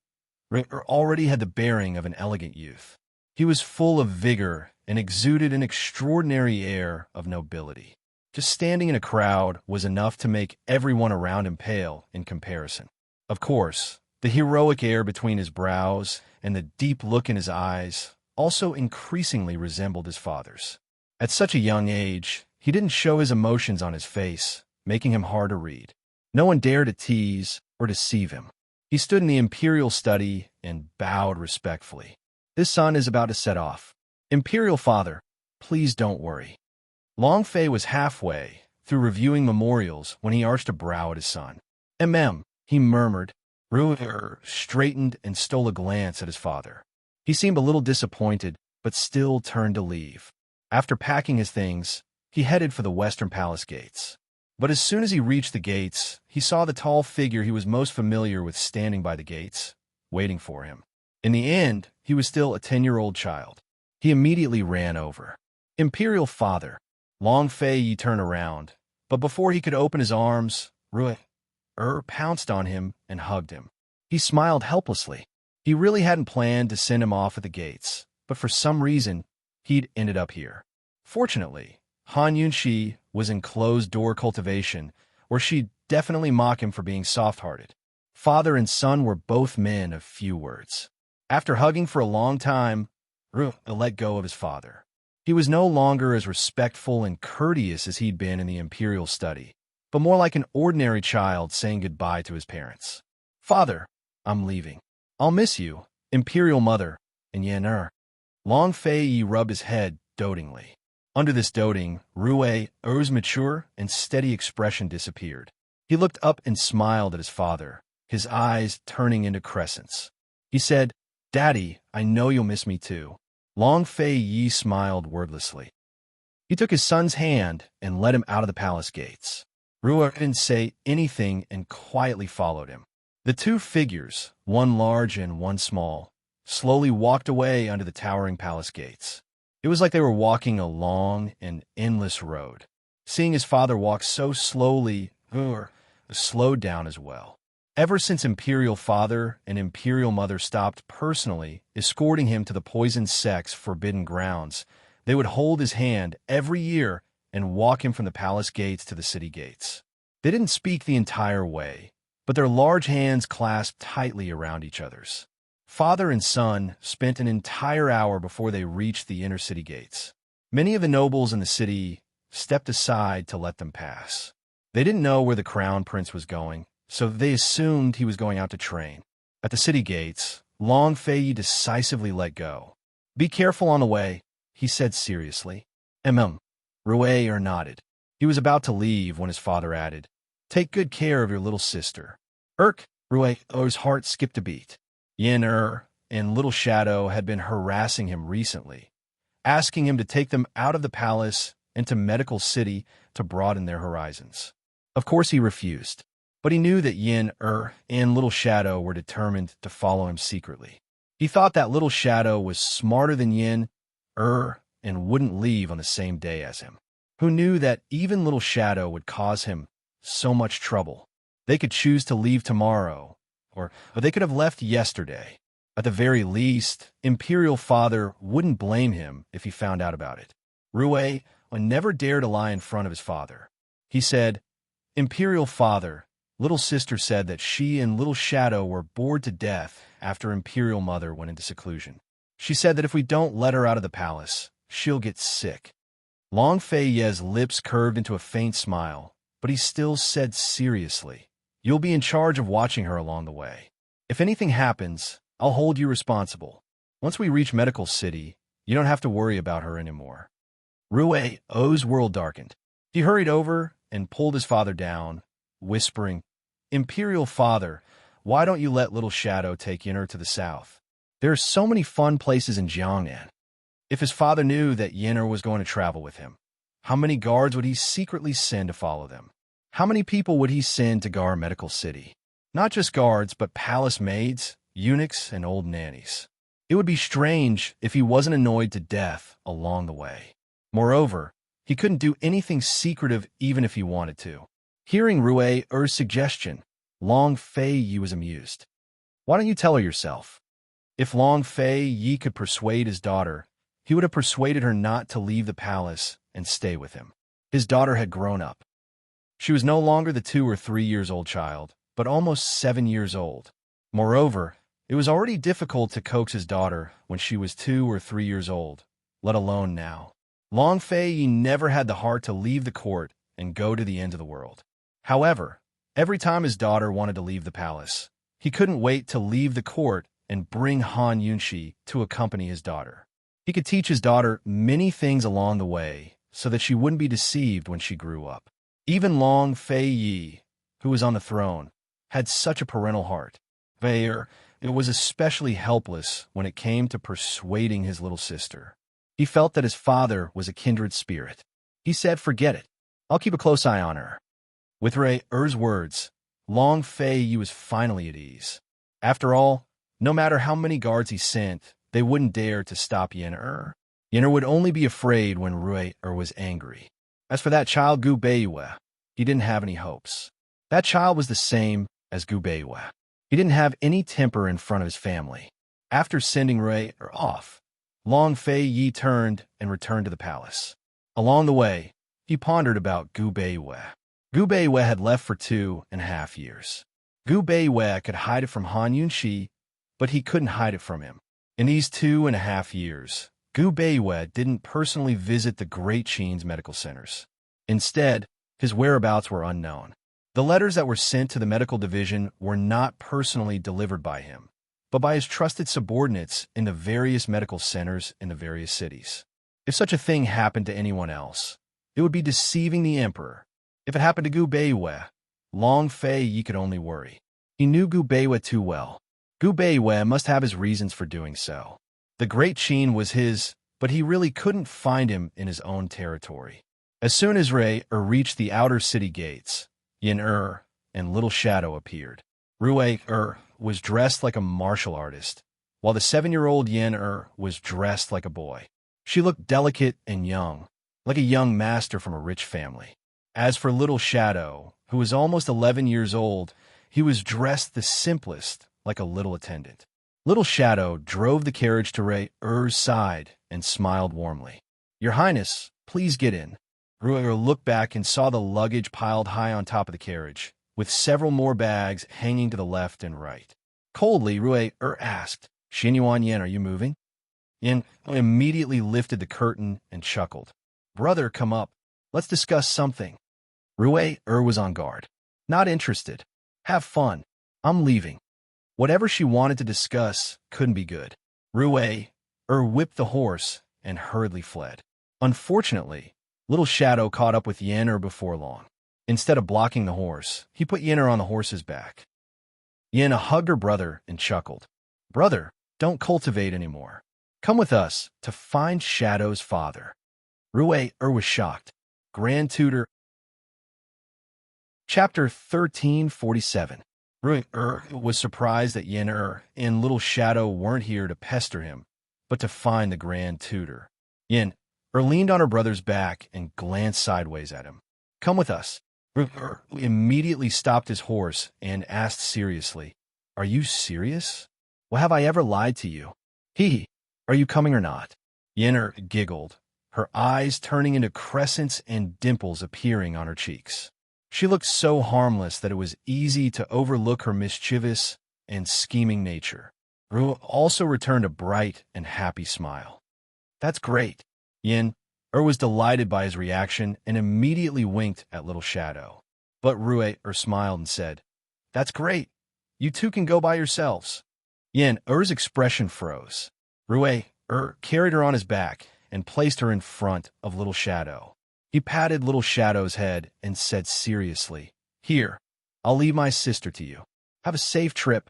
Rui already had the bearing of an elegant youth. He was full of vigor and exuded an extraordinary air of nobility. Just standing in a crowd was enough to make everyone around him pale in comparison. Of course, the heroic air between his brows and the deep look in his eyes also increasingly resembled his father's. At such a young age, he didn't show his emotions on his face, making him hard to read. No one dared to tease or deceive him. He stood in the imperial study and bowed respectfully. His son is about to set off. Imperial father, please don't worry. Long Fei was halfway through reviewing memorials when he arched a brow at his son. He murmured. Ruer straightened and stole a glance at his father. He seemed a little disappointed, but still turned to leave. After packing his things, he headed for the western palace gates. But as soon as he reached the gates, he saw the tall figure he was most familiar with standing by the gates, waiting for him. In the end, he was still a 10-year-old child. He immediately ran over. Imperial father. Long Fei Yi turned around, but before he could open his arms, Ruer pounced on him and hugged him. He smiled helplessly. He really hadn't planned to send him off at the gates, but for some reason, he'd ended up here. Fortunately, Han Yunshi was in closed-door cultivation, where she'd definitely mock him for being soft-hearted. Father and son were both men of few words. After hugging for a long time, Ruer let go of his father. He was no longer as respectful and courteous as he'd been in the imperial study, but more like an ordinary child saying goodbye to his parents. Father, I'm leaving. I'll miss you, imperial mother, and Yan. Long Fei Yi rubbed his head dotingly. Under this doting, Ruer's mature and steady expression disappeared. He looked up and smiled at his father, his eyes turning into crescents. He said, Daddy, I know you'll miss me too. Long Fei Yi smiled wordlessly. He took his son's hand and led him out of the palace gates. Ruer didn't say anything and quietly followed him. The two figures, one large and one small, slowly walked away under the towering palace gates. It was like they were walking a long and endless road. Seeing his father walk so slowly, Ruer slowed down as well. Ever since Imperial Father and Imperial Mother stopped personally escorting him to the poison sect's forbidden grounds, they would hold his hand every year and walk him from the palace gates to the city gates. They didn't speak the entire way, but their large hands clasped tightly around each other's. Father and son spent an entire hour before they reached the inner city gates. Many of the nobles in the city stepped aside to let them pass. They didn't know where the crown prince was going, so they assumed he was going out to train. At the city gates, Long Fei Yi decisively let go. Be careful on the way, he said seriously. Rue nodded. He was about to leave when his father added, "Take good care of your little sister." Rue's heart skipped a beat. Yin and Little Shadow had been harassing him recently, asking him to take them out of the palace into Medical City to broaden their horizons. Of course he refused, but he knew that Yin and Little Shadow were determined to follow him secretly. He thought that Little Shadow was smarter than Yin and wouldn't leave on the same day as him. Who knew that even Little Shadow would cause him so much trouble? They could choose to leave tomorrow, or they could have left yesterday. At the very least, Imperial Father wouldn't blame him if he found out about it. Rue never dared to lie in front of his father. He said, "Imperial Father, Little Sister said that she and Little Shadow were bored to death after Imperial Mother went into seclusion. She said that if we don't let her out of the palace, she'll get sick." Long Fei Ye's lips curved into a faint smile, but he still said seriously, "You'll be in charge of watching her along the way. If anything happens, I'll hold you responsible. Once we reach Medical City, you don't have to worry about her anymore." Rue's world darkened. He hurried over and pulled his father down, whispering, "Imperial Father, why don't you let Little Shadow take Yin'er to the south? There are so many fun places in Jiangnan." If his father knew that Yin'er was going to travel with him, how many guards would he secretly send to follow them? How many people would he send to guard Medical City? Not just guards, but palace maids, eunuchs, and old nannies. It would be strange if he wasn't annoyed to death along the way. Moreover, he couldn't do anything secretive even if he wanted to. Hearing Rue's suggestion, Long Fei Yi was amused. "Why don't you tell her yourself?" If Long Fei Yi could persuade his daughter, he would have persuaded her not to leave the palace and stay with him. His daughter had grown up. She was no longer the 2 or 3 years old child, but almost 7 years old. Moreover, it was already difficult to coax his daughter when she was 2 or 3 years old, let alone now. Long Fei Yi never had the heart to leave the court and go to the end of the world. However, every time his daughter wanted to leave the palace, he couldn't wait to leave the court and bring Han Yunxi to accompany his daughter. He could teach his daughter many things along the way so that she wouldn't be deceived when she grew up. Even Long Fei Yi, who was on the throne, had such a parental heart. It was especially helpless when it came to persuading his little sister. He felt that his father was a kindred spirit. He said, "Forget it. I'll keep a close eye on her." With Rue's words, Long Fei Yi was finally at ease. After all, no matter how many guards he sent, they wouldn't dare to stop Yin'er. Yin'er would only be afraid when Rue was angry. As for that child Gu Beiyue, he didn't have any hopes. That child was the same as Gu Beiyue. He didn't have any temper in front of his family. After sending Rue off, Long Fei Yi turned and returned to the palace. Along the way, he pondered about Gu Beiyue. Gu Beiyue had left for 2.5 years. Gu Beiyue could hide it from Han Yunxi, but he couldn't hide it from him. In these 2.5 years, Gu Beiyue didn't personally visit the Great Qin's medical centers. Instead, his whereabouts were unknown. The letters that were sent to the medical division were not personally delivered by him, but by his trusted subordinates in the various medical centers in the various cities. If such a thing happened to anyone else, it would be deceiving the emperor. If it happened to Gu Beiyue, Long Fei Yi could only worry. He knew Gu Beiyue too well. Gu Beiyue must have his reasons for doing so. The Great Qin was his, but he really couldn't find him in his own territory. As soon as Rue reached the outer city gates, Yin'er and Little Shadow appeared. Rue was dressed like a martial artist, while the 7-year-old Yin'er was dressed like a boy. She looked delicate and young, like a young master from a rich family. As for Little Shadow, who was almost 11 years old, he was dressed the simplest, like a little attendant. Little Shadow drove the carriage to Rue's side and smiled warmly. "Your Highness, please get in." Rue looked back and saw the luggage piled high on top of the carriage, with several more bags hanging to the left and right. Coldly, Rue asked, "Xinyuan Yin, are you moving?" Yin immediately lifted the curtain and chuckled. "Brother, come up. Let's discuss something." Rue was on guard. "Not interested. Have fun. I'm leaving." Whatever she wanted to discuss couldn't be good. Rue whipped the horse and hurriedly fled. Unfortunately, little Shadow caught up with Yen before long. Instead of blocking the horse, he put Yen on the horse's back. Yen hugged her brother and chuckled. Brother, don't cultivate anymore. Come with us to find Shadow's father. Rue was shocked. Grand Tutor. Chapter 1347. Rue was surprised that Yen and little Shadow weren't here to pester him, but to find the Grand Tutor. Yen leaned on her brother's back and glanced sideways at him. Come with us. Rue immediately stopped his horse and asked seriously, Are you serious? Well, have I ever lied to you? Are you coming or not? Yen giggled, her eyes turning into crescents and dimples appearing on her cheeks. She looked so harmless that it was easy to overlook her mischievous and scheming nature. Rue also returned a bright and happy smile. That's great. Yen was delighted by his reaction and immediately winked at little Shadow. But Rue smiled and said, That's great. You two can go by yourselves. Yen's expression froze. Rue carried her on his back and placed her in front of little Shadow. He patted little Shadow's head and said seriously, Here, I'll leave my sister to you. Have a safe trip.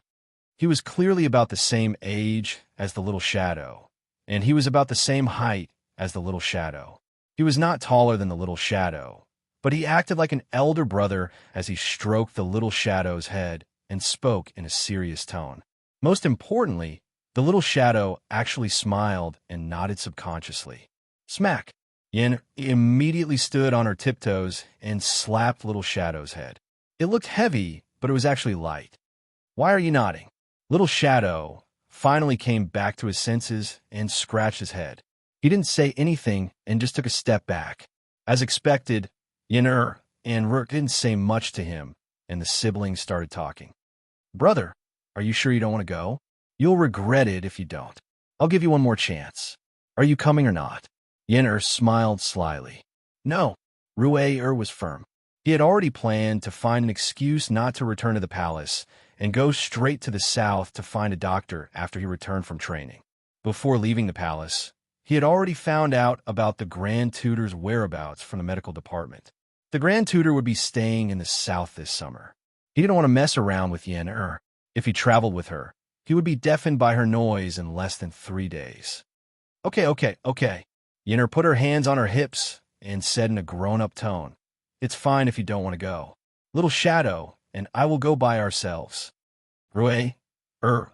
He was clearly about the same age as the little Shadow, and he was about the same height as the little Shadow. He was not taller than the little Shadow, but he acted like an elder brother as he stroked the little Shadow's head and spoke in a serious tone. Most importantly, the little Shadow actually smiled and nodded subconsciously. Smack! Yen immediately stood on her tiptoes and slapped little Shadow's head. It looked heavy, but it was actually light. Why are you nodding? Little Shadow finally came back to his senses and scratched his head. He didn't say anything and just took a step back. As expected, Yen and Rook didn't say much to him, and the siblings started talking. Brother, are you sure you don't want to go? You'll regret it if you don't. I'll give you one more chance. Are you coming or not? Yen smiled slyly. No. Rue was firm. He had already planned to find an excuse not to return to the palace and go straight to the south to find a doctor after he returned from training. Before leaving the palace, he had already found out about the Grand Tutor's whereabouts from the medical department. The Grand Tutor would be staying in the south this summer. He didn't want to mess around with Yen. If he traveled with her, he would be deafened by her noise in less than 3 days. Okay. Yen put her hands on her hips and said in a grown-up tone, It's fine if you don't want to go. Little Shadow and I will go by ourselves. Rue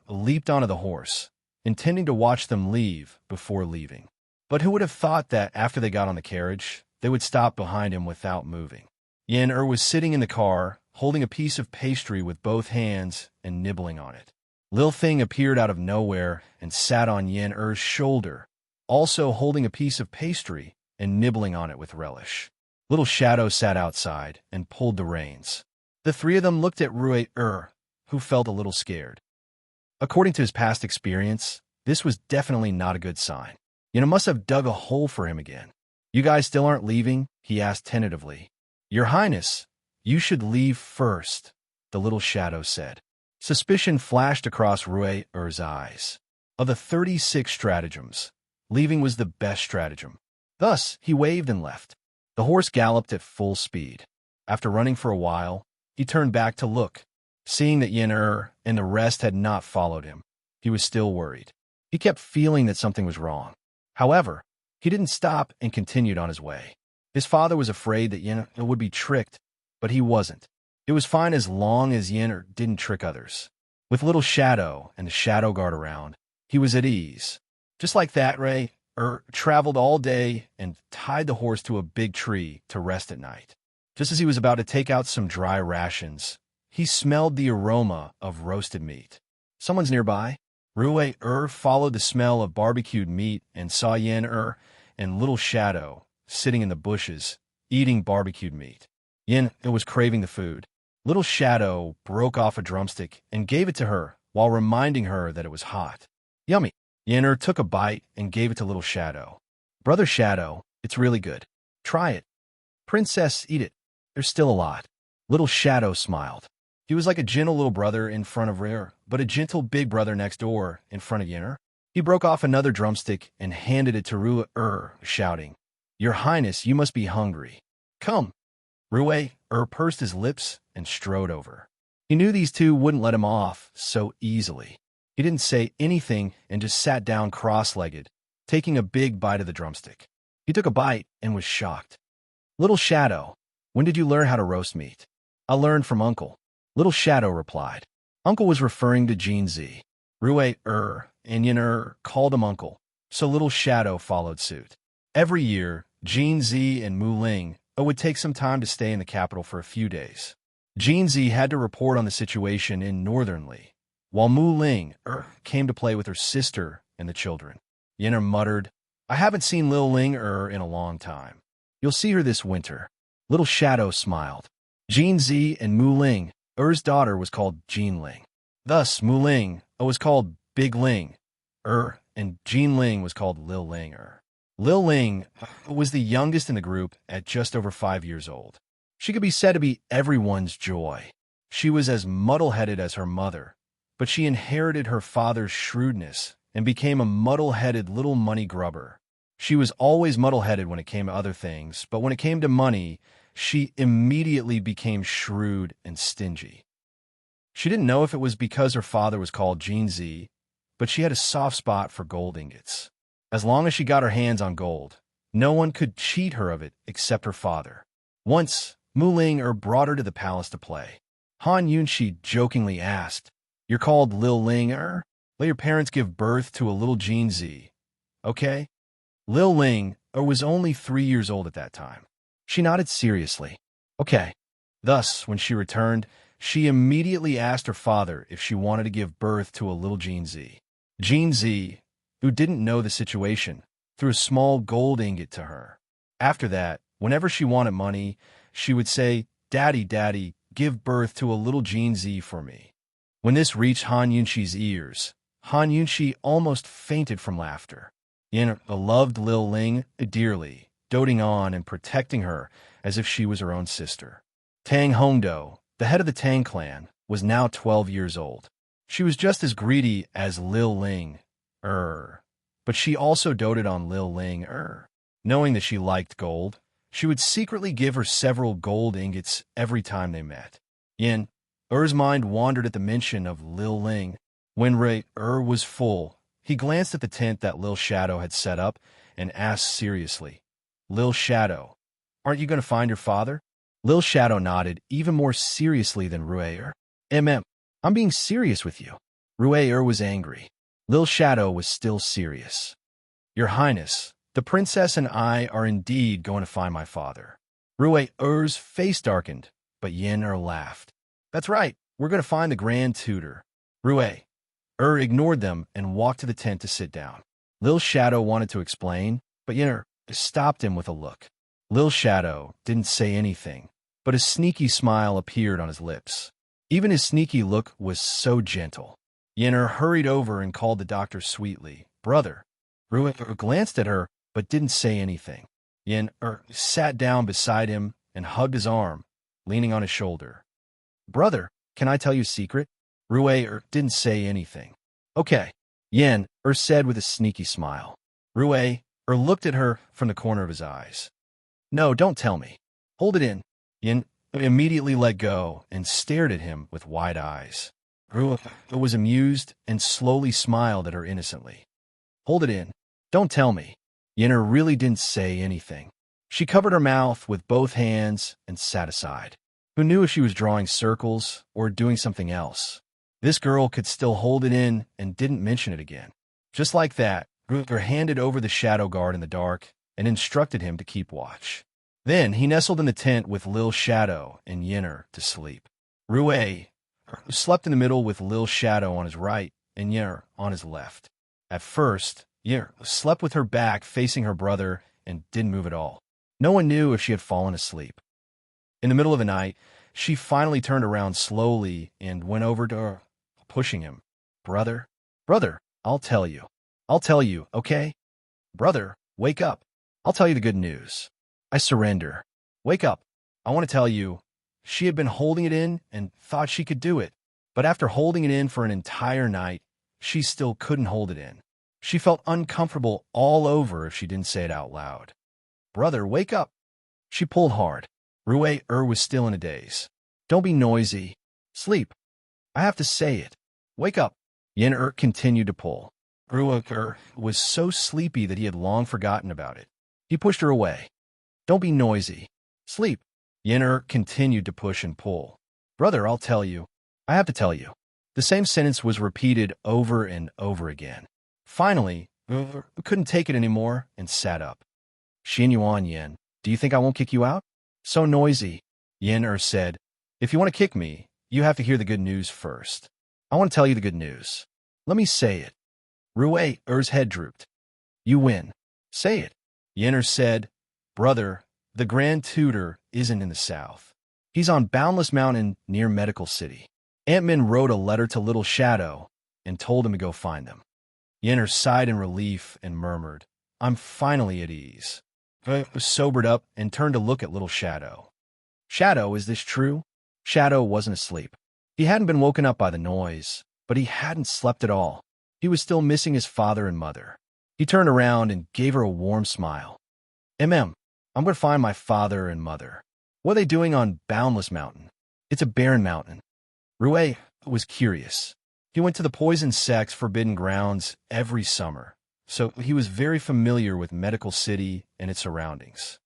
leaped onto the horse, intending to watch them leave before leaving. But who would have thought that after they got on the carriage, they would stop behind him without moving? Yen was sitting in the car, holding a piece of pastry with both hands and nibbling on it. Lil Thing appeared out of nowhere and sat on Yen's shoulder, also holding a piece of pastry and nibbling on it with relish. Little Shadow sat outside and pulled the reins. The three of them looked at Rue, who felt a little scared. According to his past experience, this was definitely not a good sign. Yen must have dug a hole for him again. You guys still aren't leaving? He asked tentatively. Your Highness, you should leave first, the little Shadow said. Suspicion flashed across Rue's eyes. Of the 36 stratagems, leaving was the best stratagem. Thus, he waved and left. The horse galloped at full speed. After running for a while, he turned back to look. Seeing that Yen and the rest had not followed him, he was still worried. He kept feeling that something was wrong. However, he didn't stop and continued on his way. His father was afraid that Yen would be tricked, but he wasn't. It was fine as long as Yen didn't trick others. With little Shadow and the Shadow Guard around, he was at ease. Just like that, Ray traveled all day and tied the horse to a big tree to rest at night. Just as he was about to take out some dry rations, he smelled the aroma of roasted meat. Someone's nearby. Rue followed the smell of barbecued meat and saw Yen and little Shadow sitting in the bushes, eating barbecued meat. Yen was craving the food. Little Shadow broke off a drumstick and gave it to her while reminding her that it was hot. Yummy. Yen took a bite and gave it to little Shadow. Brother Shadow, it's really good. Try it. Princess, eat it. There's still a lot. Little Shadow smiled. He was like a gentle little brother in front of Rare, but a gentle big brother next door in front of Yen. He broke off another drumstick and handed it to Rue, shouting, "Your Highness, you must be hungry. Come." Rue pursed his lips and strode over. He knew these two wouldn't let him off so easily. He didn't say anything and just sat down cross-legged, taking a big bite of the drumstick. He took a bite and was shocked. "Little Shadow, when did you learn how to roast meat?" "I learned from Uncle," Little Shadow replied. Uncle was referring to Jean Z. Rue and Yin called him Uncle, so Little Shadow followed suit. Every year, Jean Z and Mu Ling would take some time to stay in the capital for a few days. Jean Z had to report on the situation in Northern Li, while Mu Ling came to play with her sister and the children. Yin muttered, "I haven't seen Lil Ling in a long time. You'll see her this winter." Little Shadow smiled. Jean Z and Mu Ling, daughter, was called Jean Ling. Thus, Mu Ling was called Big Ling, and Jean Ling was called Lil Ling. Lil Ling was the youngest in the group at just over 5 years old. She could be said to be everyone's joy. She was as muddle-headed as her mother, but she inherited her father's shrewdness and became a muddle-headed little money grubber. She was always muddle-headed when it came to other things, but when it came to money, she immediately became shrewd and stingy. She didn't know if it was because her father was called Jean Z, but she had a soft spot for gold ingots. As long as she got her hands on gold, no one could cheat her of it except her father. Once, Mu Ling brought her to the palace to play. Han Yunshi jokingly asked, "You're called Lil Ling Let your parents give birth to a little Jean Z, okay?" Lil Ling was only 3 years old at that time. She nodded seriously. "Okay." Thus, when she returned, she immediately asked her father if she wanted to give birth to a little Jean Z. Jean Z, who didn't know the situation, threw a small gold ingot to her. After that, whenever she wanted money, she would say, "Daddy, Daddy, give birth to a little Jean Z for me." When this reached Han Yunshi's ears, Han Yunshi almost fainted from laughter. Yin loved Lil Ling dearly, doting on and protecting her as if she was her own sister. Tang Hongdo, the head of the Tang clan, was now 12 years old. She was just as greedy as Lil Ling, but she also doted on Lil Ling, Knowing that she liked gold, she would secretly give her several gold ingots every time they met. Yin mind wandered at the mention of Lil Ling. When was full, he glanced at the tent that Lil Shadow had set up and asked seriously, "Lil Shadow, aren't you going to find your father?" Lil Shadow nodded even more seriously than Rue. I'm being serious with you." Rue was angry. Lil Shadow was still serious. "Your Highness, the princess and I are indeed going to find my father." Rue's face darkened, but Yin laughed. "That's right, we're going to find the Grand Tutor." Rue ignored them and walked to the tent to sit down. Lil Shadow wanted to explain, but Yin stopped him with a look. Lil Shadow didn't say anything, but a sneaky smile appeared on his lips. Even his sneaky look was so gentle. Yin hurried over and called the doctor sweetly, "Brother." Rue glanced at her, but didn't say anything. Yin sat down beside him and hugged his arm, leaning on his shoulder. "Brother, can I tell you a secret?" Rue didn't say anything. "Okay," Yin said with a sneaky smile. Rue looked at her from the corner of his eyes. "No, don't tell me. Hold it in." Yin immediately let go and stared at him with wide eyes. Rue was amused and slowly smiled at her innocently. "Hold it in. Don't tell me." Yin really didn't say anything. She covered her mouth with both hands and sat aside. Who knew if she was drawing circles or doing something else? This girl could still hold it in and didn't mention it again. Just like that, Rue handed over the shadow guard in the dark and instructed him to keep watch. Then he nestled in the tent with Lil Shadow and Yin to sleep. Rue slept in the middle with Lil Shadow on his right and Yin on his left. At first, Yin slept with her back facing her brother and didn't move at all. No one knew if she had fallen asleep. In the middle of the night, she finally turned around slowly and went over to her, pushing him. Brother, I'll tell you, okay? Brother, wake up. I'll tell you the good news. I surrender. Wake up. I want to tell you." She had been holding it in and thought she could do it, but after holding it in for an entire night, she still couldn't hold it in. She felt uncomfortable all over if she didn't say it out loud. Brother, wake up. She pulled hard. Rue was still in a daze. Don't be noisy. Sleep. I have to say it. Wake up. Yen continued to pull. Rue was so sleepy that he had long forgotten about it. He pushed her away. Don't be noisy. Sleep. Yen continued to push and pull. Brother, I'll tell you. I have to tell you. The same sentence was repeated over and over again. Finally, couldn't take it anymore and sat up. Xin Yuan, Yen, do you think I won't kick you out? So noisy. Yen said, if you want to kick me, you have to hear the good news first. I want to tell you the good news. Let me say it. Rue's head drooped. You win. Say it. Yen said, brother, the Grand Tutor isn't in the south. He's on Boundless Mountain near Medical City. Ant-Man wrote a letter to Little Shadow and told him to go find them. Yen sighed in relief and murmured, I'm finally at ease. I sobered up and turned to look at Little Shadow. Shadow, is this true? Shadow wasn't asleep. He hadn't been woken up by the noise, but he hadn't slept at all. He was still missing his father and mother. He turned around and gave her a warm smile. I'm going to find my father and mother. What are they doing on Boundless Mountain? It's a barren mountain. Rue was curious. He went to the Poison Sect's Forbidden Grounds every summer, so he was very familiar with Medical City and its surroundings.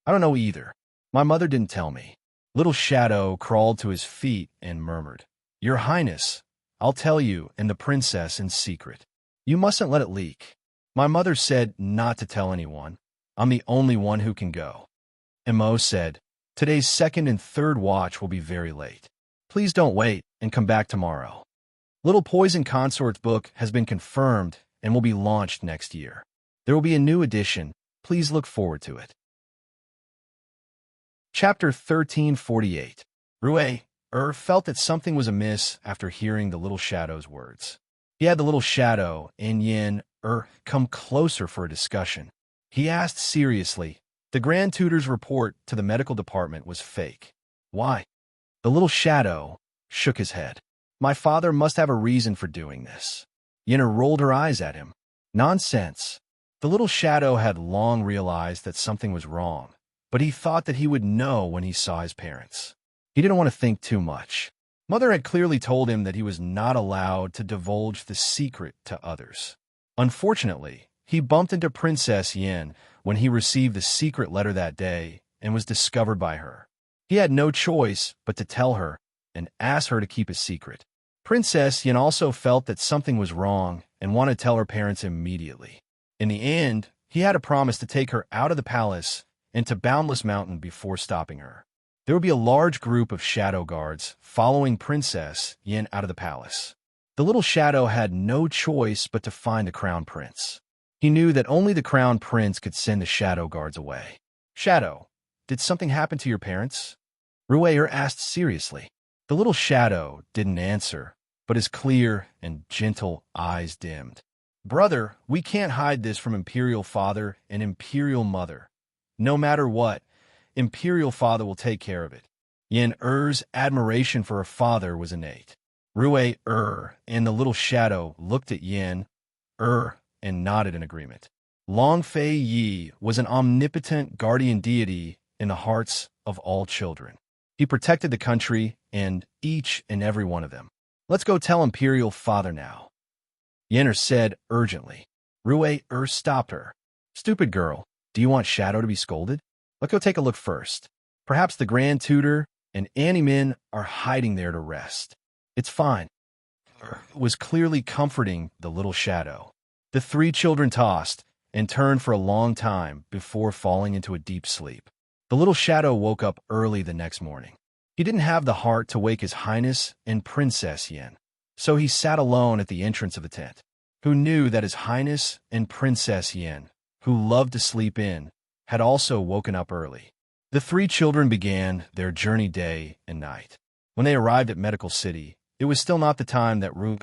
I don't know either. My mother didn't tell me. Little Shadow crawled to his feet and murmured, Your Highness, I'll tell you and the princess in secret. You mustn't let it leak. My mother said not to tell anyone. I'm the only one who can go. Mo said, Today's second and third watch will be very late. Please don't wait and come back tomorrow. Little Poison Consort's book has been confirmed and will be launched next year. There will be a new edition. Please look forward to it. Chapter 1348. Rue felt that something was amiss after hearing the Little Shadow's words. He had the Little Shadow and Yen come closer for a discussion. He asked seriously. The Grand Tutor's report to the medical department was fake. Why? The Little Shadow shook his head. My father must have a reason for doing this. Yen rolled her eyes at him. Nonsense. The Little Shadow had long realized that something was wrong, but he thought that he would know when he saw his parents. He didn't want to think too much. Mother had clearly told him that he was not allowed to divulge the secret to others. Unfortunately, he bumped into Princess Yen when he received the secret letter that day and was discovered by her. He had no choice but to tell her and ask her to keep a secret. Princess Yen also felt that something was wrong and wanted to tell her parents immediately. In the end, he had a promise to take her out of the palace and to Boundless Mountain before stopping her. There would be a large group of shadow guards following Princess Yen out of the palace. The Little Shadow had no choice but to find the Crown Prince. He knew that only the Crown Prince could send the shadow guards away. Shadow, did something happen to your parents? Rue asked seriously. The Little Shadow didn't answer, but his clear and gentle eyes dimmed. Brother, we can't hide this from Imperial Father and Imperial Mother. No matter what, Imperial Father will take care of it. Yen admiration for her father was innate. Rue and the Little Shadow looked at Yen and nodded in agreement. Long Fei Yi was an omnipotent guardian deity in the hearts of all children. He protected the country and each and every one of them. Let's go tell Imperial Father now. Yen said urgently. Rue stopped her. Stupid girl, do you want Shadow to be scolded? Let's go take a look first. Perhaps the Grand Tutor and Annie Min are hiding there to rest. It's fine. Was clearly comforting the Little Shadow. The three children tossed and turned for a long time before falling into a deep sleep. The Little Shadow woke up early the next morning. He didn't have the heart to wake His Highness and Princess Yen, so he sat alone at the entrance of the tent. Who knew that His Highness and Princess Yen, who loved to sleep in, had also woken up early. The three children began their journey day and night. When they arrived at Medical City, it was still not the time that Rue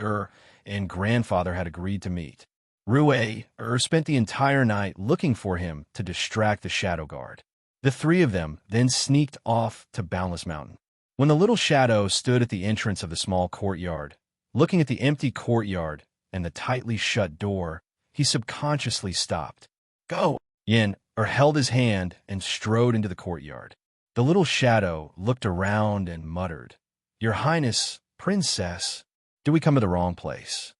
and grandfather had agreed to meet. Rue spent the entire night looking for him to distract the Shadow Guard. The three of them then sneaked off to Boundless Mountain. When the Little Shadow stood at the entrance of the small courtyard, looking at the empty courtyard and the tightly shut door, he subconsciously stopped. Go! Yin held his hand and strode into the courtyard. The little shadow looked around and muttered, Your Highness, Princess, did we come to the wrong place?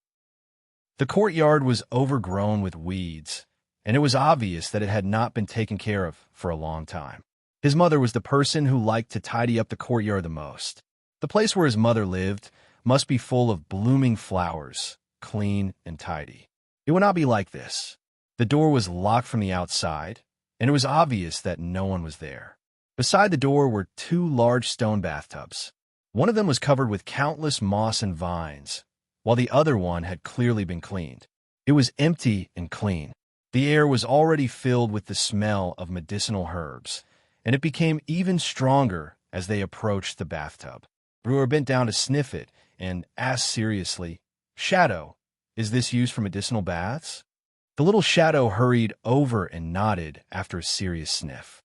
The courtyard was overgrown with weeds, and it was obvious that it had not been taken care of for a long time. His mother was the person who liked to tidy up the courtyard the most. The place where his mother lived must be full of blooming flowers, clean and tidy. It would not be like this. The door was locked from the outside, and it was obvious that no one was there. Beside the door were 2 large stone bathtubs. One of them was covered with countless moss and vines, while the other one had clearly been cleaned. It was empty and clean. The air was already filled with the smell of medicinal herbs, and it became even stronger as they approached the bathtub. Brewer bent down to sniff it and asked seriously, Shadow, is this used for medicinal baths? The little shadow hurried over and nodded after a serious sniff.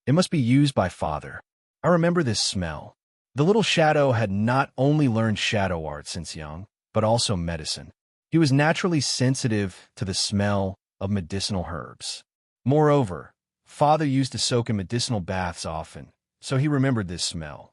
It must be used by Father. I remember this smell. The little shadow had not only learned shadow art since young, but also medicine. He was naturally sensitive to the smell of medicinal herbs. Moreover, Father used to soak in medicinal baths often, so he remembered this smell.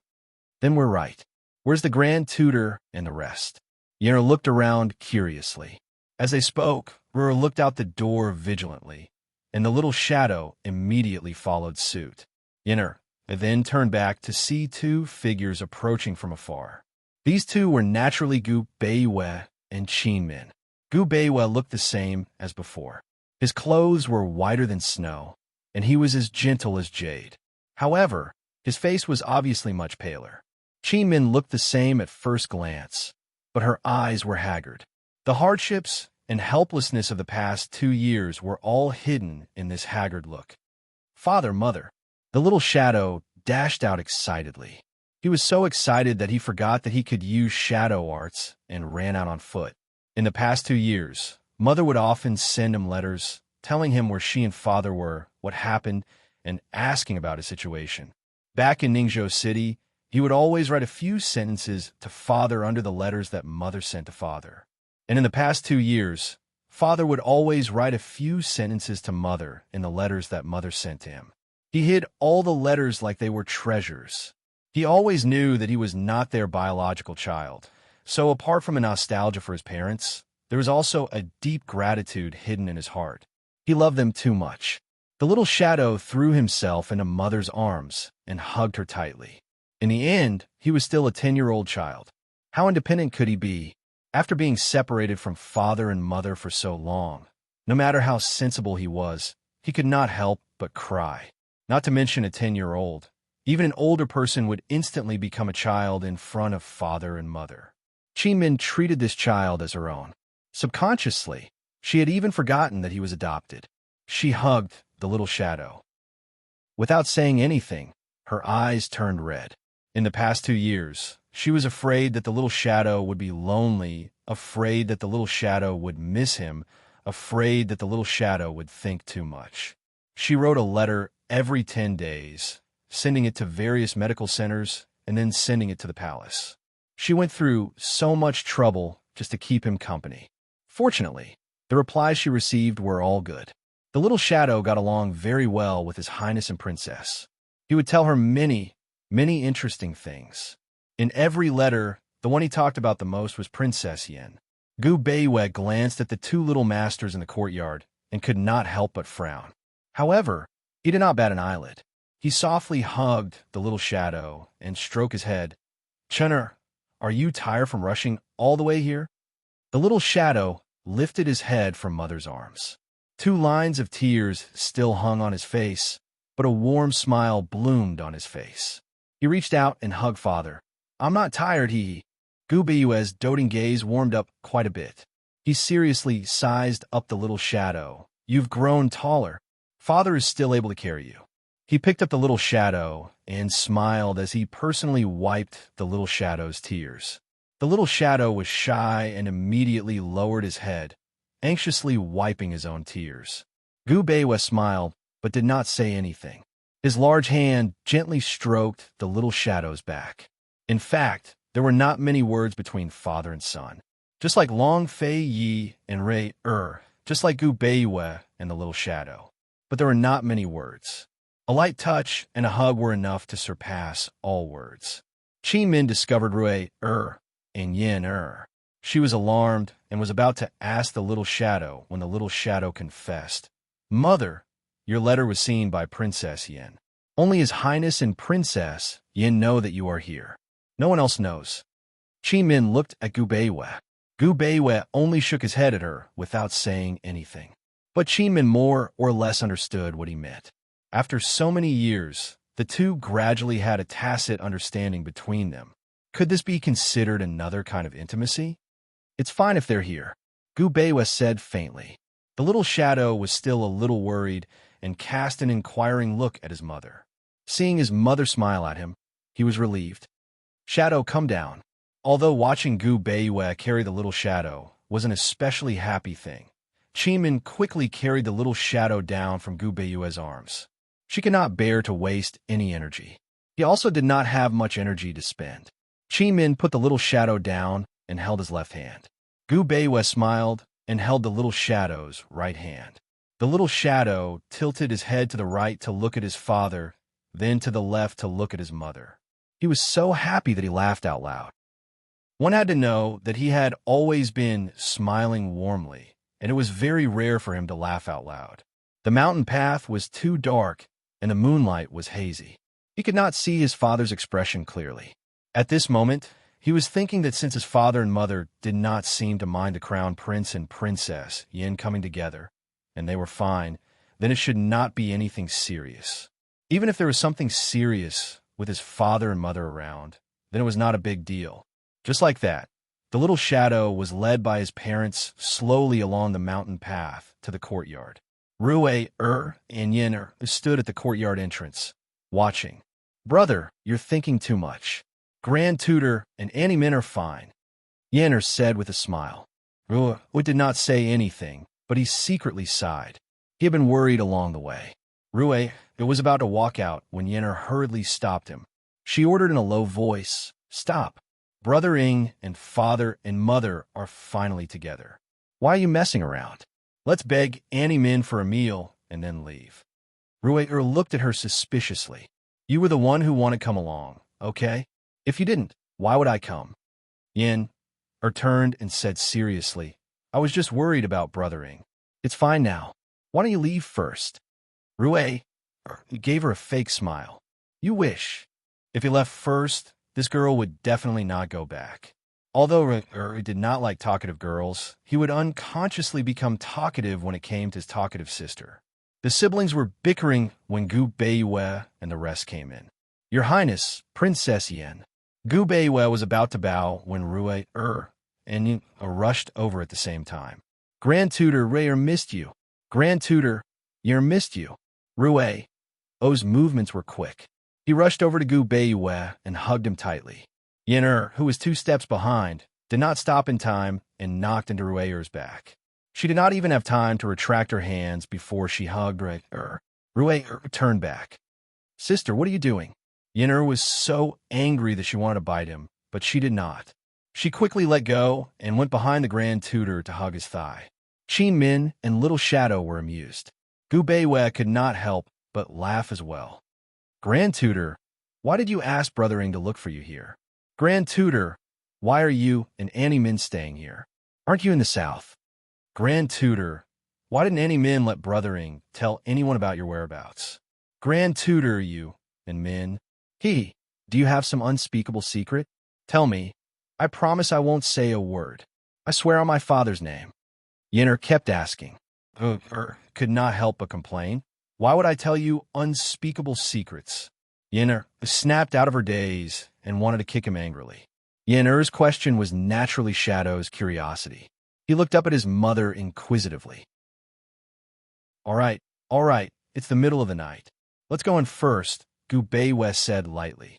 Then we're right. Where's the Grand Tutor and the rest? Yenner looked around curiously. As they spoke, Brewer looked out the door vigilantly, and the little shadow immediately followed suit. Yenner then turned back to see 2 figures approaching from afar. These 2 were naturally Gu Beiwei and Qin Min. Gu Beiwei looked the same as before. His clothes were whiter than snow, and he was as gentle as jade. However, his face was obviously much paler. Qin Min looked the same at first glance, but her eyes were haggard. The hardships and helplessness of the past 2 years were all hidden in this haggard look. Father, Mother. The little shadow dashed out excitedly. He was so excited that he forgot that he could use shadow arts and ran out on foot. In the past 2 years, Mother would often send him letters telling him where she and Father were, what happened, and asking about his situation. Back in Ningzhou City, he would always write a few sentences to Father under the letters that Mother sent to Father. And in the past 2 years, Father would always write a few sentences to Mother in the letters that Mother sent to him. He hid all the letters like they were treasures. He always knew that he was not their biological child. So apart from a nostalgia for his parents, there was also a deep gratitude hidden in his heart. He loved them too much. The little shadow threw himself into Mother's arms and hugged her tightly. In the end, he was still a 10-year-old child. How independent could he be after being separated from Father and Mother for so long? No matter how sensible he was, he could not help but cry. Not to mention a 10-year-old. Even an older person would instantly become a child in front of Father and Mother. Qin Min treated this child as her own. Subconsciously, she had even forgotten that he was adopted. She hugged the little shadow. Without saying anything, her eyes turned red. In the past 2 years, she was afraid that the little shadow would be lonely, afraid that the little shadow would miss him, afraid that the little shadow would think too much. She wrote a letter every 10 days, sending it to various medical centers and then sending it to the palace. She went through so much trouble just to keep him company. Fortunately, the replies she received were all good. The little shadow got along very well with His Highness and Princess. He would tell her many, many interesting things. In every letter, the one he talked about the most was Princess Yen. Gu Beiwei glanced at the 2 little masters in the courtyard and could not help but frown. However, he did not bat an eyelid. He softly hugged the little shadow and stroked his head. Chunner, are you tired from rushing all the way here? The little shadow lifted his head from Mother's arms. 2 lines of tears still hung on his face, but a warm smile bloomed on his face. He reached out and hugged Father. I'm not tired, he. Gu Beiwei's doting gaze warmed up quite a bit. He seriously sized up the little shadow. You've grown taller. Father is still able to carry you. He picked up the little shadow and smiled as he personally wiped the little shadow's tears. The little shadow was shy and immediately lowered his head, anxiously wiping his own tears. Gu Beiwei smiled, but did not say anything. His large hand gently stroked the little shadow's back. In fact, there were not many words between father and son. Just like Long Fei Yi and Rei just like Gu Beiwe and the little shadow. But there were not many words. A light touch and a hug were enough to surpass all words. Qi Min discovered Rui and Yin. She was alarmed and was about to ask the little shadow when the little shadow confessed. Mother, your letter was seen by Princess Yin. Only His Highness and Princess Yin know that you are here. No one else knows. Qi Min looked at Gu Beiwe. Gu Beiwe only shook his head at her without saying anything. But Qi Min more or less understood what he meant. After so many years, the two gradually had a tacit understanding between them. Could this be considered another kind of intimacy? It's fine if they're here, Gu Beiwe said faintly. The little shadow was still a little worried and cast an inquiring look at his mother. Seeing his mother smile at him, he was relieved. Shadow, come down. Although watching Gu Beiwe carry the little shadow was an especially happy thing, Qi Min quickly carried the little shadow down from Gu Beiwe's arms. She could not bear to waste any energy. He also did not have much energy to spend. Qi Min put the little shadow down and held his left hand. Gu Beiwe smiled and held the little shadow's right hand. The little shadow tilted his head to the right to look at his father, then to the left to look at his mother. He was so happy that he laughed out loud. One had to know that he had always been smiling warmly, and it was very rare for him to laugh out loud. The mountain path was too dark, and the moonlight was hazy. He could not see his father's expression clearly. At this moment, he was thinking that since his father and mother did not seem to mind the crown prince and princess Yin coming together, and they were fine, then it should not be anything serious. Even if there was something serious with his father and mother around, then it was not a big deal. Just like that, the little shadow was led by his parents slowly along the mountain path to the courtyard. Rui and Yin stood at the courtyard entrance, watching. Brother, you're thinking too much. Grand Tutor and Annie Min are fine, Yin said with a smile. Rui did not say anything, but he secretly sighed. He had been worried along the way. Rui was about to walk out when Yin hurriedly stopped him. She ordered in a low voice, Stop. Brother Ing and father and mother are finally together. Why are you messing around? Let's beg Annie Min for a meal and then leave. Rui looked at her suspiciously. You were the one who wanted to come along, okay? If you didn't, why would I come? Yin turned and said seriously, I was just worried about Brother Ing. It's fine now. Why don't you leave first? Rui gave her a fake smile. You wish. If he left first, this girl would definitely not go back. Although he did not like talkative girls, he would unconsciously become talkative when it came to his talkative sister. The siblings were bickering when Gu Beiwe and the rest came in. Your Highness, Princess Yin. Gu Beiwe was about to bow when Rui and Yin rushed over at the same time. Grand Tutor Rui missed you. Grand Tutor Yin missed you. Rui's movements were quick. He rushed over to Gu Beiwe and hugged him tightly. Yin, who was 2 steps behind, did not stop in time and knocked into Rui's back. She did not even have time to retract her hands before she hugged Rui. Rui turned back. Sister, what are you doing? Yin was so angry that she wanted to bite him, but she did not. She quickly let go and went behind the Grand Tutor to hug his thigh. Qi Min and Little Shadow were amused. Gu Beiwe could not help but laugh as well. Grand Tutor, why did you ask Brother Ing to look for you here? Grand Tutor, why are you and Annie Min staying here? Aren't you in the south? Grand Tutor, why didn't Annie Min let Brother Ing tell anyone about your whereabouts? Grand Tutor, you and Min. Do you have some unspeakable secret? Tell me. I promise I won't say a word. I swear on my father's name. Yin kept asking. Could not help but complain. Why would I tell you unspeakable secrets? Yin snapped out of her daze and wanted to kick him angrily. Yin question was naturally Shadow's curiosity. He looked up at his mother inquisitively. All right, it's the middle of the night. Let's go in first, Gu Beiwe said lightly.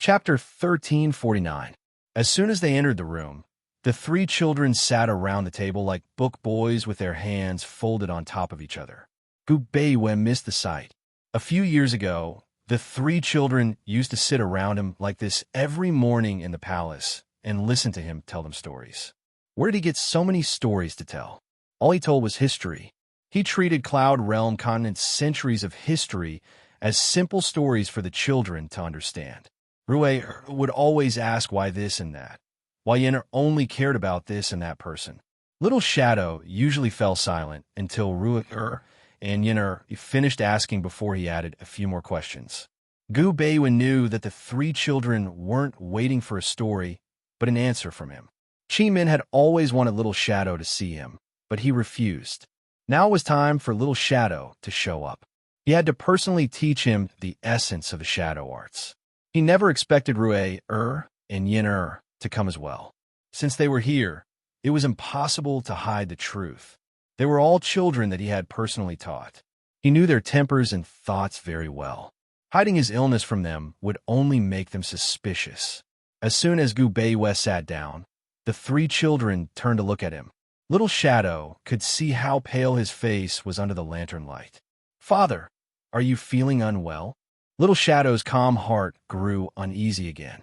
Chapter 1349. As soon as they entered the room, the 3 children sat around the table like book boys with their hands folded on top of each other. Gu Beiwe missed the sight. A few years ago, the 3 children used to sit around him like this every morning in the palace and listen to him tell them stories. Where did he get so many stories to tell? All he told was history. He treated Cloud Realm Continent's centuries of history as simple stories for the children to understand. Rue would always ask why this and that, why Yenner only cared about this and that person. Little Shadow usually fell silent until Rue and Yenner finished asking before he added a few more questions. Gu Beiwen knew that the three children weren't waiting for a story, but an answer from him. Chi Min had always wanted Little Shadow to see him, but he refused. Now it was time for Little Shadow to show up. He had to personally teach him the essence of the shadow arts. He never expected Rue and Yenner to come as well. Since they were here, it was impossible to hide the truth. They were all children that he had personally taught. He knew their tempers and thoughts very well. Hiding his illness from them would only make them suspicious. As soon as Gu Beiwe sat down, the three children turned to look at him. Little Shadow could see how pale his face was under the lantern light. "Father, are you feeling unwell?" Little Shadow's calm heart grew uneasy again.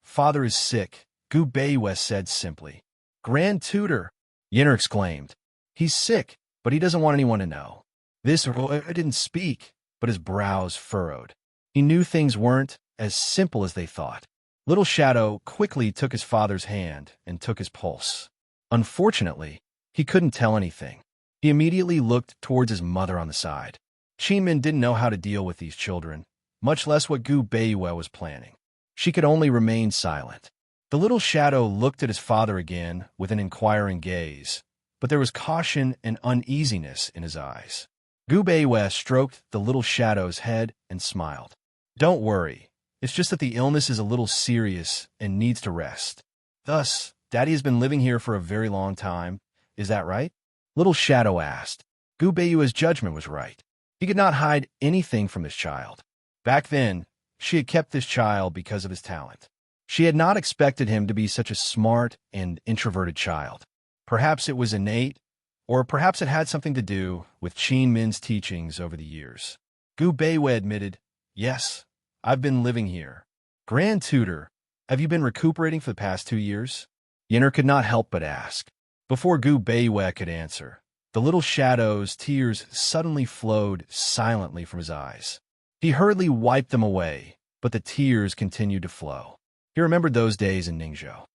Father is sick," Gu Beiwe said simply. "Grand Tutor," Yenner exclaimed. "He's sick, but he doesn't want anyone to know." This didn't speak, but his brows furrowed. He knew things weren't as simple as they thought. Little Shadow quickly took his father's hand and took his pulse. Unfortunately, he couldn't tell anything. He immediately looked towards his mother on the side. Chi Min didn't know how to deal with these children, much less what Gu Beiwe was planning. She could only remain silent. The Little Shadow looked at his father again with an inquiring gaze, but there was caution and uneasiness in his eyes. Gu Beiwe stroked the Little Shadow's head and smiled. "Don't worry. It's just that the illness is a little serious and needs to rest. Thus, Daddy has been living here for a very long time. Is that right?" Little Shadow asked. Gu Beiwe's judgment was right. He could not hide anything from this child. Back then, she had kept this child because of his talent. She had not expected him to be such a smart and introverted child. Perhaps it was innate, or perhaps it had something to do with Chi Min's teachings over the years. Gu Beiwe admitted, "Yes, I've been living here." "Grand Tutor, have you been recuperating for the past 2 years?" Yenner could not help but ask. Before Gu Beiwe could answer, the Little Shadow's tears suddenly flowed silently from his eyes. He hurriedly wiped them away, but the tears continued to flow. He remembered those days in Ningzhou.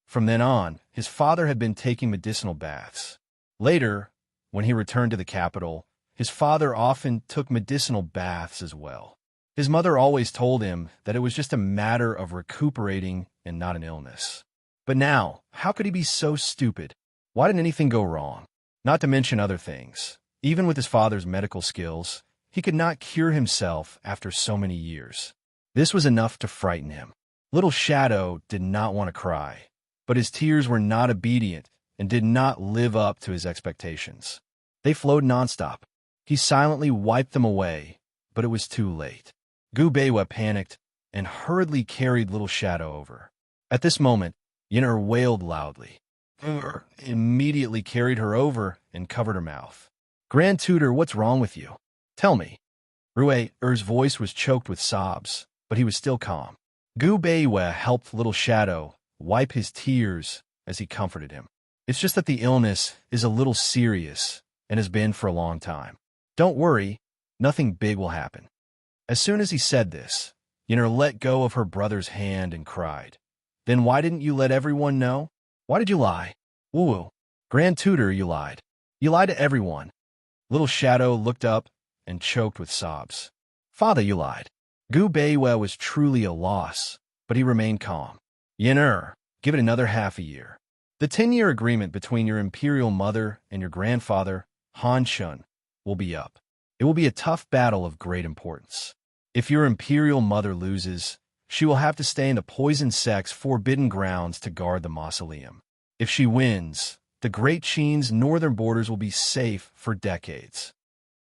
From then on, his father had been taking medicinal baths. Later, when he returned to the capital, his father often took medicinal baths as well. His mother always told him that it was just a matter of recuperating and not an illness. But now, how could he be so stupid? Why didn't anything go wrong? Not to mention other things. Even with his father's medical skills, he could not cure himself after so many years. This was enough to frighten him. Little Shadow did not want to cry, but his tears were not obedient and did not live up to his expectations. They flowed nonstop. He silently wiped them away, but it was too late. Gu Beiwe panicked and hurriedly carried Little Shadow over. At this moment, Yenner wailed loudly. Immediately carried her over and covered her mouth. "Grand Tutor, what's wrong with you? Tell me." Rue's voice was choked with sobs, but he was still calm. Gu Beiwe helped Little Shadow wipe his tears as he comforted him. "It's just that the illness is a little serious and has been for a long time. Don't worry, nothing big will happen." As soon as he said this, Yenner let go of her brother's hand and cried. "Then why didn't you let everyone know? Why did you lie? Woo-woo. Grand Tutor, you lied. You lied to everyone." Little Shadow looked up and choked with sobs. "Father, you lied." Gu Beiwe was truly a loss, but he remained calm. "Yenner, give it another half a year. The 10-year agreement between your imperial mother and your grandfather, Han Shun, will be up. It will be a tough battle of great importance. If your imperial mother loses, she will have to stay in the poison sect's forbidden grounds to guard the mausoleum. If she wins, the Great Qin's northern borders will be safe for decades."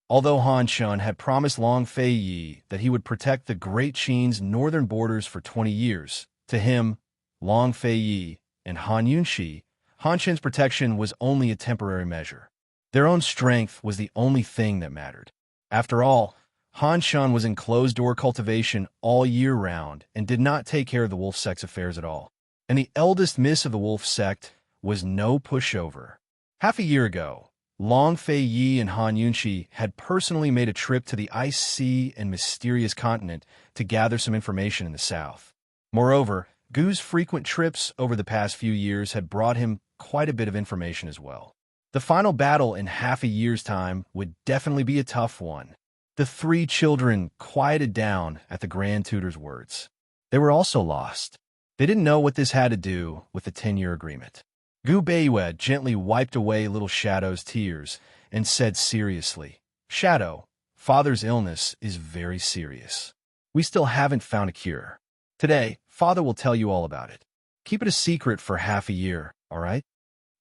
Although Han Shun had promised Long Fei Yi that he would protect the Great Qin's northern borders for 20 years, to him, Long Fei Yi, and Han Yunxi, Han Shun's protection was only a temporary measure. Their own strength was the only thing that mattered. After all, Han Shun was in closed-door cultivation all year round and did not take care of the wolf sect's affairs at all. And the eldest miss of the wolf sect was no pushover. Half a year ago, Long Fei Yi and Han Yunxi had personally made a trip to the ice sea and mysterious continent to gather some information in the south. Moreover, Gu's frequent trips over the past few years had brought him quite a bit of information as well. The final battle in half a year's time would definitely be a tough one. The three children quieted down at the Grand Tutor's words. They were also lost. They didn't know what this had to do with the 10-year agreement. Gu Beiyue gently wiped away little Shadow's tears and said seriously, "Shadow, Father's illness is very serious. We still haven't found a cure. Today, Father will tell you all about it. Keep it a secret for half a year, all right?"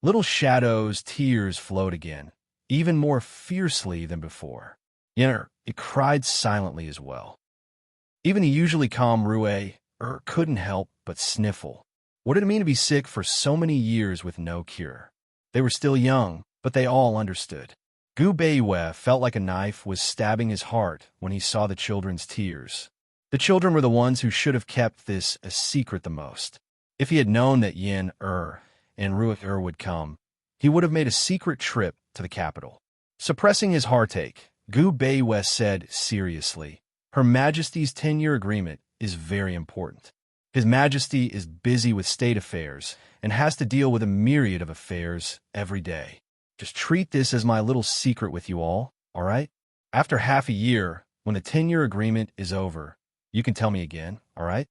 Little Shadow's tears flowed again, even more fiercely than before. It cried silently as well. Even the usually calm Rue couldn't help but sniffle. What did it mean to be sick for so many years with no cure? They were still young, but they all understood. Gu Beiyue felt like a knife was stabbing his heart when he saw the children's tears. The children were the ones who should have kept this a secret the most. If he had known that Yin and Rue would come, he would have made a secret trip to the capital. Suppressing his heartache, Gu Beiyue said seriously, "Her Majesty's 10-year agreement is very important. His Majesty is busy with state affairs and has to deal with a myriad of affairs every day. Just treat this as my little secret with you all right? After half a year, when the 10-year agreement is over, you can tell me again, all right?"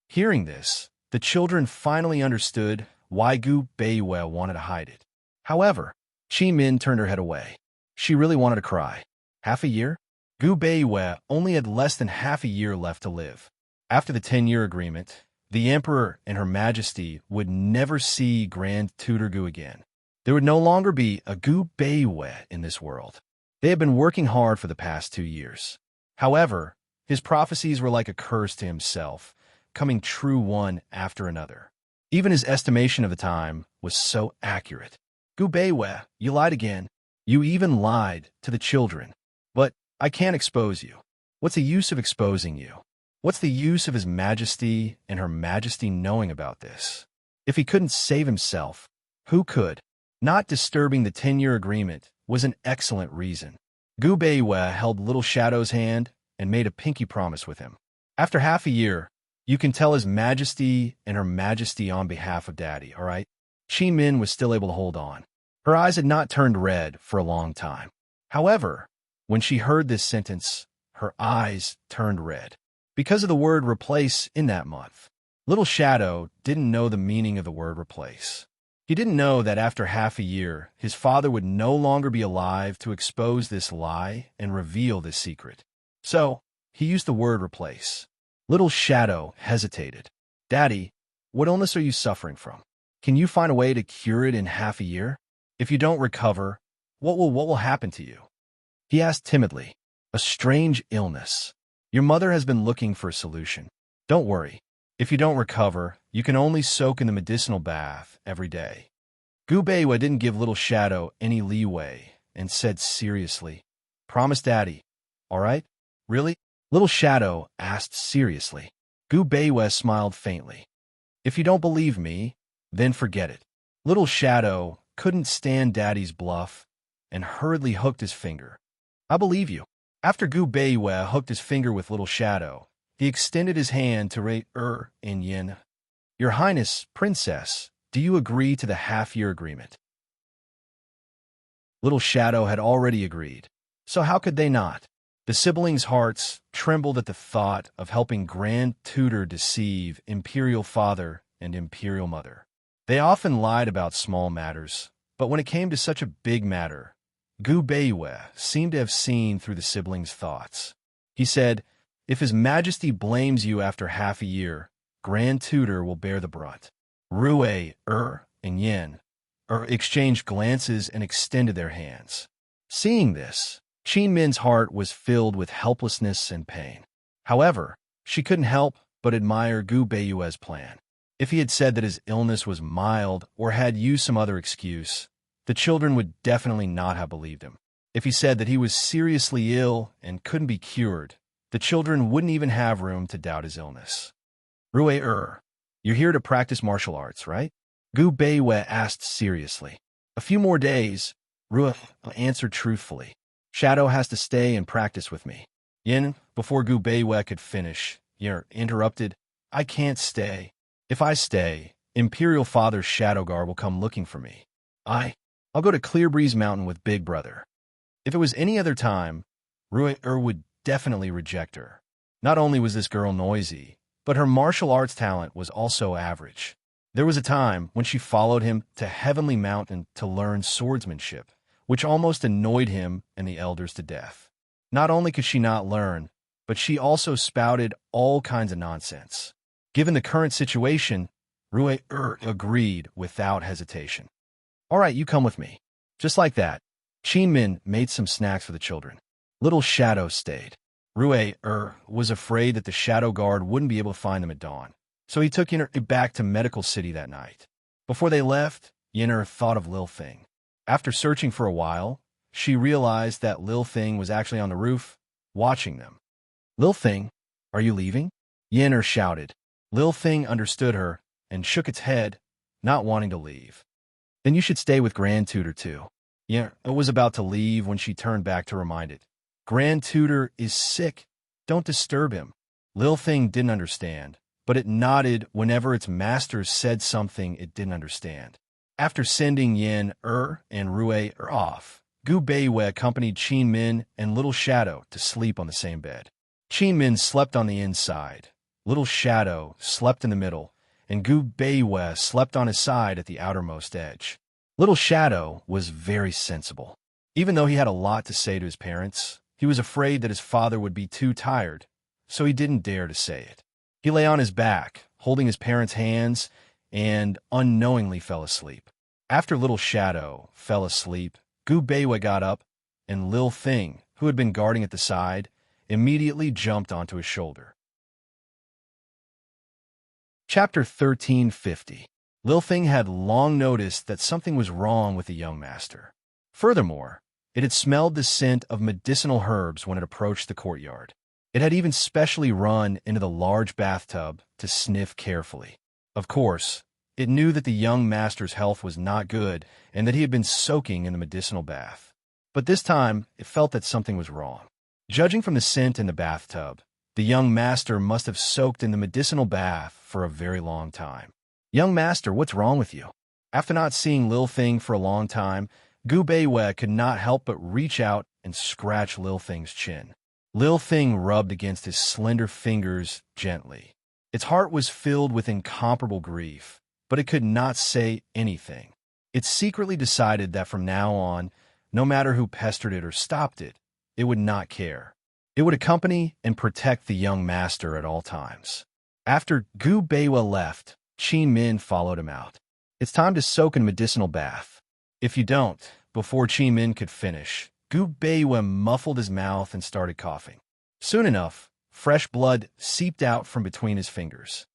Hearing this, the children finally understood why Gu Beiyue wanted to hide it. However, Qi Min turned her head away. She really wanted to cry. Half a year? Gu Beiyue only had less than half a year left to live. After the 10-year agreement, the Emperor and Her Majesty would never see Grand Tutor Gu again. There would no longer be a Gu Beiyue in this world. They had been working hard for the past 2 years. However, his prophecies were like a curse to himself, coming true one after another. Even his estimation of the time was so accurate. "Gu Beiyue, you lied again. You even lied to the children. But I can't expose you. What's the use of exposing you? What's the use of His Majesty and Her Majesty knowing about this? If he couldn't save himself, who could?" Not disturbing the 10-year agreement was an excellent reason. Gu Beiyue held Little Shadow's hand and made a pinky promise with him. "After half a year, you can tell His Majesty and Her Majesty on behalf of Daddy, all right?" Qi Min was still able to hold on. Her eyes had not turned red for a long time. However, when she heard this sentence, her eyes turned red. Because of the word replace in that month. Little Shadow didn't know the meaning of the word replace. He didn't know that after half a year, his father would no longer be alive to expose this lie and reveal this secret. So, he used the word replace. Little Shadow hesitated. "Daddy, what illness are you suffering from? Can you find a way to cure it in half a year? If you don't recover, what will happen to you?" He asked timidly. "A strange illness. Your mother has been looking for a solution. Don't worry. If you don't recover, you can only soak in the medicinal bath every day." Gu Beiyue didn't give Little Shadow any leeway and said seriously, "Promise Daddy, all right? Really?" Little Shadow asked seriously. Gu Beiyue smiled faintly. "If you don't believe me, then forget it." Little Shadow couldn't stand Daddy's bluff and hurriedly hooked his finger. "I believe you." After Gu Beiyue hooked his finger with Little Shadow, he extended his hand to Rei and Yin. "Your Highness, Princess, do you agree to the half-year agreement?" Little Shadow had already agreed, so how could they not? The siblings' hearts trembled at the thought of helping Grand Tutor deceive Imperial Father and Imperial Mother. They often lied about small matters, but when it came to such a big matter, Gu Beiyue seemed to have seen through the siblings' thoughts. He said, "If His Majesty blames you after half a year, Grand Tutor will bear the brunt." Rue, and Yin exchanged glances and extended their hands. Seeing this, Qi Min's heart was filled with helplessness and pain. However, she couldn't help but admire Gu Beiyue's plan. If he had said that his illness was mild or had used some other excuse, the children would definitely not have believed him. If he said that he was seriously ill and couldn't be cured, the children wouldn't even have room to doubt his illness. "Rue, you're here to practice martial arts, right?" Gu Beiwe asked seriously. A few more days, Rue answered truthfully. Shadow has to stay and practice with me. Yin, before Gu Beiwe could finish, interrupted. I can't stay. If I stay, Imperial Father's Shadow Guard will come looking for me. I'll go to Clear Breeze Mountain with Big Brother. If it was any other time, Rue would definitely reject her. Not only was this girl noisy, but her martial arts talent was also average. There was a time when she followed him to Heavenly Mountain to learn swordsmanship, which almost annoyed him and the elders to death. Not only could she not learn, but she also spouted all kinds of nonsense. Given the current situation, Rue agreed without hesitation. All right, you come with me. Just like that, Qin Min made some snacks for the children. Little Shadow stayed. Rue was afraid that the Shadow Guard wouldn't be able to find them at dawn, so he took Yinner back to Medical City that night. Before they left, Yinner thought of Lil Thing. After searching for a while, she realized that Lil Thing was actually on the roof, watching them. Lil Thing, are you leaving? Yinner shouted. Lil Thing understood her and shook its head, not wanting to leave. Then you should stay with Grand Tutor too. Yinner was about to leave when she turned back to remind it. Grand Tutor is sick. Don't disturb him. Lil Thing didn't understand, but it nodded whenever its master said something it didn't understand. After sending Yin and Rue off, Gu Beiwe accompanied Qin Min and Little Shadow to sleep on the same bed. Qin Min slept on the inside, Little Shadow slept in the middle, and Gu Beiwe slept on his side at the outermost edge. Little Shadow was very sensible. Even though he had a lot to say to his parents, he was afraid that his father would be too tired, so he didn't dare to say it. He lay on his back, holding his parents' hands, and unknowingly fell asleep. After Little Shadow fell asleep, Gu Beiwe got up, and Lil Thing, who had been guarding at the side, immediately jumped onto his shoulder. Chapter 1350. Lil Thing had long noticed that something was wrong with the young master. Furthermore, it had smelled the scent of medicinal herbs when it approached the courtyard. It had even specially run into the large bathtub to sniff carefully. Of course, it knew that the young master's health was not good and that he had been soaking in the medicinal bath. But this time, it felt that something was wrong. Judging from the scent in the bathtub, the young master must have soaked in the medicinal bath for a very long time. Young master, what's wrong with you? After not seeing Lil Thing for a long time, Gu Beiwe could not help but reach out and scratch Lil Thing's chin. Lil Thing rubbed against his slender fingers gently. Its heart was filled with incomparable grief, but it could not say anything. It secretly decided that from now on, no matter who pestered it or stopped it, it would not care. It would accompany and protect the young master at all times. After Gu Beiwe left, Qin Min followed him out. It's time to soak in a medicinal bath. If you don't, before Qin Min could finish, Gu Beiwe muffled his mouth and started coughing. Soon enough, fresh blood seeped out from between his fingers.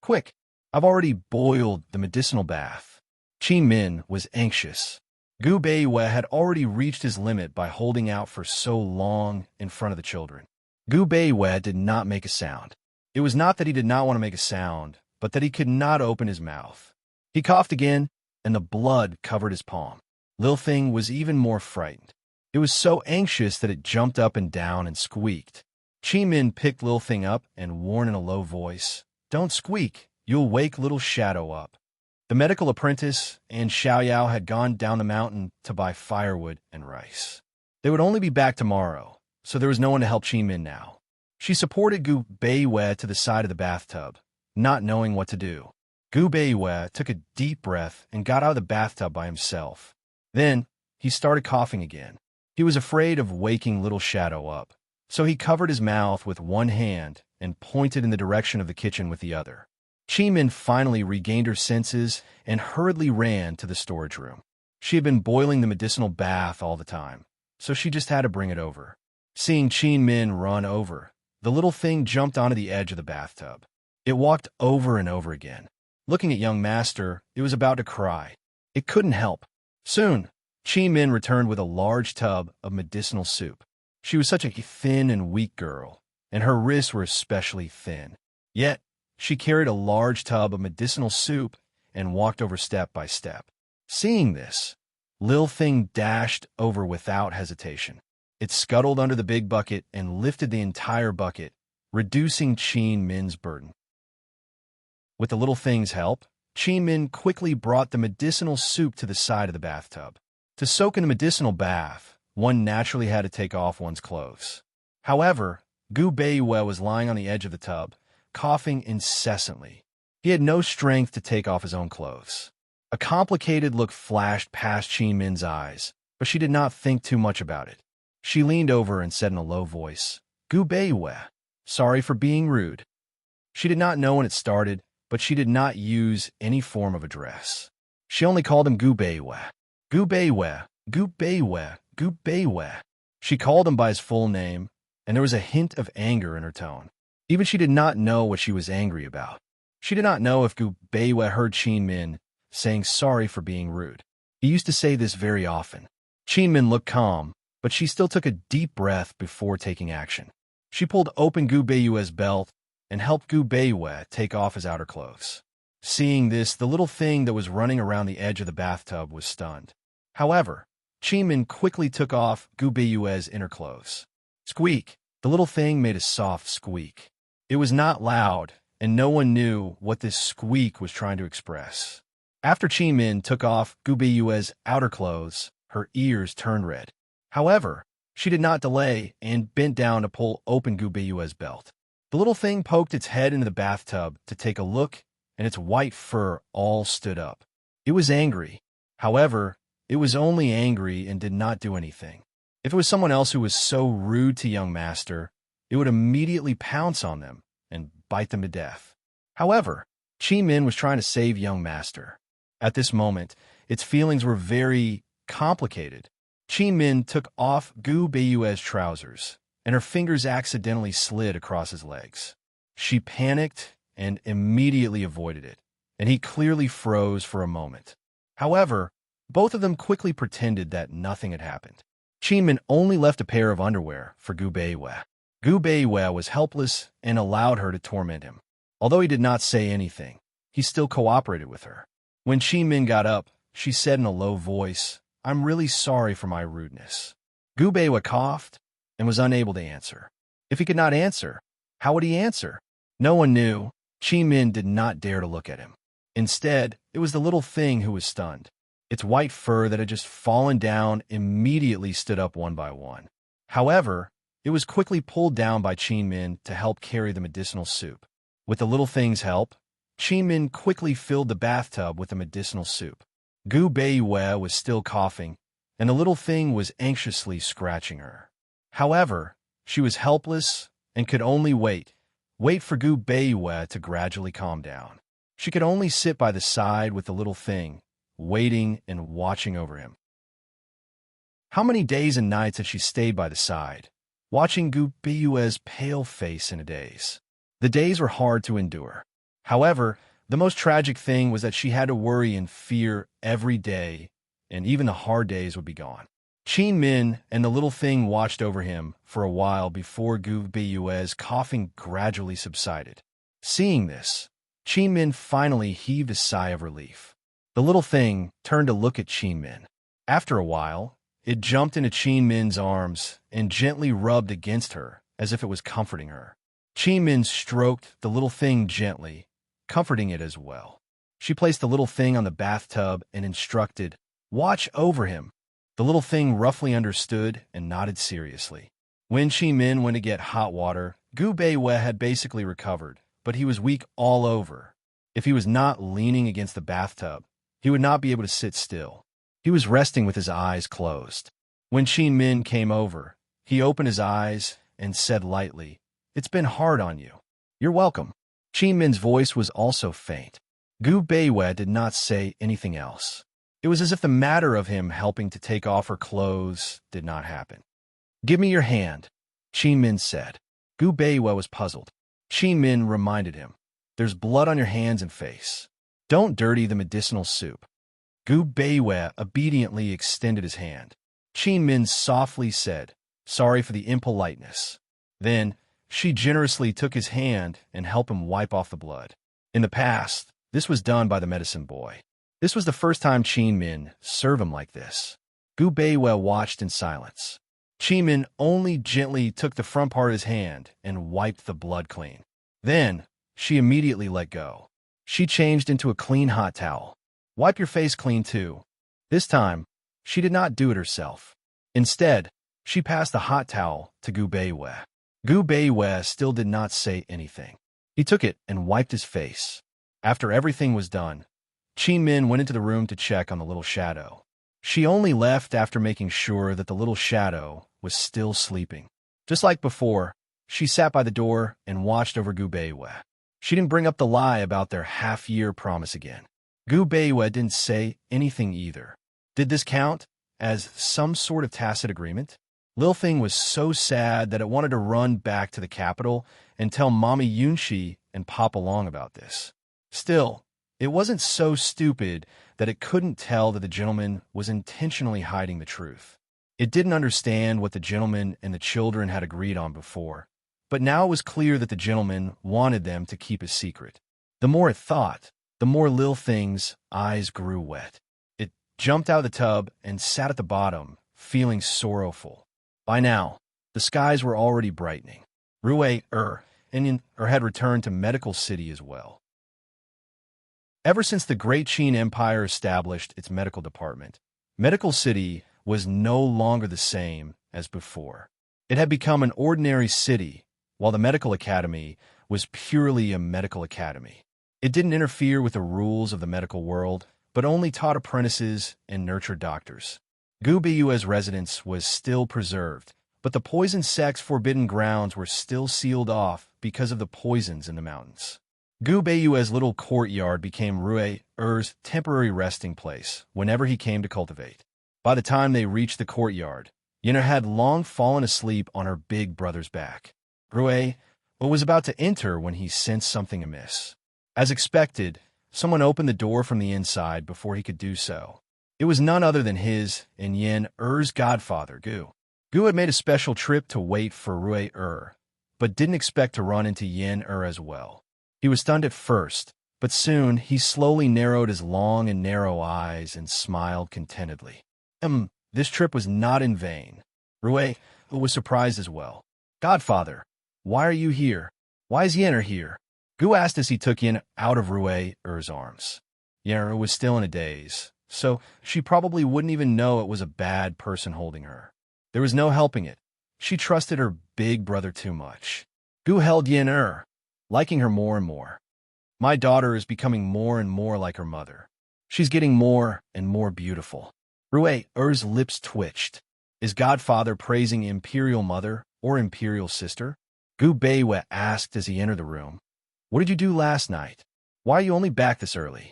Quick, I've already boiled the medicinal bath. Qin Min was anxious. Gu Beiwe had already reached his limit by holding out for so long in front of the children. Gu Beiwe did not make a sound. It was not that he did not want to make a sound, but that he could not open his mouth. He coughed again, and the blood covered his palm. Lil Thing was even more frightened. It was so anxious that it jumped up and down and squeaked. Qin Min picked Lil Thing up and warned in a low voice, "Don't squeak, you'll wake Little Shadow up." The medical apprentice and Xiaoyao had gone down the mountain to buy firewood and rice. They would only be back tomorrow, so there was no one to help Qin Min now. She supported Gu Beiwe to the side of the bathtub, not knowing what to do. Gu Beiwe took a deep breath and got out of the bathtub by himself. Then, he started coughing again. He was afraid of waking Little Shadow up, so he covered his mouth with one hand and pointed in the direction of the kitchen with the other. Qin Min finally regained her senses and hurriedly ran to the storage room. She had been boiling the medicinal bath all the time, so she just had to bring it over. Seeing Qin Min run over, the little thing jumped onto the edge of the bathtub. It walked over and over again. Looking at young master, it was about to cry. It couldn't help. Soon, Qin Min returned with a large tub of medicinal soup. She was such a thin and weak girl, and her wrists were especially thin. Yet, she carried a large tub of medicinal soup and walked over step by step. Seeing this, Lil Thing dashed over without hesitation. It scuttled under the big bucket and lifted the entire bucket, reducing Qin Min's burden. With the little thing's help, Qin Min quickly brought the medicinal soup to the side of the bathtub. To soak in the medicinal bath, one naturally had to take off one's clothes. However, Gu Beiyue was lying on the edge of the tub, coughing incessantly. He had no strength to take off his own clothes. A complicated look flashed past Qin Min's eyes, but she did not think too much about it. She leaned over and said in a low voice, "Gu Beiyue, sorry for being rude." She did not know when it started, but she did not use any form of address. She only called him Gu Beiyue. Gu Beiyue, Gu Beiyue, Gu Beiyue. She called him by his full name, and there was a hint of anger in her tone. Even she did not know what she was angry about. She did not know if Gu Beiyue heard Qin Min saying sorry for being rude. He used to say this very often. Qin Min looked calm, but she still took a deep breath before taking action. She pulled open Gu Beiyue's belt and helped Gu Beiyue take off his outer clothes. Seeing this, the little thing that was running around the edge of the bathtub was stunned. However, Qin Min quickly took off Gu Beiyue's inner clothes. Squeak! The little thing made a soft squeak. It was not loud, and no one knew what this squeak was trying to express. After Qin Min took off Gu Beiyue's outer clothes, her ears turned red. However, she did not delay and bent down to pull open Gu Beiyue's belt. The little thing poked its head into the bathtub to take a look, and its white fur all stood up. It was angry. However, it was only angry and did not do anything. If it was someone else who was so rude to young master, it would immediately pounce on them and bite them to death. However, Qin Min was trying to save young master. At this moment, its feelings were very complicated. Qin Min took off Gu Beiyue's trousers, and her fingers accidentally slid across his legs. She panicked and immediately avoided it, and he clearly froze for a moment. However, both of them quickly pretended that nothing had happened. Qin Min only left a pair of underwear for Gu Beiyue. Gu Beiyue was helpless and allowed her to torment him. Although he did not say anything, he still cooperated with her. When Qin Min got up, she said in a low voice, "I'm really sorry for my rudeness." Gu Beiyue coughed and was unable to answer. If he could not answer, how would he answer? No one knew. Qin Min did not dare to look at him. Instead, it was the little thing who was stunned. Its white fur that had just fallen down immediately stood up one by one. However, it was quickly pulled down by Qin Min to help carry the medicinal soup. With the little thing's help, Qin Min quickly filled the bathtub with the medicinal soup. Gu Beiyue was still coughing, and the little thing was anxiously scratching her. However, she was helpless and could only wait for Gu Beiyue to gradually calm down. She could only sit by the side with the little thing, waiting and watching over him. How many days and nights had she stayed by the side, watching Gu Beiyue's pale face in a daze? The days were hard to endure. However, the most tragic thing was that she had to worry and fear every day, and even the hard days would be gone. Qin Min and the little thing watched over him for a while before Gu Beiyue's coughing gradually subsided. Seeing this, Qin Min finally heaved a sigh of relief. The little thing turned to look at Qin Min. After a while, it jumped into Qin Min's arms and gently rubbed against her as if it was comforting her. Qin Min stroked the little thing gently, comforting it as well. She placed the little thing on the bathtub and instructed, "Watch over him." The little thing roughly understood and nodded seriously. When Qin Min went to get hot water, Gu Beiyue had basically recovered, but he was weak all over. If he was not leaning against the bathtub, he would not be able to sit still. He was resting with his eyes closed. When Qin Min came over, he opened his eyes and said lightly, "It's been hard on you." "You're welcome." Qin Min's voice was also faint. Gu Beiyue did not say anything else. It was as if the matter of him helping to take off her clothes did not happen. "Give me your hand," Qin Min said. Gu Beiyue was puzzled. Qin Min reminded him, "There's blood on your hands and face. Don't dirty the medicinal soup." Gu Beiyue obediently extended his hand. Qin Min softly said, "Sorry for the impoliteness." Then, she generously took his hand and helped him wipe off the blood. In the past, This was done by the medicine boy. This was the first time Qin Min served him like this. Gu Beiwei watched in silence. Qin Min only gently took the front part of his hand and wiped the blood clean. Then, she immediately let go. She changed into a clean hot towel. Wipe your face clean too. This time, she did not do it herself. Instead, she passed the hot towel to Gu Beiwei. Gu Beiwei still did not say anything. He took it and wiped his face. After everything was done, Qin Min went into the room to check on the little shadow. She only left after making sure that the little shadow was still sleeping. Just like before, she sat by the door and watched over Gu Beiwei. She didn't bring up the lie about their half-year promise again. Gu Beiwei didn't say anything either. Did this count as some sort of tacit agreement? Lilfeng was so sad that it wanted to run back to the capital and tell Mommy Yunxi and Papa Long about this. Still, it wasn't so stupid that it couldn't tell that the gentleman was intentionally hiding the truth. It didn't understand what the gentleman and the children had agreed on before, but now it was clear that the gentleman wanted them to keep a secret. The more it thought, the more Lilfeng's eyes grew wet. It jumped out of the tub and sat at the bottom, feeling sorrowful. By now, the skies were already brightening. Rui and had returned to Medical City as well. Ever since the Great Qin Empire established its medical department, Medical City was no longer the same as before. It had become an ordinary city, while the Medical Academy was purely a medical academy. It didn't interfere with the rules of the medical world, but only taught apprentices and nurtured doctors. Gu Beiwei's residence was still preserved, but the poison sect's forbidden grounds were still sealed off because of the poisons in the mountains. Gu Beiwei's little courtyard became Rui's temporary resting place whenever he came to cultivate. By the time they reached the courtyard, Yenna had long fallen asleep on her big brother's back. Rui was about to enter when he sensed something amiss. As expected, someone opened the door from the inside before he could do so. It was none other than his and Yen's godfather, Gu. Gu had made a special trip to wait for Rui, but didn't expect to run into Yen as well. He was stunned at first, but soon he slowly narrowed his long and narrow eyes and smiled contentedly. This trip was not in vain. Rui was surprised as well. Godfather, why are you here? Why is Yen here? Gu asked as he took Yen out of Rui's arms. Yen was still in a daze, so she probably wouldn't even know it was a bad person holding her. There was no helping it. She trusted her big brother too much. Gu held Yen, liking her more and more. My daughter is becoming more and more like her mother. She's getting more and more beautiful. Rui's lips twitched. Is Godfather praising Imperial Mother or Imperial Sister? Gu Beiwei asked as he entered the room. What did you do last night? Why are you only back this early?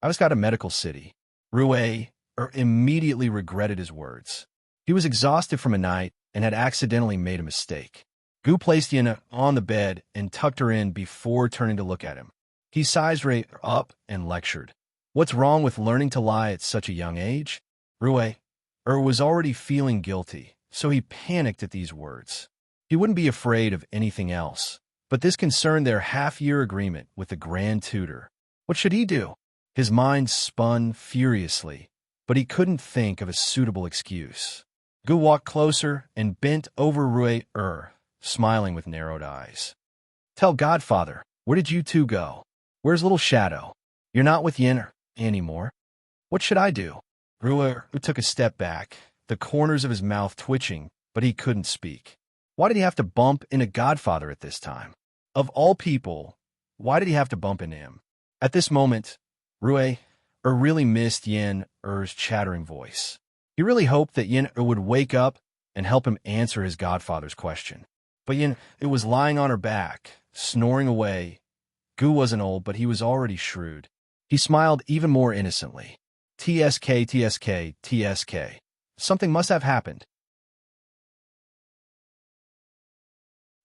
I just got to Medical City. Rui immediately regretted his words. He was exhausted from a night and had accidentally made a mistake. Gu placed Yen on the bed and tucked her in before turning to look at him. He sized Rui up and lectured. What's wrong with learning to lie at such a young age? Rui was already feeling guilty, so he panicked at these words. He wouldn't be afraid of anything else, but this concerned their half-year agreement with the Grand Tutor. What should he do? His mind spun furiously, but he couldn't think of a suitable excuse. Gu walked closer and bent over Rui, smiling with narrowed eyes. Tell Godfather, where did you two go? Where's Little Shadow? You're not with Yen anymore. What should I do? Rui took a step back, the corners of his mouth twitching, but he couldn't speak. Why did he have to bump into Godfather at this time? Of all people, why did he have to bump into him? At this moment, Rui really missed Yen's chattering voice. He really hoped that Yen would wake up and help him answer his godfather's question. But Yen was lying on her back, snoring away. Gu wasn't old, but he was already shrewd. He smiled even more innocently. TSK, TSK, TSK. Something must have happened.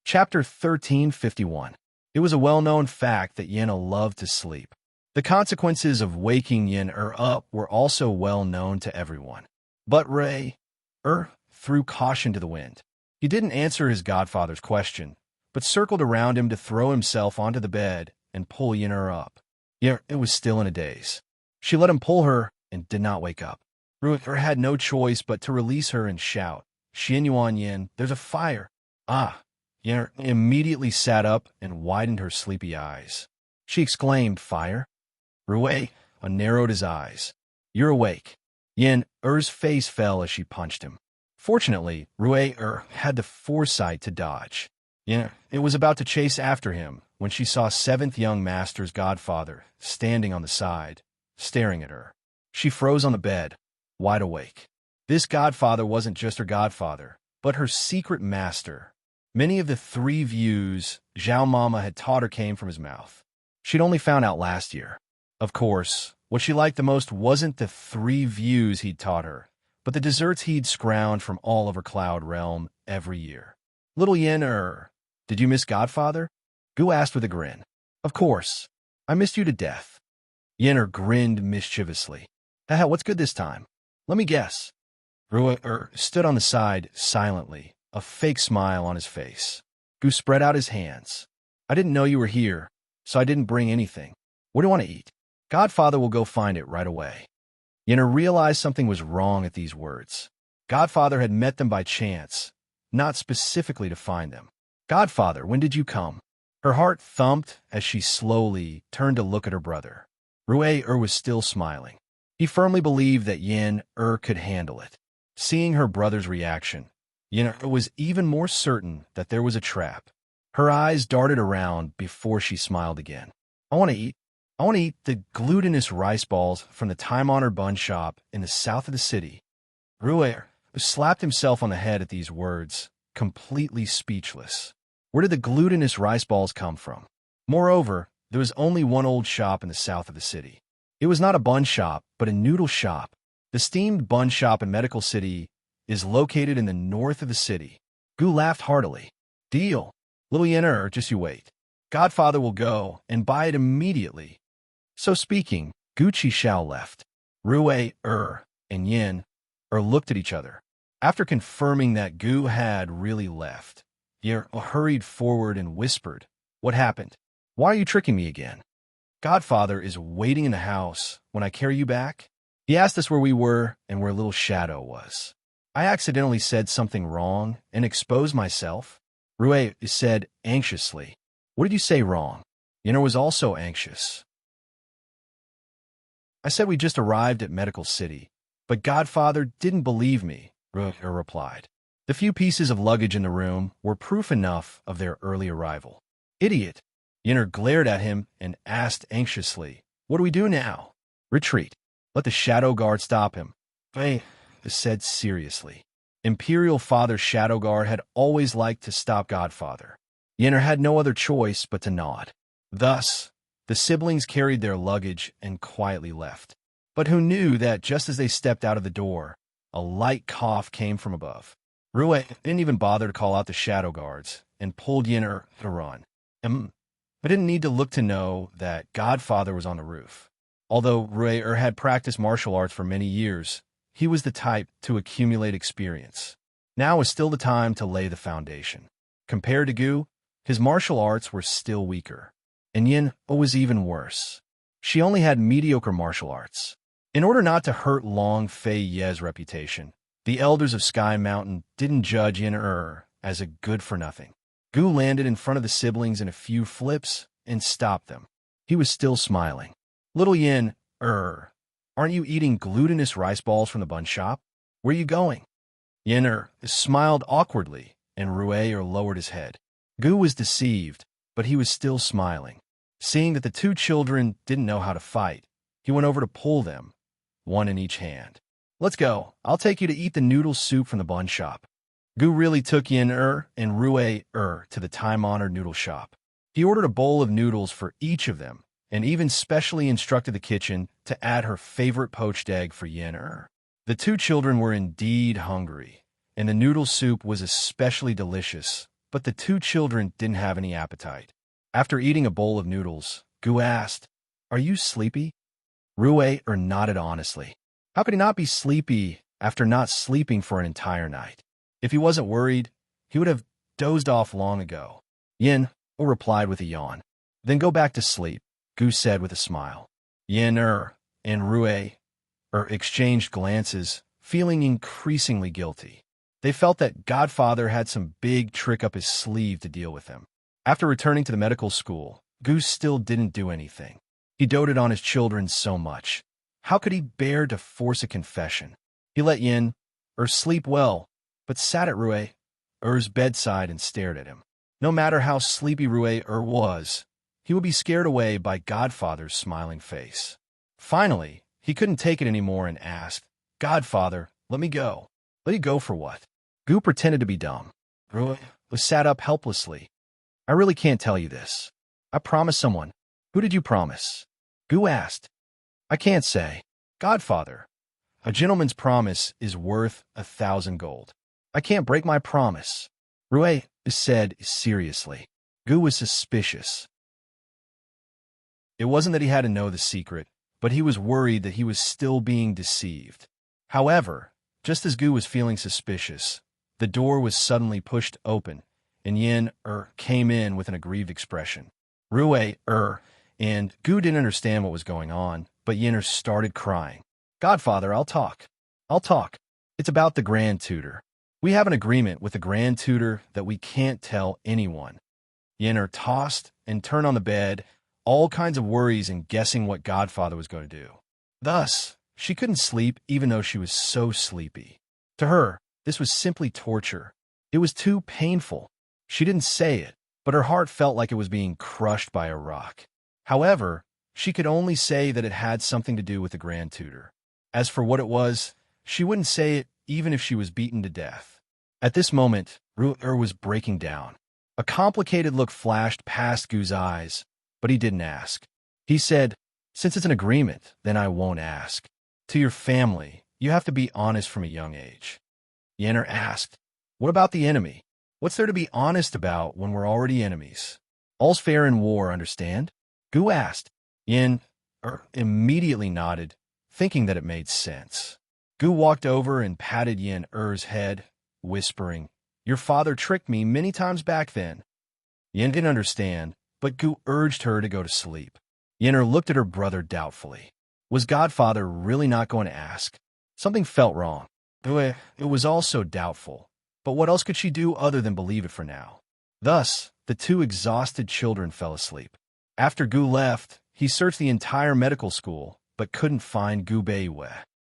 Chapter 1351. It was a well-known fact that Yen loved to sleep. The consequences of waking Yen up were also well known to everyone. But Rui threw caution to the wind. He didn't answer his godfather's question, but circled around him to throw himself onto the bed and pull Yen up. Yeah, it was still in a daze. She let him pull her and did not wake up. Ruer had no choice but to release her and shout, Xian Yuan Yin, there's a fire. Ah! Yen immediately sat up and widened her sleepy eyes. She exclaimed, fire? Ruer narrowed his eyes. You're awake. Yen Er's face fell as she punched him. Fortunately, Ruer had the foresight to dodge. Yen was about to chase after him when she saw Seventh Young Master's godfather standing on the side, staring at her. She froze on the bed, wide awake. This godfather wasn't just her godfather, but her secret master. Many of the 3 views Zhao Mama had taught her came from his mouth. She'd only found out last year. Of course, what she liked the most wasn't the 3 views he'd taught her, but the desserts he'd scrounged from all over Cloud Realm every year. Little Yen did you miss Godfather? Gu asked with a grin. Of course. I missed you to death. Yen grinned mischievously. Haha, what's good this time? Let me guess. Ruer stood on the side silently, a fake smile on his face. Gu spread out his hands. I didn't know you were here, so I didn't bring anything. What do you want to eat? Godfather will go find it right away. Yen realized something was wrong at these words. Godfather had met them by chance, not specifically to find them. Godfather, when did you come? Her heart thumped as she slowly turned to look at her brother. Ruer was still smiling. He firmly believed that Yen could handle it. Seeing her brother's reaction, Yen was even more certain that there was a trap. Her eyes darted around before she smiled again. I want to eat the glutinous rice balls from the time-honored bun shop in the south of the city. Ruer slapped himself on the head at these words, completely speechless. Where did the glutinous rice balls come from? Moreover, there was only one old shop in the south of the city. It was not a bun shop, but a noodle shop. The steamed bun shop in Medical City is located in the north of the city. Gu laughed heartily. Deal. Little Yen just you wait. Godfather will go and buy it immediately. So speaking, Gucci Xiao left. Ruer and Yen looked at each other. After confirming that Gu had really left, Yen hurried forward and whispered, What happened? Why are you tricking me again? Godfather is waiting in the house when I carry you back. He asked us where we were and where Little Shadow was. I accidentally said something wrong and exposed myself. Ruer said anxiously. What did you say wrong? Yen was also anxious. I said we just arrived at Medical City, but Godfather didn't believe me, Ruer replied. The few pieces of luggage in the room were proof enough of their early arrival. Idiot! Yen glared at him and asked anxiously, What do we do now? Retreat. Let the Shadow Guard stop him. They said seriously. Imperial Father Shadow Guard had always liked to stop Godfather. Yen had no other choice but to nod. Thus, the siblings carried their luggage and quietly left. But who knew that just as they stepped out of the door, a light cough came from above. Ruer didn't even bother to call out the Shadow Guards and pulled Yen to run. I didn't need to look to know that Godfather was on the roof. Although Ruer had practiced martial arts for many years, he was the type to accumulate experience. Now was still the time to lay the foundation. Compared to Gu, his martial arts were still weaker. And Yen was even worse. She only had mediocre martial arts. In order not to hurt Long Fei Ye's reputation, the elders of Sky Mountain didn't judge Yen as a good-for-nothing. Gu landed in front of the siblings in a few flips and stopped them. He was still smiling. Little Yen, aren't you eating glutinous rice balls from the bun shop? Where are you going? Yen smiled awkwardly, and Ruer lowered his head. Gu was deceived, but he was still smiling. Seeing that the 2 children didn't know how to fight, he went over to pull them, one in each hand. Let's go. I'll take you to eat the noodle soup from the bun shop. Gu really took Yen and Ruer to the time-honored noodle shop. He ordered a bowl of noodles for each of them, and even specially instructed the kitchen to add her favorite poached egg for Yen. The 2 children were indeed hungry, and the noodle soup was especially delicious, but the 2 children didn't have any appetite. After eating a bowl of noodles, Gu asked, Are you sleepy? Ruer nodded honestly. How could he not be sleepy after not sleeping for an entire night? If he wasn't worried, he would have dozed off long ago. Yen replied with a yawn. Then go back to sleep. Gu said with a smile. Yin and Rue exchanged glances, feeling increasingly guilty. They felt that Godfather had some big trick up his sleeve to deal with him. After returning to the medical school, Gu still didn't do anything. He doted on his children so much. How could he bear to force a confession? He let Yin sleep well, but sat at Rue's bedside and stared at him. No matter how sleepy Rue was, he would be scared away by Godfather's smiling face. Finally, he couldn't take it anymore and asked, Godfather, let me go. Let you go for what? Gu pretended to be dumb. Rue sat up helplessly. I really can't tell you this. I promised someone. Who did you promise? Gu asked. I can't say. Godfather, a gentleman's promise is worth 1,000 gold. I can't break my promise. Rue said seriously. Gu was suspicious. It wasn't that he had to know the secret, but he was worried that he was still being deceived. However, just as Gu was feeling suspicious, the door was suddenly pushed open, and Yin came in with an aggrieved expression. Rue and Gu didn't understand what was going on, but Yin started crying. Godfather, I'll talk. I'll talk. It's about the Grand Tutor. We have an agreement with the Grand Tutor that we can't tell anyone. Yin tossed and turned on the bed, all kinds of worries and guessing what Godfather was going to do. Thus, she couldn't sleep even though she was so sleepy. To her, this was simply torture. It was too painful. She didn't say it, but her heart felt like it was being crushed by a rock. However, she could only say that it had something to do with the Grand Tutor. As for what it was, she wouldn't say it even if she was beaten to death. At this moment, Rue was breaking down. A complicated look flashed past Gu's eyes, but he didn't ask. He said, since it's an agreement, then I won't ask. To your family, you have to be honest from a young age. Yenner asked, what about the enemy? What's there to be honest about when we're already enemies? All's fair in war, understand? Gu asked. Yin immediately nodded, thinking that it made sense. Gu walked over and patted Yin-er's head, whispering, your father tricked me many times back then. Yin didn't understand, but Gu urged her to go to sleep. Yin-er looked at her brother doubtfully. Was Godfather really not going to ask? Something felt wrong. It was also doubtful, but what else could she do other than believe it for now? Thus, the two exhausted children fell asleep. After Gu left, he searched the entire medical school, but couldn't find Gu Beiyue.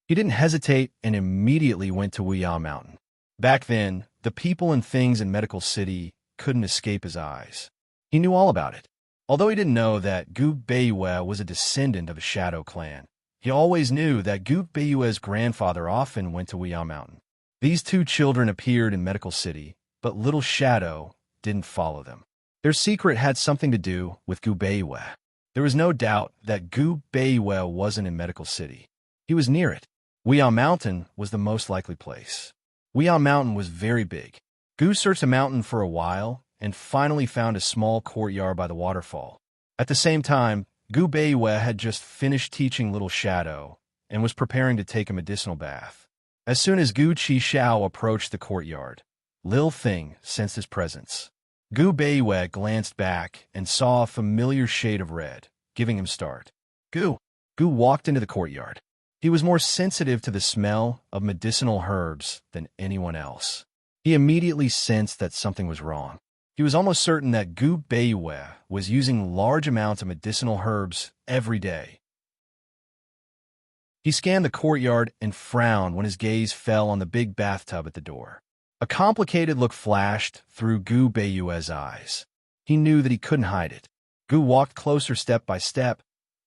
He didn't hesitate and immediately went to Wuya Mountain. Back then, the people and things in Medical City couldn't escape his eyes. He knew all about it. Although he didn't know that Gu Beiyue was a descendant of a shadow clan, he always knew that Gu Beiyue's grandfather often went to Wuya Mountain. These two children appeared in Medical City, but Little Shadow didn't follow them. Their secret had something to do with Gu Beiyue. There was no doubt that Gu Beiyue wasn't in Medical City. He was near it. Wuya Mountain was the most likely place. Wuya Mountain was very big. Gu searched the mountain for a while and finally found a small courtyard by the waterfall. At the same time, Gu Beiyue had just finished teaching Little Shadow and was preparing to take a medicinal bath. As soon as Gu Qixiao approached the courtyard, Lil Thing sensed his presence. Gu Beiyue glanced back and saw a familiar shade of red, giving him start. Gu walked into the courtyard. He was more sensitive to the smell of medicinal herbs than anyone else. He immediately sensed that something was wrong. He was almost certain that Gu Beiyue was using large amounts of medicinal herbs every day. He scanned the courtyard and frowned when his gaze fell on the big bathtub at the door. A complicated look flashed through Gu Beiyue's eyes. He knew that he couldn't hide it. Gu walked closer step by step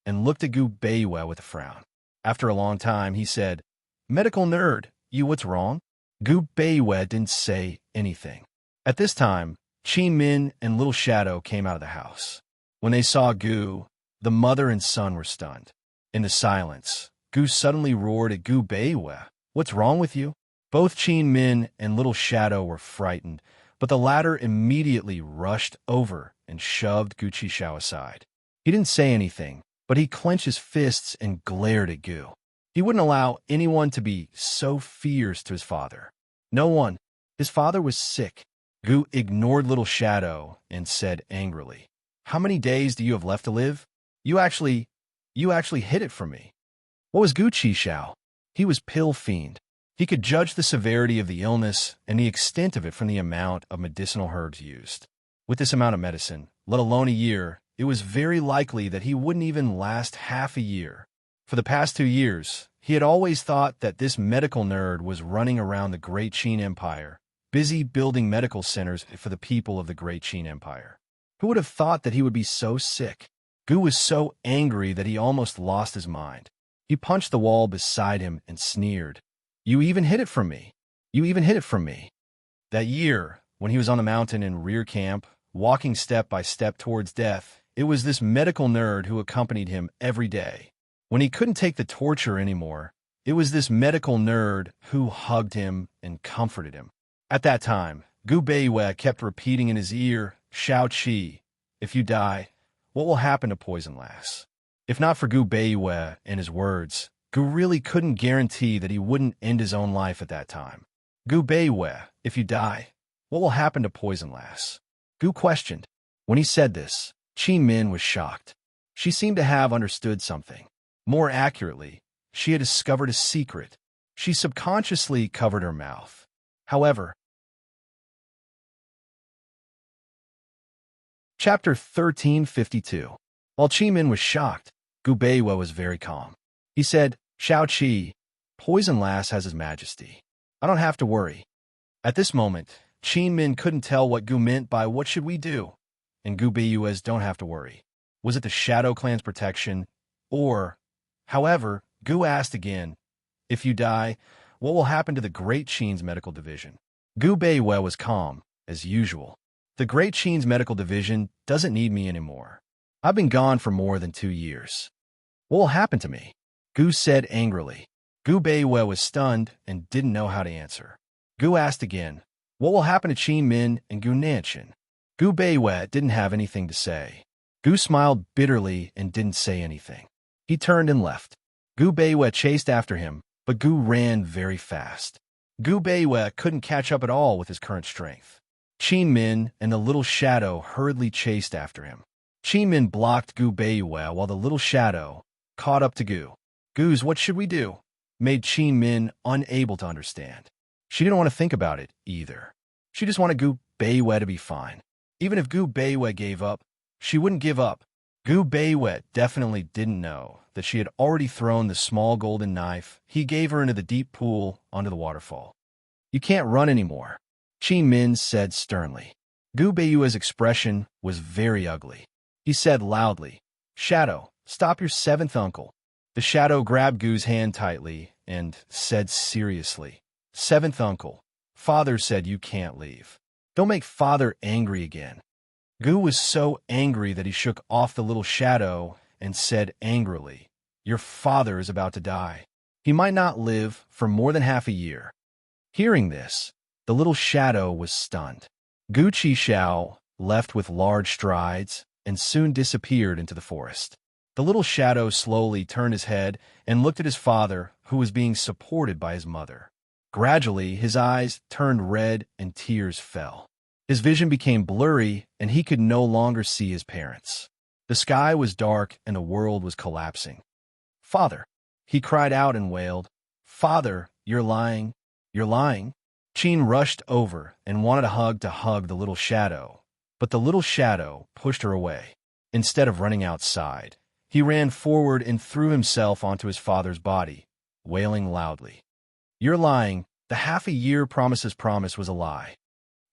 and looked at Gu Beiyue with a frown. After a long time, he said, Medical nerd, what's wrong? Gu Beiyue didn't say anything. At this time, Qi Min and Little Shadow came out of the house. When they saw Gu, the mother and son were stunned. In the silence, Gu suddenly roared at Gu Beiyue, what's wrong with you? Both Qi Min and Little Shadow were frightened, but the latter immediately rushed over and shoved Gu Qixiao aside. He didn't say anything, but he clenched his fists and glared at Gu. He wouldn't allow anyone to be so fierce to his father. No one. His father was sick. Gu ignored Little Shadow and said angrily, How many days do you have left to live? You actually hid it from me. What was Gu Qixiao? He was pill fiend. He could judge the severity of the illness and the extent of it from the amount of medicinal herbs used. With this amount of medicine, let alone a year, it was very likely that he wouldn't even last half a year. For the past 2 years, he had always thought that this medical nerd was running around the Great Qin Empire, busy building medical centers for the people of the Great Qin Empire. Who would have thought that he would be so sick? Gu was so angry that he almost lost his mind. He punched the wall beside him and sneered. You even hid it from me. You even hid it from me. That year, when he was on the mountain in rear camp, walking step by step towards death, it was this medical nerd who accompanied him every day. When he couldn't take the torture anymore, it was this medical nerd who hugged him and comforted him. At that time, Gu Beiwei kept repeating in his ear, Shao Qi, if you die, what will happen to Poison Lass? If not for Gu Beiwei and his words, Gu really couldn't guarantee that he wouldn't end his own life at that time. Gu Beiwei, if you die, what will happen to Poison Lass? Gu questioned. When he said this, Qi Min was shocked. She seemed to have understood something. More accurately, she had discovered a secret. She subconsciously covered her mouth. However, Chapter 1352. While Qi Min was shocked, Gu Beiwei was very calm. He said, Shao Qi, Poison Lass has his majesty. I don't have to worry. At this moment, Qi Min couldn't tell what Gu meant by what should we do, and Gu Beiwei's don't have to worry. Was it the Shadow Clan's protection, or... However, Gu asked again, if you die, what will happen to the Great Qin's medical division? Gu Beiwei was calm, as usual. The Great Qin's medical division doesn't need me anymore. I've been gone for more than 2 years. What will happen to me? Gu said angrily. Gu Beiwei was stunned and didn't know how to answer. Gu asked again, what will happen to Qi Min and Gu Nanshan? Gu Beiwei didn't have anything to say. Gu smiled bitterly and didn't say anything. He turned and left. Gu Beiwei chased after him, but Gu ran very fast. Gu Beiwei couldn't catch up at all with his current strength. Qi Min and the little shadow hurriedly chased after him. Qi Min blocked Gu Beiwei while the little shadow caught up to Gu. Gu's what should we do? Made Qi Min unable to understand. She didn't want to think about it either. She just wanted Gu Beiwei to be fine. Even if Gu Beiwei gave up, she wouldn't give up. Gu Beiwei definitely didn't know that she had already thrown the small golden knife he gave her into the deep pool onto the waterfall. You can't run anymore, Qi Min said sternly. Gu Beiwei's expression was very ugly. He said loudly, Shadow, stop your 7th uncle. The shadow grabbed Gu's hand tightly and said seriously, 7th uncle, Father said you can't leave. Don't make Father angry again. Gu was so angry that he shook off the little shadow and said angrily, Your father is about to die. He might not live for more than half a year. Hearing this, the little shadow was stunned. Gu Qixiao left with large strides and soon disappeared into the forest. The little shadow slowly turned his head and looked at his father, who was being supported by his mother. Gradually, his eyes turned red and tears fell. His vision became blurry, and he could no longer see his parents. The sky was dark, and the world was collapsing. Father, he cried out and wailed, Father, you're lying. You're lying. Qin rushed over and wanted to hug the little shadow, but the little shadow pushed her away. Instead of running outside, he ran forward and threw himself onto his father's body, wailing loudly. You're lying. The half-a-year promise was a lie.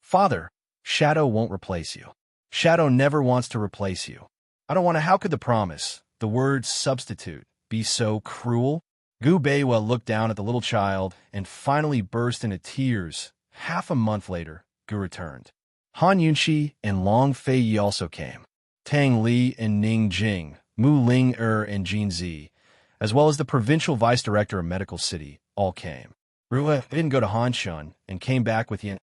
Father, Shadow won't replace you. Shadow never wants to replace you. I don't want to. How could the promise, the word substitute, be so cruel? Gu Beiwei looked down at the little child and finally burst into tears. Half a month later, Gu returned. Han Yunxi and Long Fei Yi also came. Tang Li and Ning Jing, Mu Ling and Jin Zi, as well as the provincial vice director of Medical City, all came. Rue didn't go to Hanshun and came back with Yin.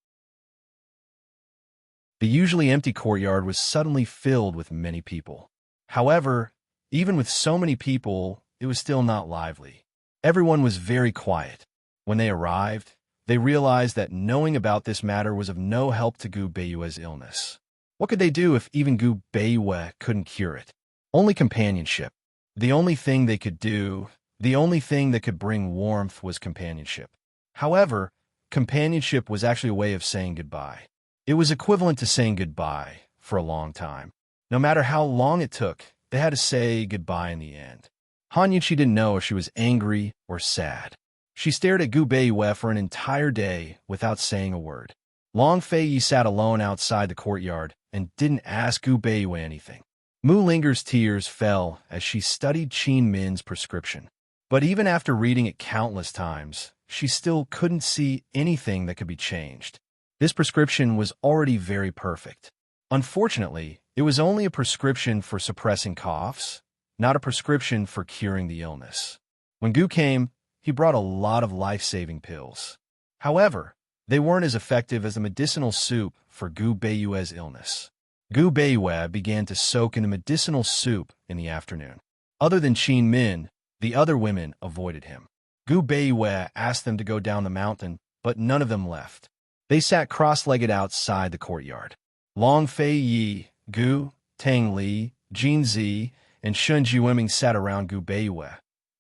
The usually empty courtyard was suddenly filled with many people. However, even with so many people, it was still not lively. Everyone was very quiet. When they arrived, they realized that knowing about this matter was of no help to Gu Beiwei's illness. What could they do if even Gu Beiwei couldn't cure it? Only companionship. The only thing they could do, the only thing that could bring warmth was companionship. However, companionship was actually a way of saying goodbye. It was equivalent to saying goodbye for a long time. No matter how long it took, they had to say goodbye in the end. Han Yunqi didn't know if she was angry or sad. She stared at Gu Beiyue for an entire day without saying a word. Long Fei sat alone outside the courtyard and didn't ask Gu Beiyue anything. Mu Linger's tears fell as she studied Qin Min's prescription. But even after reading it countless times, she still couldn't see anything that could be changed. This prescription was already very perfect. Unfortunately, it was only a prescription for suppressing coughs, not a prescription for curing the illness. When Gu came, he brought a lot of life-saving pills. However, they weren't as effective as the medicinal soup for Gu Beiyue's illness. Gu Beiyue began to soak in the medicinal soup in the afternoon. Other than Qin Min, the other women avoided him. Gu Beiyue asked them to go down the mountain, but none of them left. They sat cross-legged outside the courtyard. Long Fei Yi, Gu, Tang Li, Jin Zi, and Shun Jiweming sat around Gu Beiyue,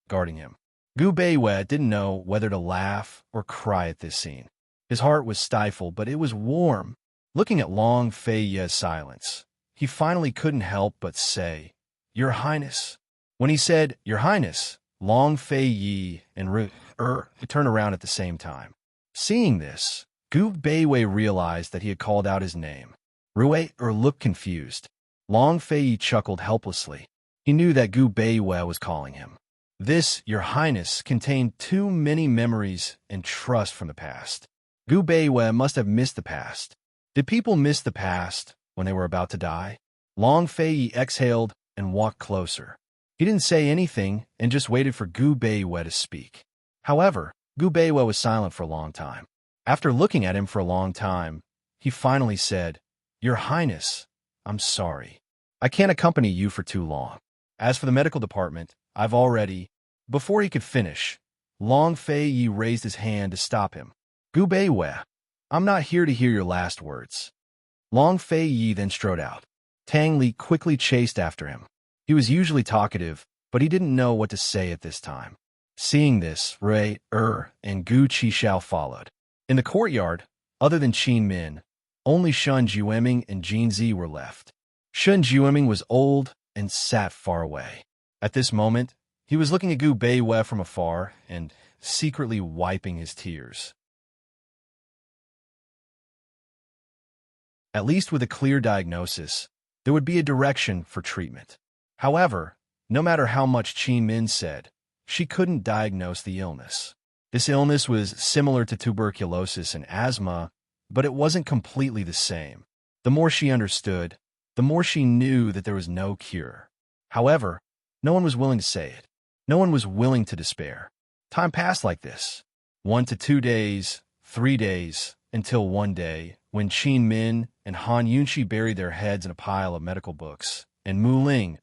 guarding him. Gu Beiyue didn't know whether to laugh or cry at this scene. His heart was stifled, but it was warm. Looking at Long Fei Yi's silence, he finally couldn't help but say, "Your Highness." When he said, "Your Highness," Long Fei Yi and turned around at the same time. Seeing this, Gu Beiyue realized that he had called out his name. Looked confused. Long Fei Yi chuckled helplessly. He knew that Gu Beiyue was calling him. This, "Your Highness," contained too many memories and trust from the past. Gu Beiyue must have missed the past. Did people miss the past when they were about to die? Long Fei Yi exhaled and walked closer. He didn't say anything and just waited for Gu Beiyue to speak. However, Gu Beiyue was silent for a long time. After looking at him for a long time, he finally said, "Your Highness, I'm sorry. I can't accompany you for too long. As for the medical department, I've already—" Before he could finish, Long Fei Yi raised his hand to stop him. "Gu Beiyue, I'm not here to hear your last words." Long Fei Yi then strode out. Tang Li quickly chased after him. He was usually talkative, but he didn't know what to say at this time. Seeing this, and Gu Qixiao followed. In the courtyard, other than Qin Min, only Shun Jiweming and Jin Zi were left. Shun Jiweming was old and sat far away. At this moment, he was looking at Gu Beiyue from afar and secretly wiping his tears. At least with a clear diagnosis, there would be a direction for treatment. However, no matter how much Qin Min said, she couldn't diagnose the illness. This illness was similar to tuberculosis and asthma, but it wasn't completely the same. The more she understood, the more she knew that there was no cure. However, no one was willing to say it. No one was willing to despair. Time passed like this. 1 to 2 days, 3 days, until one day, when Qin Min and Han Yunqi buried their heads in a pile of medical books, and Mu Ling,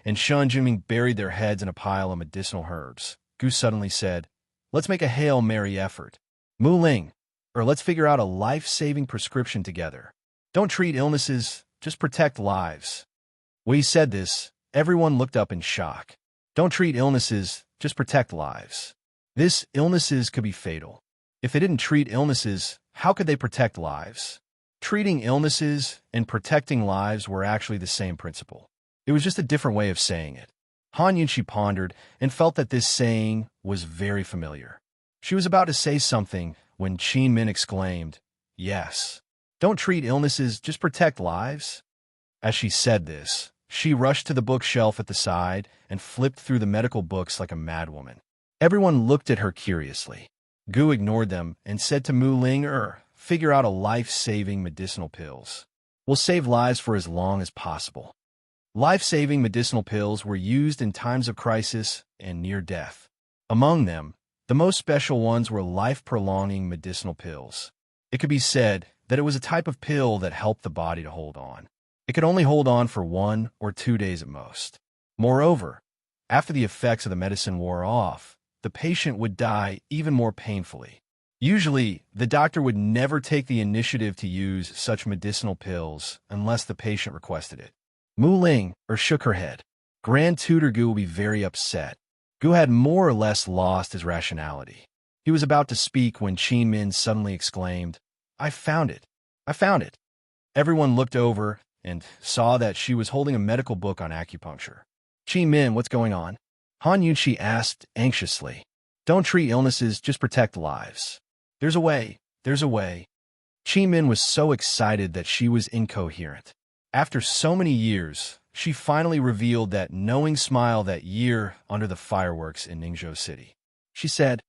and Shun Jiming buried their heads in a pile of medicinal herbs, Gu suddenly said, "Let's make a Hail Mary effort. Mu Ling, let's figure out a life-saving prescription together. Don't treat illnesses, just protect lives." When he said this, everyone looked up in shock. Don't treat illnesses, just protect lives. This illnesses could be fatal. If they didn't treat illnesses, how could they protect lives? Treating illnesses and protecting lives were actually the same principle. It was just a different way of saying it. Han Yunqi pondered and felt that this saying was very familiar. She was about to say something when Qin Min exclaimed, "Yes. Don't treat illnesses, just protect lives." As she said this, she rushed to the bookshelf at the side and flipped through the medical books like a madwoman. Everyone looked at her curiously. Gu ignored them and said to Mu Ling, "Figure out a life-saving medicinal pills. We'll save lives for as long as possible." Life-saving medicinal pills were used in times of crisis and near death. Among them, the most special ones were life-prolonging medicinal pills. It could be said that it was a type of pill that helped the body to hold on. It could only hold on for 1 or 2 days at most. Moreover, after the effects of the medicine wore off, the patient would die even more painfully. Usually, the doctor would never take the initiative to use such medicinal pills unless the patient requested it. Mu Ling shook her head. Grand Tutor Gu will be very upset. Gu had more or less lost his rationality. He was about to speak when Qin Min suddenly exclaimed, "I found it! I found it!" Everyone looked over and saw that she was holding a medical book on acupuncture. "Qin Min, what's going on?" Han Yunqi asked anxiously. "Don't treat illnesses, just protect lives. There's a way, there's a way." Qin Min was so excited that she was incoherent. After so many years, she finally revealed that knowing smile that year under the fireworks in Ningzhou City. She said,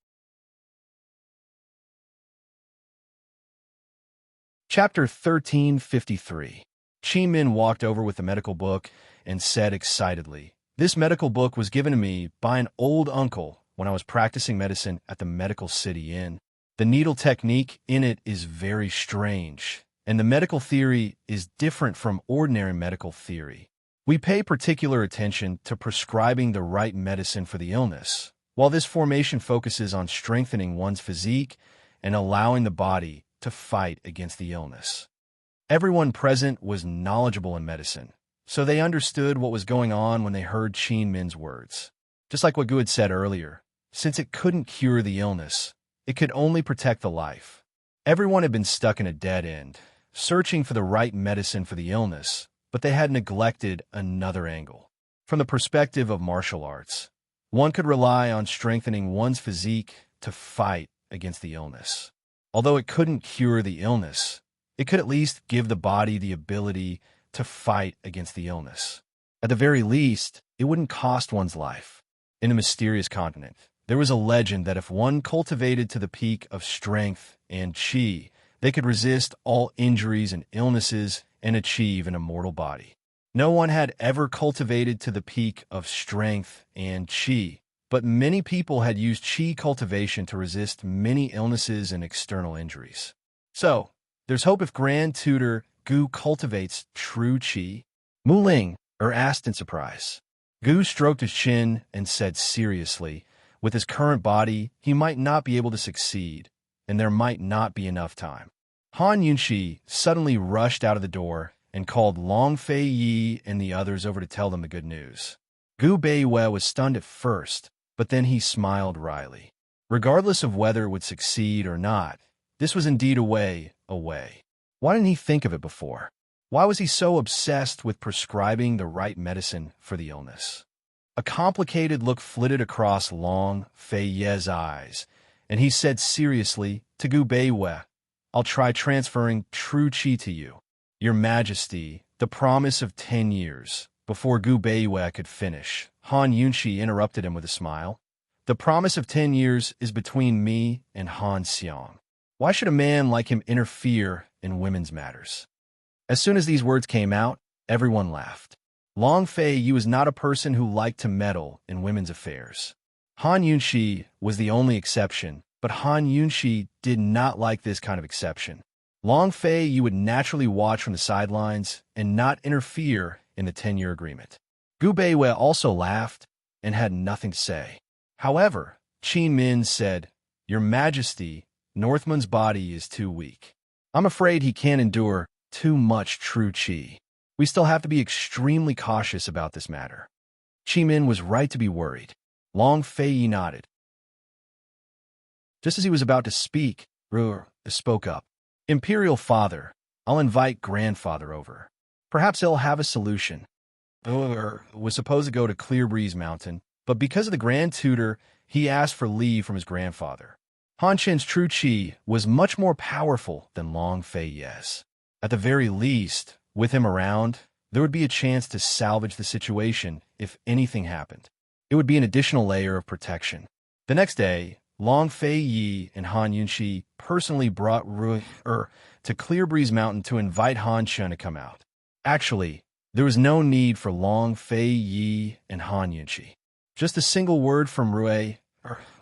Chapter 1353. Qin Min walked over with the medical book and said excitedly, "This medical book was given to me by an old uncle when I was practicing medicine at the medical city inn. The needle technique in it is very strange, and the medical theory is different from ordinary medical theory. We pay particular attention to prescribing the right medicine for the illness, while this formation focuses on strengthening one's physique and allowing the body to fight against the illness." Everyone present was knowledgeable in medicine, so they understood what was going on when they heard Qin Min's words. Just like what Gu had said earlier, since it couldn't cure the illness, it could only protect the life. Everyone had been stuck in a dead end, searching for the right medicine for the illness, but they had neglected another angle. From the perspective of martial arts, one could rely on strengthening one's physique to fight against the illness. Although it couldn't cure the illness, it could at least give the body the ability to fight against the illness. At the very least, it wouldn't cost one's life. In the mysterious continent, there was a legend that if one cultivated to the peak of strength and qi, they could resist all injuries and illnesses and achieve an immortal body. No one had ever cultivated to the peak of strength and qi, but many people had used qi cultivation to resist many illnesses and external injuries. So, there's hope if Grand Tutor Gu cultivates true qi. Mu Ling asked in surprise. Gu stroked his chin and said seriously, with his current body, he might not be able to succeed, and there might not be enough time. Han Yunqi suddenly rushed out of the door and called Long Fei Yi and the others over to tell them the good news. Gu Beiwei was stunned at first, but then he smiled wryly. Regardless of whether it would succeed or not, this was indeed a way. Why didn't he think of it before? Why was he so obsessed with prescribing the right medicine for the illness? A complicated look flitted across Long Fei Ye's eyes, and he said seriously to Gu Beiwei, "I'll try transferring true qi to you." "Your Majesty, the promise of 10 years." Before Gu Beiwei could finish, Han Yunqi interrupted him with a smile. "The promise of 10 years is between me and Han Xiang. Why should a man like him interfere in women's matters?" As soon as these words came out, everyone laughed. Long Fei Yi was not a person who liked to meddle in women's affairs. Han Yunqi was the only exception, but Han Yunqi did not like this kind of exception. Long Fei Yi would naturally watch from the sidelines and not interfere in the 10-year agreement. Gu Beiwei also laughed and had nothing to say. However, Qin Min said, "Your Majesty, Northman's body is too weak. I'm afraid he can't endure too much true qi. We still have to be extremely cautious about this matter." Qin Min was right to be worried. Long Fei Yi nodded. Just as he was about to speak, Ruer spoke up. "Imperial Father, I'll invite Grandfather over. Perhaps he'll have a solution." Ruer was supposed to go to Clear Breeze Mountain, but because of the Grand Tutor, he asked for leave from his grandfather. Han Chen's true qi was much more powerful than Long Fei Ye's. At the very least, with him around, there would be a chance to salvage the situation if anything happened. It would be an additional layer of protection. The next day, Long Fei Yi and Han Yunqi personally brought Ruer to Clear Breeze Mountain to invite Han Chen to come out. Actually, there was no need for Long Fei Yi and Han Yunqi. Just a single word from Ruer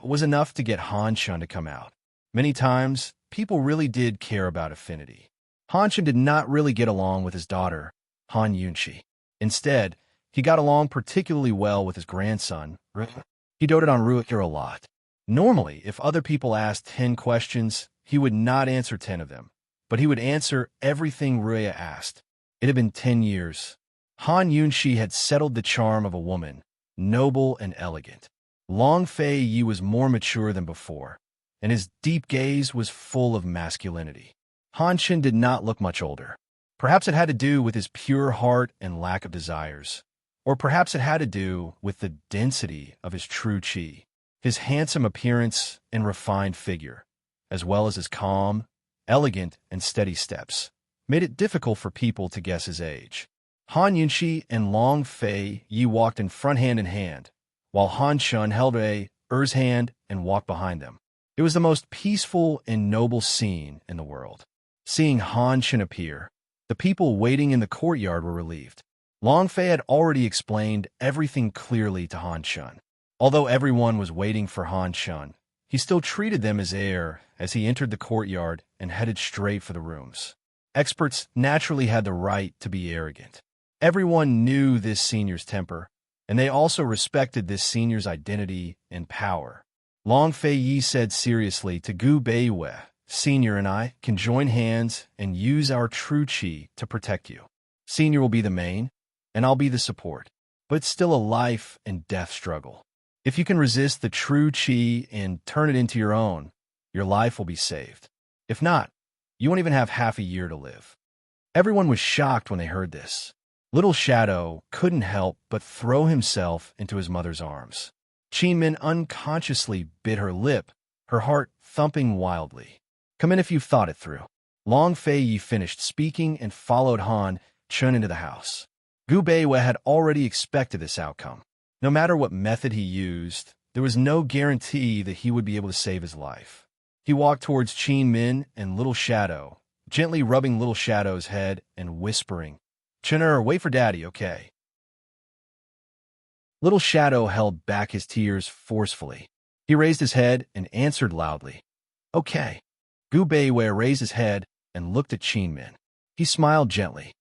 was enough to get Han Chen to come out. Many times, people really did care about affinity. Han Chen did not really get along with his daughter, Han Yunqi. Instead, he got along particularly well with his grandson, Ruer. He doted on Ruer a lot. Normally, if other people asked 10 questions, he would not answer 10 of them, but he would answer everything Ruer asked. It had been 10 years. Han Yunshi had settled the charm of a woman, noble and elegant. Long Fei Yi was more mature than before, and his deep gaze was full of masculinity. Han Chen did not look much older. Perhaps it had to do with his pure heart and lack of desires. Or perhaps it had to do with the density of his true qi, his handsome appearance and refined figure, as well as his calm, elegant, and steady steps, made it difficult for people to guess his age. Han Yunshi and Long Fei Yi walked in front hand in hand, while Han Shun held Er's hand and walked behind them. It was the most peaceful and noble scene in the world. Seeing Han Shun appear, the people waiting in the courtyard were relieved. Long Fei had already explained everything clearly to Han Shun. Although everyone was waiting for Han Shun, he still treated them as heir as he entered the courtyard and headed straight for the rooms. Experts naturally had the right to be arrogant. Everyone knew this senior's temper, and they also respected this senior's identity and power. Long Fei Yi said seriously to Gu Beiwei, "Senior and I can join hands and use our true qi to protect you. Senior will be the main, and I'll be the support. But it's still a life and death struggle. If you can resist the true qi and turn it into your own, your life will be saved. If not, you won't even have half a year to live." Everyone was shocked when they heard this. Little Shadow couldn't help but throw himself into his mother's arms. Qin Min unconsciously bit her lip, her heart thumping wildly. "Come in if you've thought it through." Long Fei Yi finished speaking and followed Han Chun into the house. Gu Beiwei had already expected this outcome. No matter what method he used, there was no guarantee that he would be able to save his life. He walked towards Qin Min and Little Shadow, gently rubbing Little Shadow's head and whispering, "Chun-er, wait for Daddy, okay?" Little Shadow held back his tears forcefully. He raised his head and answered loudly, "Okay." Gu Beiwei raised his head and looked at Qin Min. He smiled gently.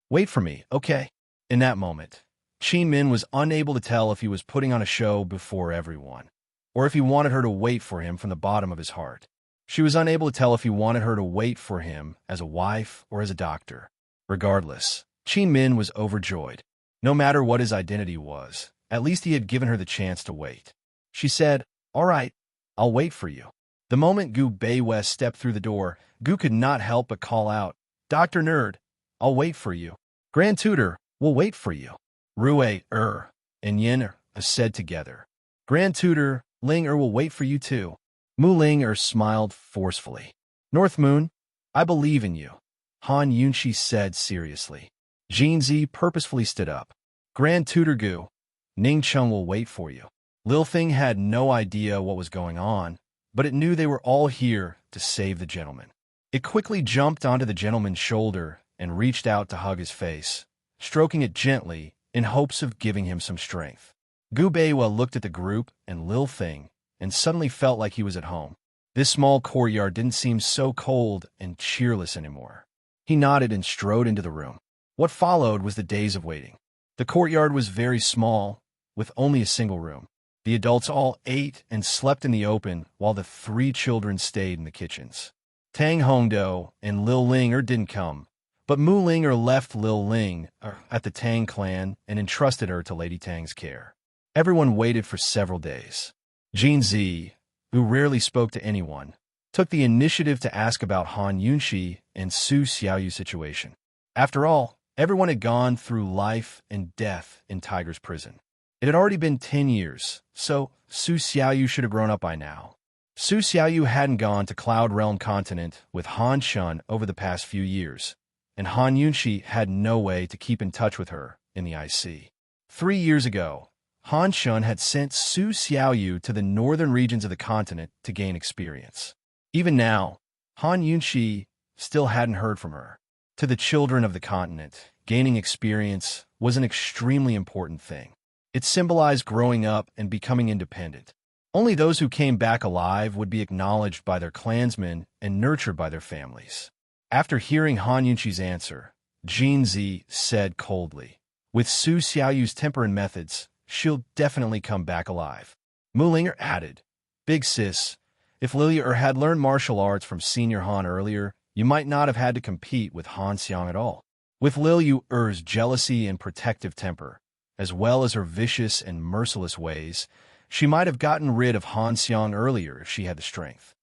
"Wait for me, okay?" In that moment, Qin Min was unable to tell if he was putting on a show before everyone, or if he wanted her to wait for him from the bottom of his heart. She was unable to tell if he wanted her to wait for him as a wife or as a doctor. Regardless, Qin Min was overjoyed. No matter what his identity was, at least he had given her the chance to wait. She said, "All right, I'll wait for you." The moment Gu Beiwei stepped through the door, Gu could not help but call out, "Dr. Nerd, I'll wait for you. Grand Tutor, we'll wait for you." Rue and Yin said together, "Grand Tutor, Ling will wait for you too." Mu Ling smiled forcefully. "North Moon, I believe in you," Han Yunshi said seriously. Jinzi purposefully stood up. "Grand Tutor Gu, Ning Chun will wait for you." Lil Thing had no idea what was going on, but it knew they were all here to save the gentleman. It quickly jumped onto the gentleman's shoulder and reached out to hug his face, stroking it gently in hopes of giving him some strength. Gu Beiwei looked at the group and Lil Thing and suddenly felt like he was at home. This small courtyard didn't seem so cold and cheerless anymore. He nodded and strode into the room. What followed was the days of waiting. The courtyard was very small, with only a single room. The adults all ate and slept in the open while the 3 children stayed in the kitchens. Tang Hongdo and Lil Ling didn't come, but Mu Ling left Lil Ling at the Tang clan and entrusted her to Lady Tang's care. Everyone waited for several days. Jin Zi, who rarely spoke to anyone, took the initiative to ask about Han Yunshi and Su Xiaoyu's situation. After all, everyone had gone through life and death in Tiger's prison. It had already been 10 years, so Su Xiaoyu should have grown up by now. Su Xiaoyu hadn't gone to Cloud Realm Continent with Han Shun over the past few years, and Han Yunshi had no way to keep in touch with her in the IC. 3 years ago, Han Shun had sent Su Xiaoyu to the northern regions of the continent to gain experience. Even now, Han Yunshi still hadn't heard from her. To the children of the continent, gaining experience was an extremely important thing. It symbolized growing up and becoming independent. Only those who came back alive would be acknowledged by their clansmen and nurtured by their families. After hearing Han Yunshi's answer, Jin Zi said coldly, "With Su Xiaoyu's temper and methods, she'll definitely come back alive." Mu Ling added, "Big sis, if Lilia had learned martial arts from Senior Han earlier, you might not have had to compete with Han Xiang at all." With Lil Yu's jealousy and protective temper, as well as her vicious and merciless ways, she might have gotten rid of Han Xiang earlier if she had the strength.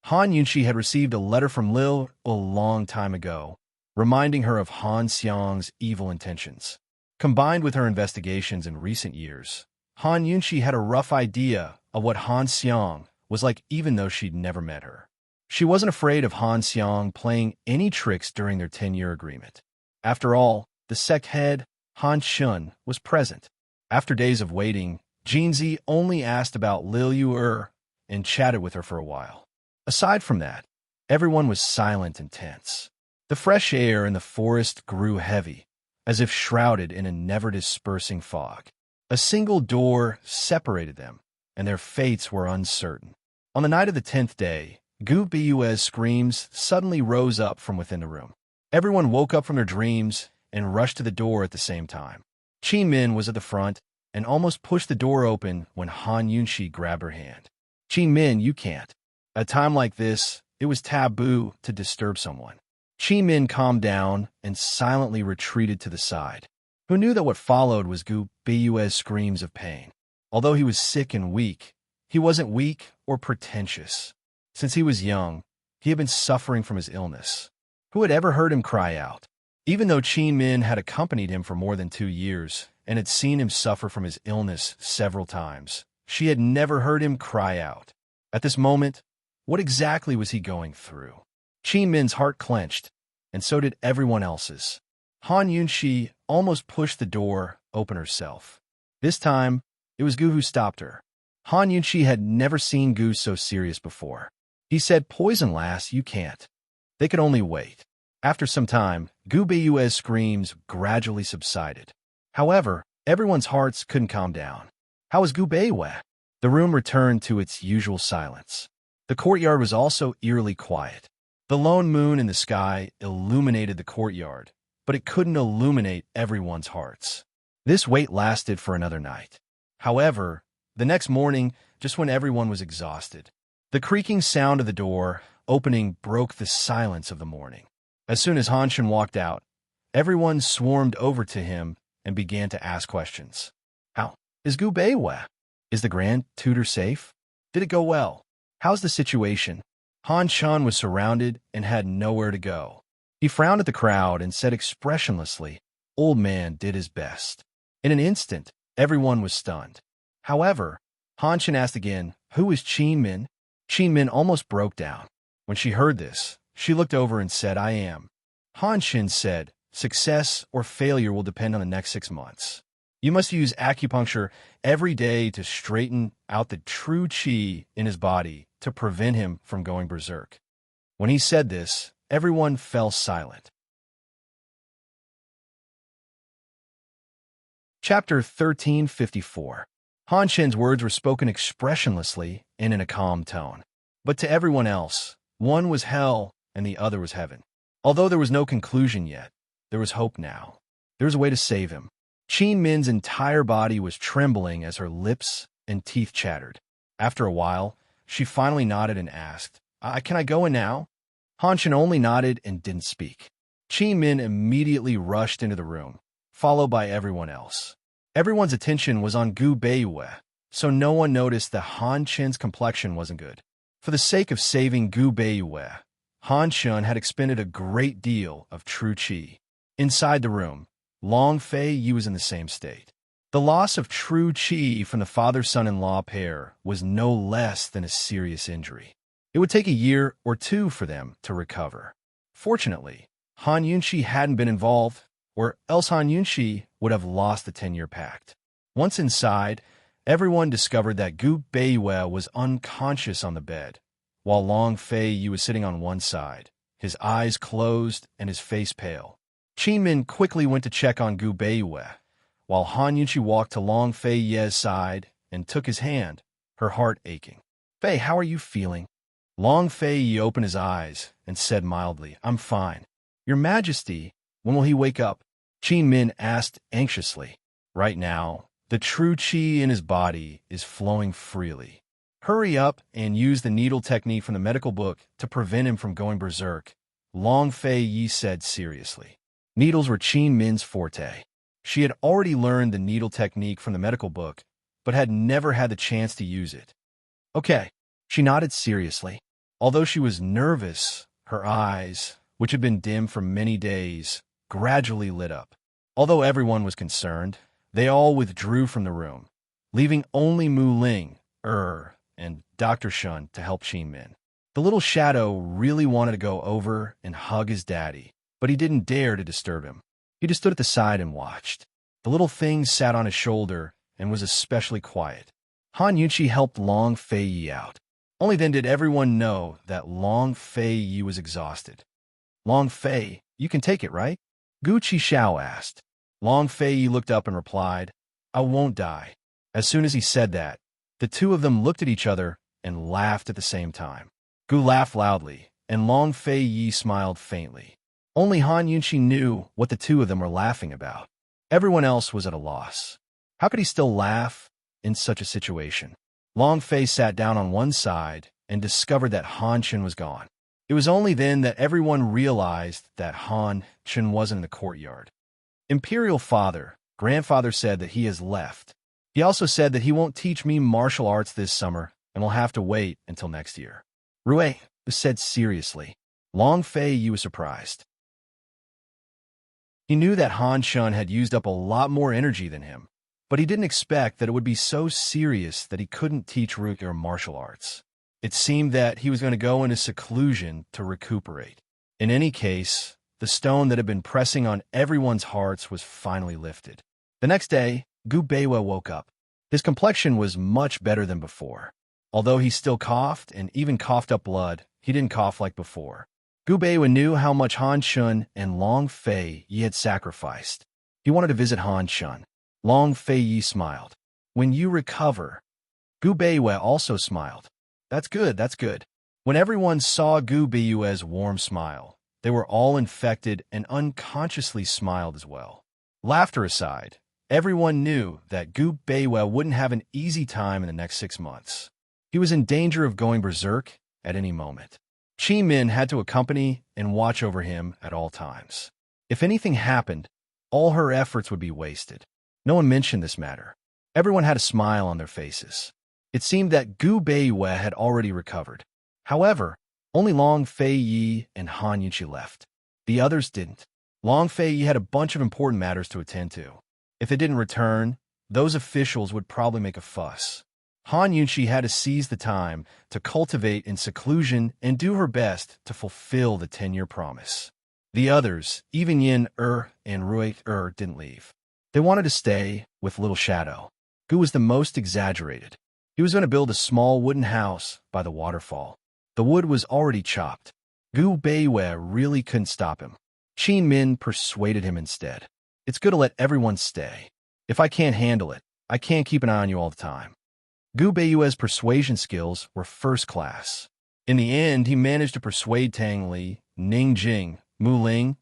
Han Yunxi had received a letter from Lil a long time ago, reminding her of Han Xiang's evil intentions. Combined with her investigations in recent years, Han Yunxi had a rough idea of what Han Xiang was like even though she'd never met her. She wasn't afraid of Han Xiang playing any tricks during their 10-year agreement. After all, the sect head, Han Shun, was present. After days of waiting, Jinzi only asked about Lil Yu and chatted with her for a while. Aside from that, everyone was silent and tense. The fresh air in the forest grew heavy, as if shrouded in a never-dispersing fog. A single door separated them, and their fates were uncertain. On the night of the 10th day, Gu Bu's screams suddenly rose up from within the room. Everyone woke up from their dreams and rushed to the door at the same time. Qi Min was at the front and almost pushed the door open when Han Yunxi grabbed her hand. Qi Min, you can't. At a time like this, it was taboo to disturb someone. Qi Min calmed down and silently retreated to the side. Who knew that what followed was Gu Bu's screams of pain? Although he was sick and weak, he wasn't weak or pretentious. Since he was young, he had been suffering from his illness. Who had ever heard him cry out? Even though Qi Min had accompanied him for more than 2 years and had seen him suffer from his illness several times, she had never heard him cry out. At this moment, what exactly was he going through? Qi Min's heart clenched, and so did everyone else's. Han Yunxi almost pushed the door open herself. This time, it was Gu who stopped her. Han Yunxi had never seen Gu so serious before. He said, "Poison, lass, you can't." They could only wait. After some time, Gu Bu's screams gradually subsided. However, everyone's hearts couldn't calm down. How was Gu Bu? The room returned to its usual silence. The courtyard was also eerily quiet. The lone moon in the sky illuminated the courtyard, but it couldn't illuminate everyone's hearts. This wait lasted for another night. However, the next morning, just when everyone was exhausted, the creaking sound of the door opening broke the silence of the morning. As soon as Han Shun walked out, everyone swarmed over to him and began to ask questions. How is Gu Bu? Is the Grand Tutor safe? Did it go well? How's the situation? Han Shun was surrounded and had nowhere to go. He frowned at the crowd and said expressionlessly, "Old man did his best." In an instant, everyone was stunned. However, Han Shun asked again, "Who is Qi Min?" Qi Min almost broke down. When she heard this, she looked over and said, "I am." Han Shun said, "Success or failure will depend on the next 6 months. You must use acupuncture every day to straighten out the true qi in his body to prevent him from going berserk." When he said this, everyone fell silent. Chapter 1354. Han Shen's words were spoken expressionlessly and in a calm tone. But to everyone else, one was hell and the other was heaven. Although there was no conclusion yet, there was hope now. There was a way to save him. Qi Min's entire body was trembling as her lips and teeth chattered. After a while, she finally nodded and asked, Can I go in now?" Han Shen only nodded and didn't speak. Qi Min immediately rushed into the room, followed by everyone else. Everyone's attention was on Gu Bu, so no one noticed that Han Shen's complexion wasn't good. For the sake of saving Gu Bu, Han Shen had expended a great deal of true qi. Inside the room, Long Fei Yu was in the same state. The loss of true qi from the father-son-in-law pair was no less than a serious injury. It would take a year or 2 for them to recover. Fortunately, Han Yunxi hadn't been involved, or else Han Yunxi would have lost the 10-year pact. Once inside, everyone discovered that Gu Bu was unconscious on the bed, while Long Fei Yu was sitting on one side, his eyes closed and his face pale. Qi Min quickly went to check on Gu Bu, while Han Yunxi walked to Long Fei Ye's side and took his hand, her heart aching. "Fei, how are you feeling?" Long Fei Ye opened his eyes and said mildly, "I'm fine." "Your Majesty, when will he wake up?" Qi Min asked anxiously. "Right now, the true qi in his body is flowing freely. Hurry up and use the needle technique from the medical book to prevent him from going berserk, Long Fei Yi said seriously. Needles were Qin Min's forte. She had already learned the needle technique from the medical book, but had never had the chance to use it. Okay, she nodded seriously. Although she was nervous, her eyes, which had been dim for many days, gradually lit up. Although everyone was concerned, they all withdrew from the room, leaving only Mu Ling, and Dr. Shun to help Qin Min. The little shadow really wanted to go over and hug his daddy, but he didn't dare to disturb him. He just stood at the side and watched. The little thing sat on his shoulder and was especially quiet. Han Yunqi helped Long Fei Yi out. Only then did everyone know that Long Fei Yi was exhausted. Long Fei, you can take it, right? Gu Qixiao asked. Long Fei Yi looked up and replied, I won't die. As soon as he said that, the two of them looked at each other and laughed at the same time. Gu laughed loudly, and Long Fei Yi smiled faintly. Only Han Yunqi knew what the two of them were laughing about. Everyone else was at a loss. How could he still laugh in such a situation? Long Fei sat down on one side and discovered that Han Chen was gone. It was only then that everyone realized that Han Chen wasn't in the courtyard. Imperial Father, Grandfather said that he has left. He also said that he won't teach me martial arts this summer and will have to wait until next year. Rui said seriously. Long Fei Yi was surprised. He knew that Han Chen had used up a lot more energy than him, but he didn't expect that it would be so serious that he couldn't teach Rui martial arts. It seemed that he was going to go into seclusion to recuperate. In any case, the stone that had been pressing on everyone's hearts was finally lifted. The next day, Gu Beiwa woke up. His complexion was much better than before. Although he still coughed and even coughed up blood, he didn't cough like before. Gu Beiwa knew how much Han Chen and Long Fei Yi had sacrificed. He wanted to visit Han Chen. Long Fei Yi smiled. When you recover. Gu Beiwa also smiled. That's good, that's good. When everyone saw Gu Beiwa's warm smile, they were all infected and unconsciously smiled as well. Laughter aside, everyone knew that Gu Beiwa wouldn't have an easy time in the next 6 months. He was in danger of going berserk at any moment. Qin Min had to accompany and watch over him at all times. If anything happened, all her efforts would be wasted. No one mentioned this matter. Everyone had a smile on their faces. It seemed that Gu Beiwa had already recovered. However, only Long Fei Yi and Han Yunqi left. The others didn't. Long Fei Yi had a bunch of important matters to attend to. If they didn't return, those officials would probably make a fuss. Han Yunqi had to seize the time to cultivate in seclusion and do her best to fulfill the 10-year promise. The others, even Yin and Rui didn't leave. They wanted to stay with Little Shadow. Gu was the most exaggerated. He was going to build a small wooden house by the waterfall. The wood was already chopped. Gu Beiwa really couldn't stop him. Qin Min persuaded him instead. It's good to let everyone stay. If I can't handle it, I can't keep an eye on you all the time. Gu Beiwa's persuasion skills were first class. In the end, he managed to persuade Tang Li, Ning Jing, Mu Ling,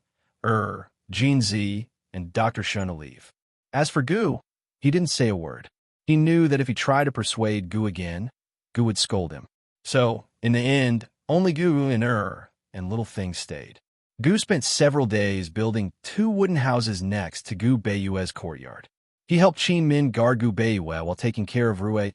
Jin Zi, and Dr. Shun to leave. As for Gu, he didn't say a word. He knew that if he tried to persuade Gu again, Gu would scold him. So, in the end, only Gu and Little Thing stayed. Gu spent several days building 2 wooden houses next to Gu Beiwa's courtyard. He helped Qin Min guard Gu Beiwa while taking care of Rui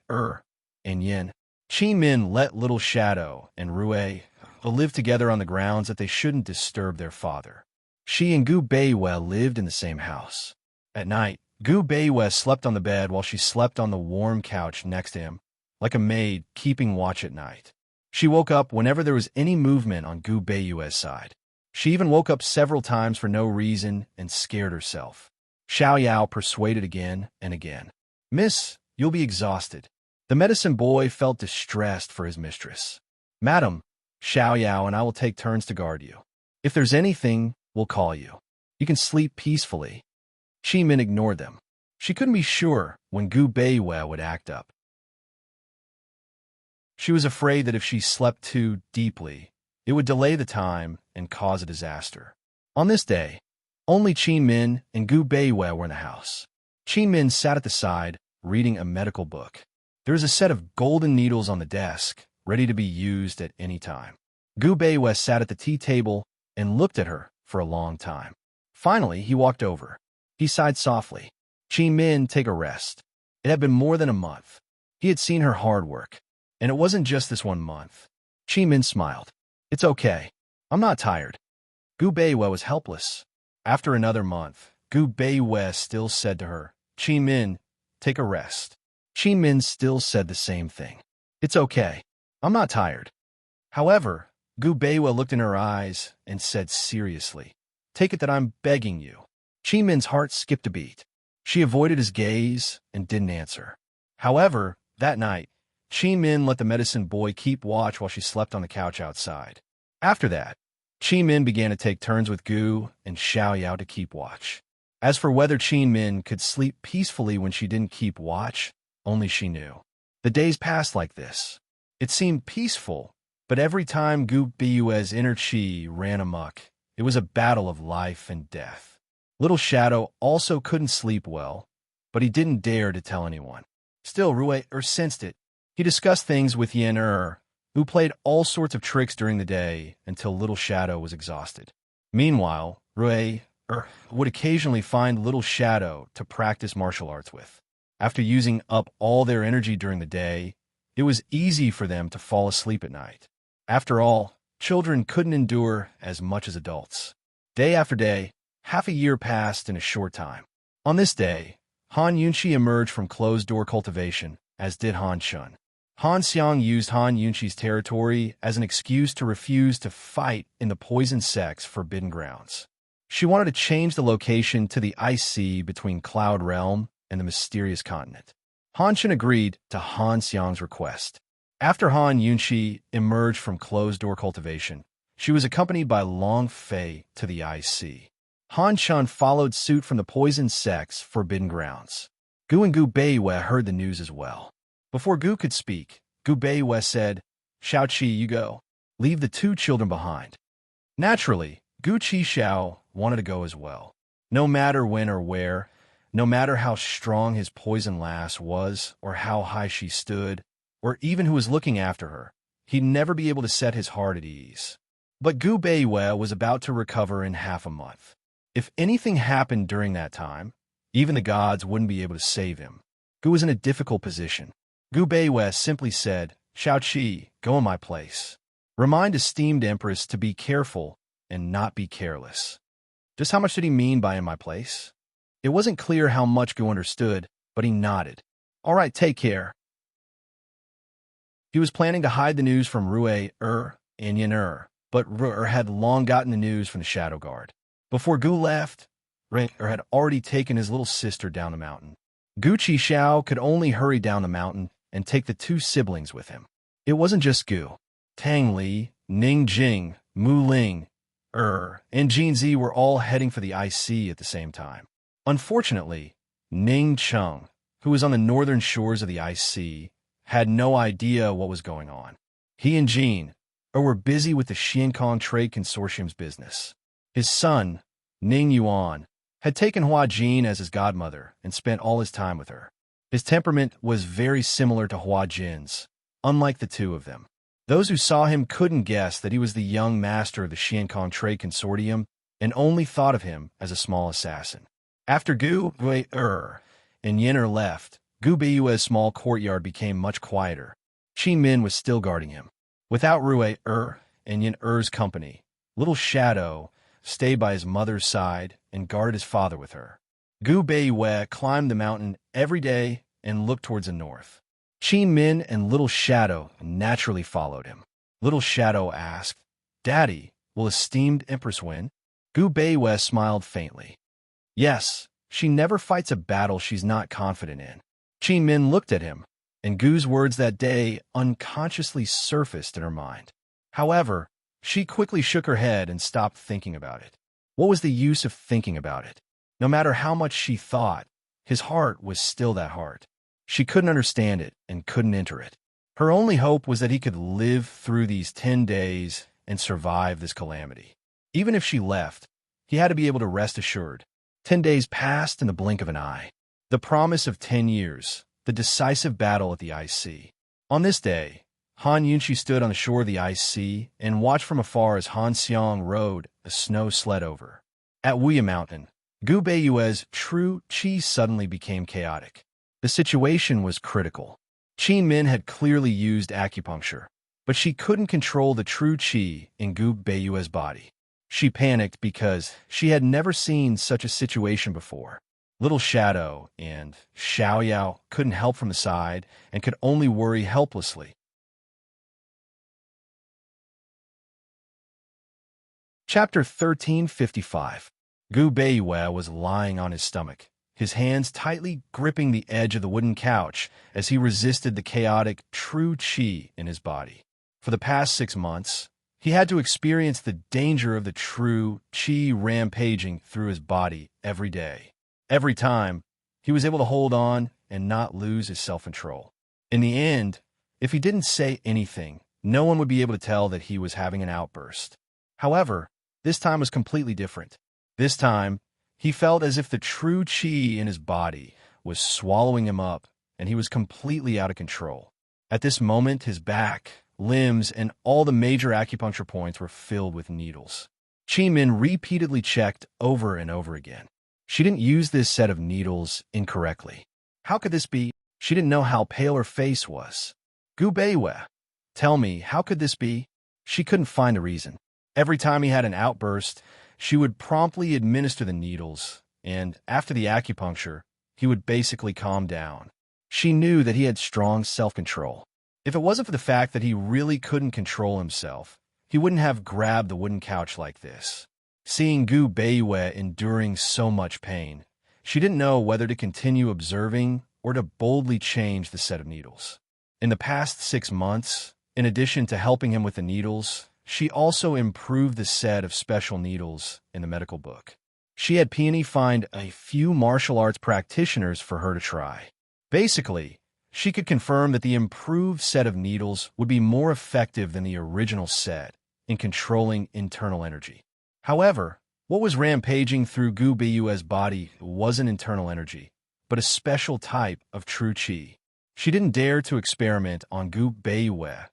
and Yin. Qin Min let Little Shadow and Rui live together on the grounds that they shouldn't disturb their father. She and Gu Beiwa lived in the same house. At night, Gu Beiwa slept on the bed while she slept on the warm couch next to him, like a maid keeping watch at night. She woke up whenever there was any movement on Gu Beiwa's side. She even woke up several times for no reason and scared herself. Xiao Yao persuaded again and again. Miss, you'll be exhausted. The medicine boy felt distressed for his mistress. Madam, Xiao Yao and I will take turns to guard you. If there's anything, we'll call you. You can sleep peacefully. Qin Min ignored them. She couldn't be sure when Gu Beiwa would act up. She was afraid that if she slept too deeply, it would delay the time and cause a disaster. On this day, only Qin Min and Gu Beiwa were in the house. Qin Min sat at the side, reading a medical book. There was a set of golden needles on the desk, ready to be used at any time. Gu Beiwa sat at the tea table, and looked at her for a long time. Finally, he walked over. He sighed softly. Min, take a rest. It had been more than a month. He had seen her hard work. And it wasn't just this 1 month. Min smiled. It's okay. I'm not tired. Gu Beiwe was helpless. After another month, Gu Beiwe still said to her, Min, take a rest. Min still said the same thing. It's okay. I'm not tired. However, Gu Beiwe looked in her eyes and said seriously, take it that I'm begging you. Min's heart skipped a beat. She avoided his gaze and didn't answer. However, that night, Min let the medicine boy keep watch while she slept on the couch outside. After that, Min began to take turns with Gu and Xiao Yao to keep watch. As for whether Min could sleep peacefully when she didn't keep watch, only she knew. The days passed like this. It seemed peaceful, but every time Gu Beiwe's inner chi ran amok, it was a battle of life and death. Little Shadow also couldn't sleep well, but he didn't dare to tell anyone. Still, Rue sensed it. He discussed things with Yen who played all sorts of tricks during the day until Little Shadow was exhausted. Meanwhile, Rue would occasionally find Little Shadow to practice martial arts with. After using up all their energy during the day, it was easy for them to fall asleep at night. After all, children couldn't endure as much as adults. Day after day, half a year passed in a short time. On this day, Han Yunqi emerged from closed-door cultivation, as did Han Shun. Han Xiang used Han Yunqi's territory as an excuse to refuse to fight in the Poison Sect's forbidden grounds. She wanted to change the location to the ice sea between Cloud Realm and the mysterious continent. Han Shun agreed to Han Xiang's request. After Han Yunqi emerged from closed-door cultivation, she was accompanied by Long Fei to the ice sea. Han Shun followed suit from the Poison Sect's forbidden grounds. Gu and Gu Beiwe heard the news as well. Before Gu could speak, Gu Beiwe said, Xiao Qi, you go. Leave the 2 children behind. Naturally, Gu Qi Xiao wanted to go as well. No matter when or where, no matter how strong his poison lass was, or how high she stood, or even who was looking after her, he'd never be able to set his heart at ease. But Gu Beiwe was about to recover in half a month. If anything happened during that time, even the gods wouldn't be able to save him. Gu was in a difficult position. Gu Beiwe simply said, Xiao Qi, go in my place. Remind esteemed Empress to be careful and not be careless. Just how much did he mean by in my place? It wasn't clear how much Gu understood, but he nodded. All right, take care. He was planning to hide the news from Rue and Yen but Rue had long gotten the news from the Shadow Guard. Before Gu left, Rue had already taken his little sister down the mountain. Gu Qi Xiao could only hurry down the mountain and take the 2 siblings with him. It wasn't just Gu. Tang Li, Ning Jing, Mu Ling, and Jin Zi were all heading for the ice sea at the same time. Unfortunately, Ning Cheng, who was on the northern shores of the ice sea, had no idea what was going on. He and Jin were busy with the Xiankong Trade Consortium's business. His son, Ning Yuan, had taken Hua Jin as his godmother and spent all his time with her. His temperament was very similar to Hua Jin's, unlike the 2 of them. Those who saw him couldn't guess that he was the young master of the Xiankong Trade Consortium and only thought of him as a small assassin. After Gu and Yen left, Gu Beiwe's small courtyard became much quieter. Min was still guarding him. Without Rue and Yen's company, Little Shadow stayed by his mother's side and guarded his father with her. Gu Beiwe climbed the mountain every day and looked towards the north. Min and Little Shadow naturally followed him. Little Shadow asked, Daddy, will esteemed Empress win? Gu Beiwe smiled faintly. Yes, she never fights a battle she's not confident in. Min looked at him, and Gu's words that day unconsciously surfaced in her mind. However, she quickly shook her head and stopped thinking about it. What was the use of thinking about it? No matter how much she thought, his heart was still that heart. She couldn't understand it and couldn't enter it. Her only hope was that he could live through these 10 days and survive this calamity. Even if she left, he had to be able to rest assured. 10 days passed in the blink of an eye. The promise of 10 years, the decisive battle at the ice sea. On this day, Han Yunqi stood on the shore of the ice sea and watched from afar as Han Xiang rode a snow sled over. At Wuya Mountain, Gu Beiyue's true qi suddenly became chaotic. The situation was critical. Qin Min had clearly used acupuncture, but she couldn't control the true qi in Gu Beiyue's body. She panicked because she had never seen such a situation before. Little Shadow and Xiaoyao couldn't help from the side and could only worry helplessly. Chapter 1355. Gu Beiyue was lying on his stomach, his hands tightly gripping the edge of the wooden couch as he resisted the chaotic true qi in his body. For the past 6 months, he had to experience the danger of the true qi rampaging through his body every day. Every time, he was able to hold on and not lose his self-control. In the end, if he didn't say anything, no one would be able to tell that he was having an outburst. However, this time was completely different. This time, he felt as if the true qi in his body was swallowing him up, and he was completely out of control. At this moment, his back, limbs, and all the major acupuncture points were filled with needles. Qi Min repeatedly checked over and over again. She didn't use this set of needles incorrectly. How could this be? She didn't know how pale her face was. Gu Beiyue, tell me, how could this be? She couldn't find a reason. Every time he had an outburst, she would promptly administer the needles, and after the acupuncture, he would basically calm down. She knew that he had strong self-control. If it wasn't for the fact that he really couldn't control himself, he wouldn't have grabbed the wooden couch like this. Seeing Gu Beiyue enduring so much pain, she didn't know whether to continue observing or to boldly change the set of needles. In the past 6 months, in addition to helping him with the needles, she also improved the set of special needles in the medical book. She had Peony find a few martial arts practitioners for her to try. Basically, she could confirm that the improved set of needles would be more effective than the original set in controlling internal energy. However, what was rampaging through Gu Beiyue's body wasn't internal energy, but a special type of true qi. She didn't dare to experiment on Gu Beiyue,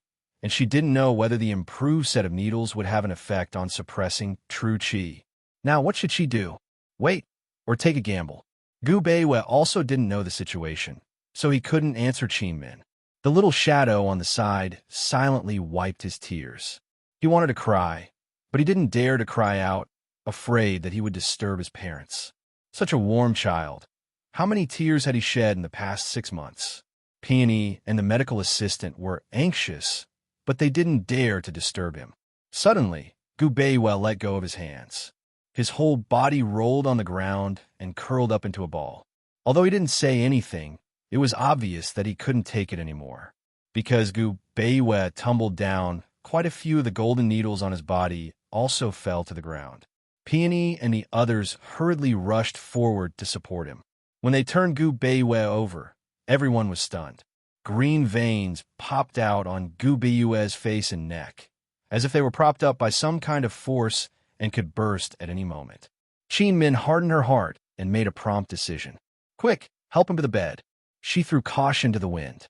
and she didn't know whether the improved set of needles would have an effect on suppressing true qi. Now, what should she do? Wait, or take a gamble? Gu Beiyue also didn't know the situation, so he couldn't answer Qin Min. The little shadow on the side silently wiped his tears. He wanted to cry, but he didn't dare to cry out, afraid that he would disturb his parents. Such a warm child. How many tears had he shed in the past 6 months? Peony and the medical assistant were anxious, but they didn't dare to disturb him. Suddenly, Gu Beiyue let go of his hands. His whole body rolled on the ground and curled up into a ball. Although he didn't say anything, it was obvious that he couldn't take it anymore. Because Gu Beiyue tumbled down, quite a few of the golden needles on his body also fell to the ground. Peony and the others hurriedly rushed forward to support him. When they turned Gu Beiyue over, everyone was stunned. Green veins popped out on Gu Beiyue's face and neck, as if they were propped up by some kind of force and could burst at any moment. Qin Min hardened her heart and made a prompt decision. Quick, help him to the bed. She threw caution to the wind.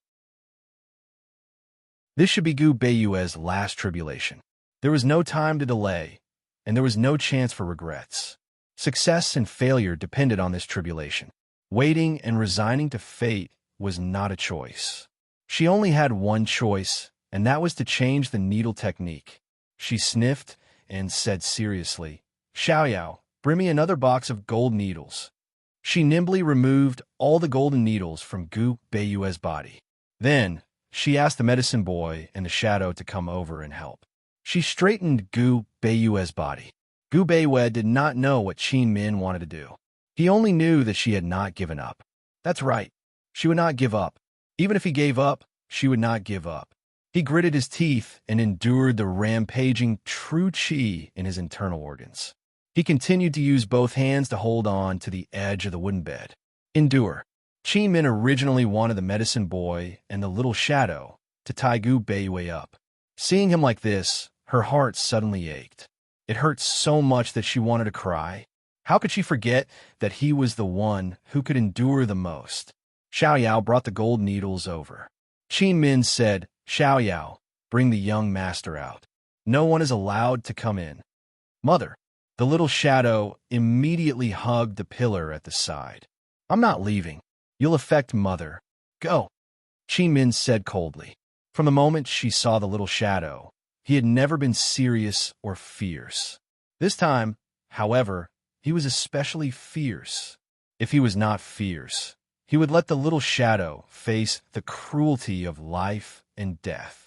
This should be Gu Beiyue's last tribulation. There was no time to delay, and there was no chance for regrets. Success and failure depended on this tribulation. Waiting and resigning to fate was not a choice. She only had one choice, and that was to change the needle technique. She sniffed and said seriously, Xiaoyao, bring me another box of gold needles. She nimbly removed all the golden needles from Gu Beiyue's body. Then, she asked the medicine boy and the shadow to come over and help. She straightened Gu Beiyue's body. Gu Beiyue did not know what Qin Min wanted to do. He only knew that she had not given up. That's right. She would not give up. Even if he gave up, she would not give up. He gritted his teeth and endured the rampaging true qi in his internal organs. He continued to use both hands to hold on to the edge of the wooden bed. Endure. Qin Min originally wanted the medicine boy and the little shadow to tie Gu Beiyue up. Seeing him like this, her heart suddenly ached. It hurt so much that she wanted to cry. How could she forget that he was the one who could endure the most? Xiaoyao brought the gold needles over. Qin Min said, Xiaoyao, bring the young master out. No one is allowed to come in. Mother. The little shadow immediately hugged the pillar at the side. I'm not leaving. You'll affect Mother. Go. Min said coldly. From the moment she saw the little shadow, he had never been serious or fierce. This time, however, he was especially fierce. If he was not fierce, he would let the little shadow face the cruelty of life and death.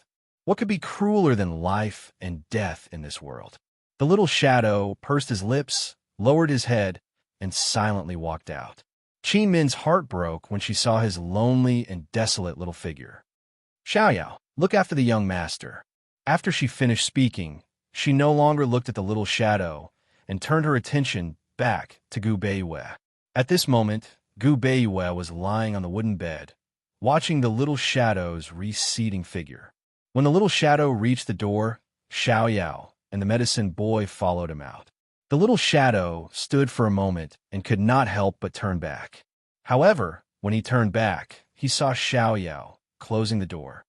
What could be crueler than life and death in this world? The little shadow pursed his lips, lowered his head, and silently walked out. Min's heart broke when she saw his lonely and desolate little figure. Xiaoyao, look after the young master. After she finished speaking, she no longer looked at the little shadow and turned her attention back to Gu Beiyue. At this moment, Gu Beiyue was lying on the wooden bed, watching the little shadow's receding figure. When the little shadow reached the door, Xiaoyao and the medicine boy followed him out. The little shadow stood for a moment and could not help but turn back. However, when he turned back, he saw Xiaoyao closing the door.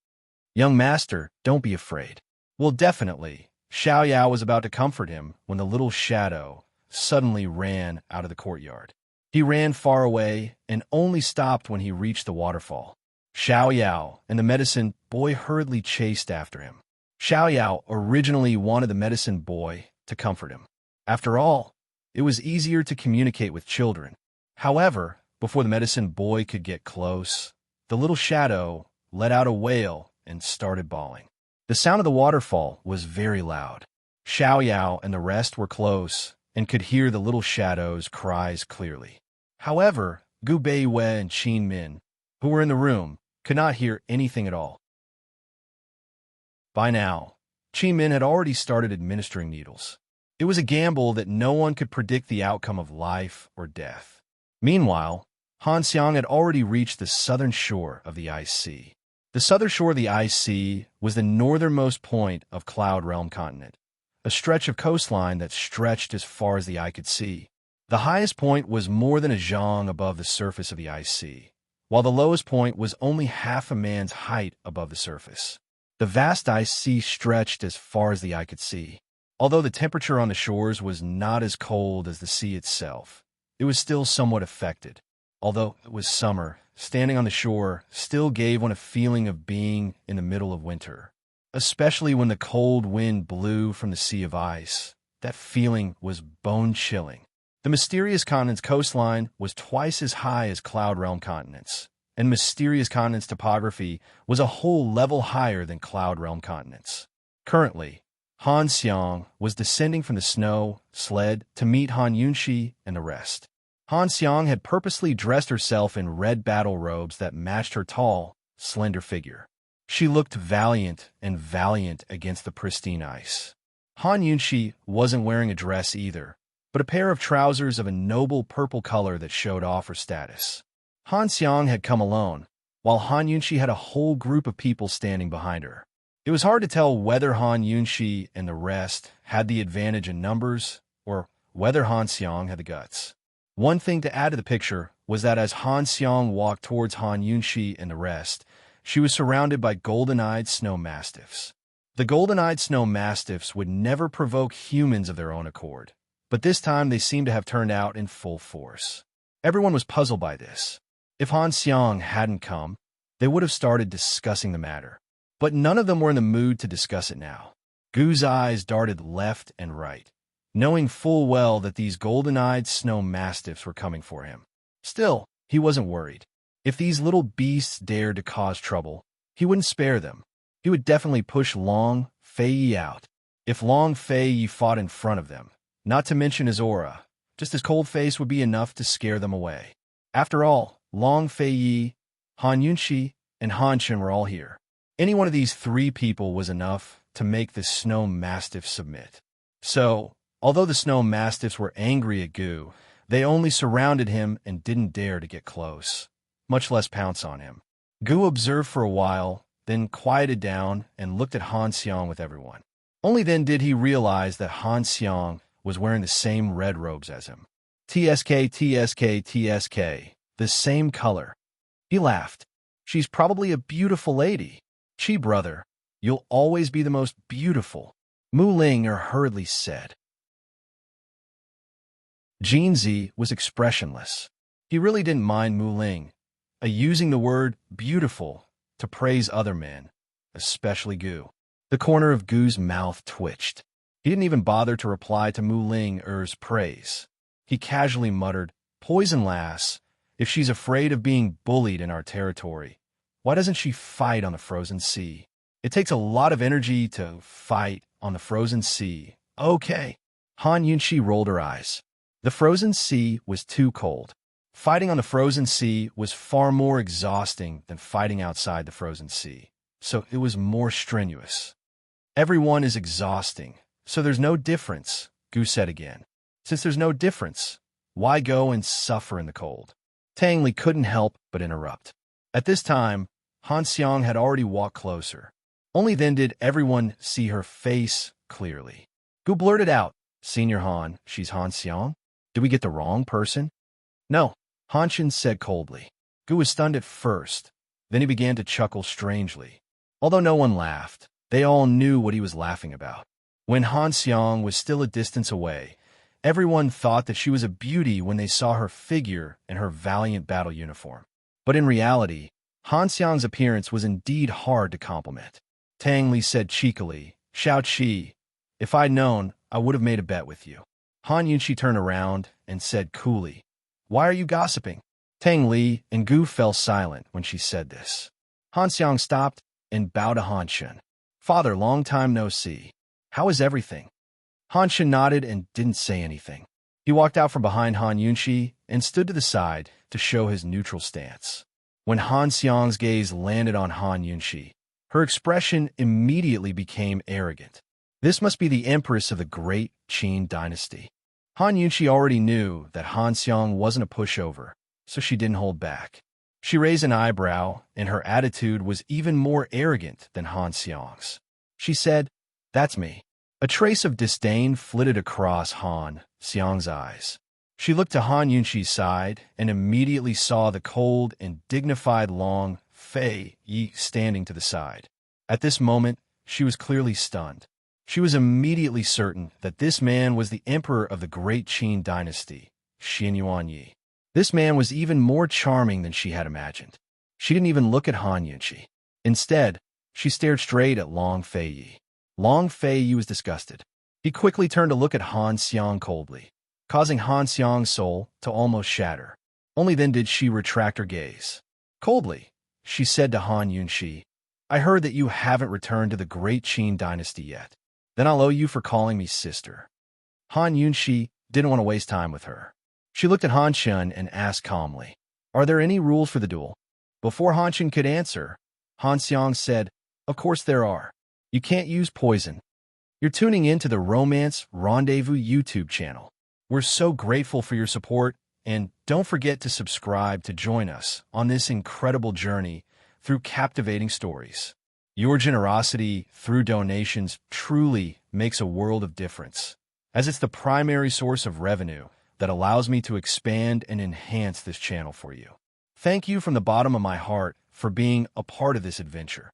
Young master, don't be afraid. Well, definitely. Xiaoyao was about to comfort him when the little shadow suddenly ran out of the courtyard. He ran far away and only stopped when he reached the waterfall. Xiaoyao and the medicine boy hurriedly chased after him. Xiaoyao originally wanted the medicine boy to comfort him. After all, it was easier to communicate with children. However, before the medicine boy could get close, the little shadow let out a wail and started bawling. The sound of the waterfall was very loud. Xiaoyao and the rest were close and could hear the little shadow's cries clearly. However, Gu Beiyue and Qin Min, who were in the room, could not hear anything at all. By now, Qin Min had already started administering needles. It was a gamble that no one could predict the outcome of life or death. Meanwhile, Han Xiang had already reached the southern shore of the Ice Sea. The southern shore of the Ice Sea was the northernmost point of Cloud Realm Continent, a stretch of coastline that stretched as far as the eye could see. The highest point was more than a zhang above the surface of the Ice Sea, while the lowest point was only half a man's height above the surface. The vast Ice Sea stretched as far as the eye could see. Although the temperature on the shores was not as cold as the sea itself, it was still somewhat affected. Although it was summer, standing on the shore still gave one a feeling of being in the middle of winter. Especially when the cold wind blew from the sea of ice. That feeling was bone-chilling. The Mysterious Continent's coastline was twice as high as Cloud Realm Continent's, and Mysterious Continent's topography was a whole level higher than Cloud Realm Continent's. Currently, Han Xiang was descending from the snow sled to meet Han Yunxi and the rest. Han Xiang had purposely dressed herself in red battle robes that matched her tall, slender figure. She looked valiant against the pristine ice. Han Yunxi wasn't wearing a dress either, but a pair of trousers of a noble purple color that showed off her status. Han Xiang had come alone, while Han Yunxi had a whole group of people standing behind her. It was hard to tell whether Han Yunxi and the rest had the advantage in numbers, or whether Han Xiang had the guts. One thing to add to the picture was that as Han Xiang walked towards Han Yunxi and the rest, she was surrounded by golden-eyed snow mastiffs. The golden-eyed snow mastiffs would never provoke humans of their own accord, but this time they seemed to have turned out in full force. Everyone was puzzled by this. If Han Xiang hadn't come, they would have started discussing the matter. But none of them were in the mood to discuss it now. Gu's eyes darted left and right, knowing full well that these golden-eyed snow mastiffs were coming for him. Still, he wasn't worried. If these little beasts dared to cause trouble, he wouldn't spare them. He would definitely push Long Feiyi out. If Long Feiyi fought in front of them, not to mention his aura, just his cold face would be enough to scare them away. After all, Long Feiyi, Han Yunxi, and Han Chen were all here. Any one of these three people was enough to make the snow mastiff submit. So, although the snow mastiffs were angry at Gu, they only surrounded him and didn't dare to get close, much less pounce on him. Gu observed for a while, then quieted down and looked at Han Xiang with everyone. Only then did he realize that Han Xiang was wearing the same red robes as him. TSK, the same color. He laughed. She's probably a beautiful lady. Brother. You'll always be the most beautiful, Mu Ling hurriedly said. Jinzi was expressionless. He really didn't mind Mu Ling using the word beautiful to praise other men, especially Gu. The corner of Gu's mouth twitched. He didn't even bother to reply to Mu Ling's praise. He casually muttered, "Poison lass, if she's afraid of being bullied in our territory, why doesn't she fight on the frozen sea? It takes a lot of energy to fight on the frozen sea." Okay. Han Yunxi rolled her eyes. The frozen sea was too cold. Fighting on the frozen sea was far more exhausting than fighting outside the frozen sea, so it was more strenuous. Everyone is exhausting, so there's no difference, Gu said again. Since there's no difference, why go and suffer in the cold? Tang Li couldn't help but interrupt. At this time, Han Xiang had already walked closer. Only then did everyone see her face clearly. Gu blurted out, "Senior Han, she's Han Xiang? Did we get the wrong person?" "No," Han Shin said coldly. Gu was stunned at first. Then he began to chuckle strangely. Although no one laughed, they all knew what he was laughing about. When Han Xiang was still a distance away, everyone thought that she was a beauty when they saw her figure and her valiant battle uniform. But in reality, Han Xiang's appearance was indeed hard to compliment. Tang Li said cheekily, "Xiao Qi, if I'd known, I would have made a bet with you." Han Yunxi turned around and said coolly, "Why are you gossiping?" Tang Li and Gu fell silent when she said this. Han Xiang stopped and bowed to Han Shin. "Father, long time no see. How is everything?" Han Shin nodded and didn't say anything. He walked out from behind Han Yunxi and stood to the side to show his neutral stance. When Han Xiang's gaze landed on Han Yunxi, her expression immediately became arrogant. This must be the empress of the great Qin dynasty. Han Yunxi already knew that Han Xiang wasn't a pushover, so she didn't hold back. She raised an eyebrow, and her attitude was even more arrogant than Han Xiang's. She said, "That's me." A trace of disdain flitted across Han Xiang's eyes. She looked to Han Yunxi's side and immediately saw the cold and dignified Long Fei Yi standing to the side. At this moment, she was clearly stunned. She was immediately certain that this man was the emperor of the great Qin dynasty, Xin Yuanyi. This man was even more charming than she had imagined. She didn't even look at Han Yunxi. Instead, she stared straight at Long Fei Yi. Long Fei Yi was disgusted. He quickly turned to look at Han Xiang coldly, causing Han Xiang's soul to almost shatter. Only then did she retract her gaze. Coldly, she said to Han Yunxi, "I heard that you haven't returned to the great Qin dynasty yet. Then I'll owe you for calling me sister." Han Yunxi didn't want to waste time with her. She looked at Han Shin and asked calmly, "Are there any rules for the duel?" Before Han Shin could answer, Han Xiang said, "Of course there are. You can't use poison." You're tuning in to the Romance Rendezvous YouTube channel. We're so grateful for your support, and don't forget to subscribe to join us on this incredible journey through captivating stories. Your generosity through donations truly makes a world of difference, as it's the primary source of revenue that allows me to expand and enhance this channel for you. Thank you from the bottom of my heart for being a part of this adventure.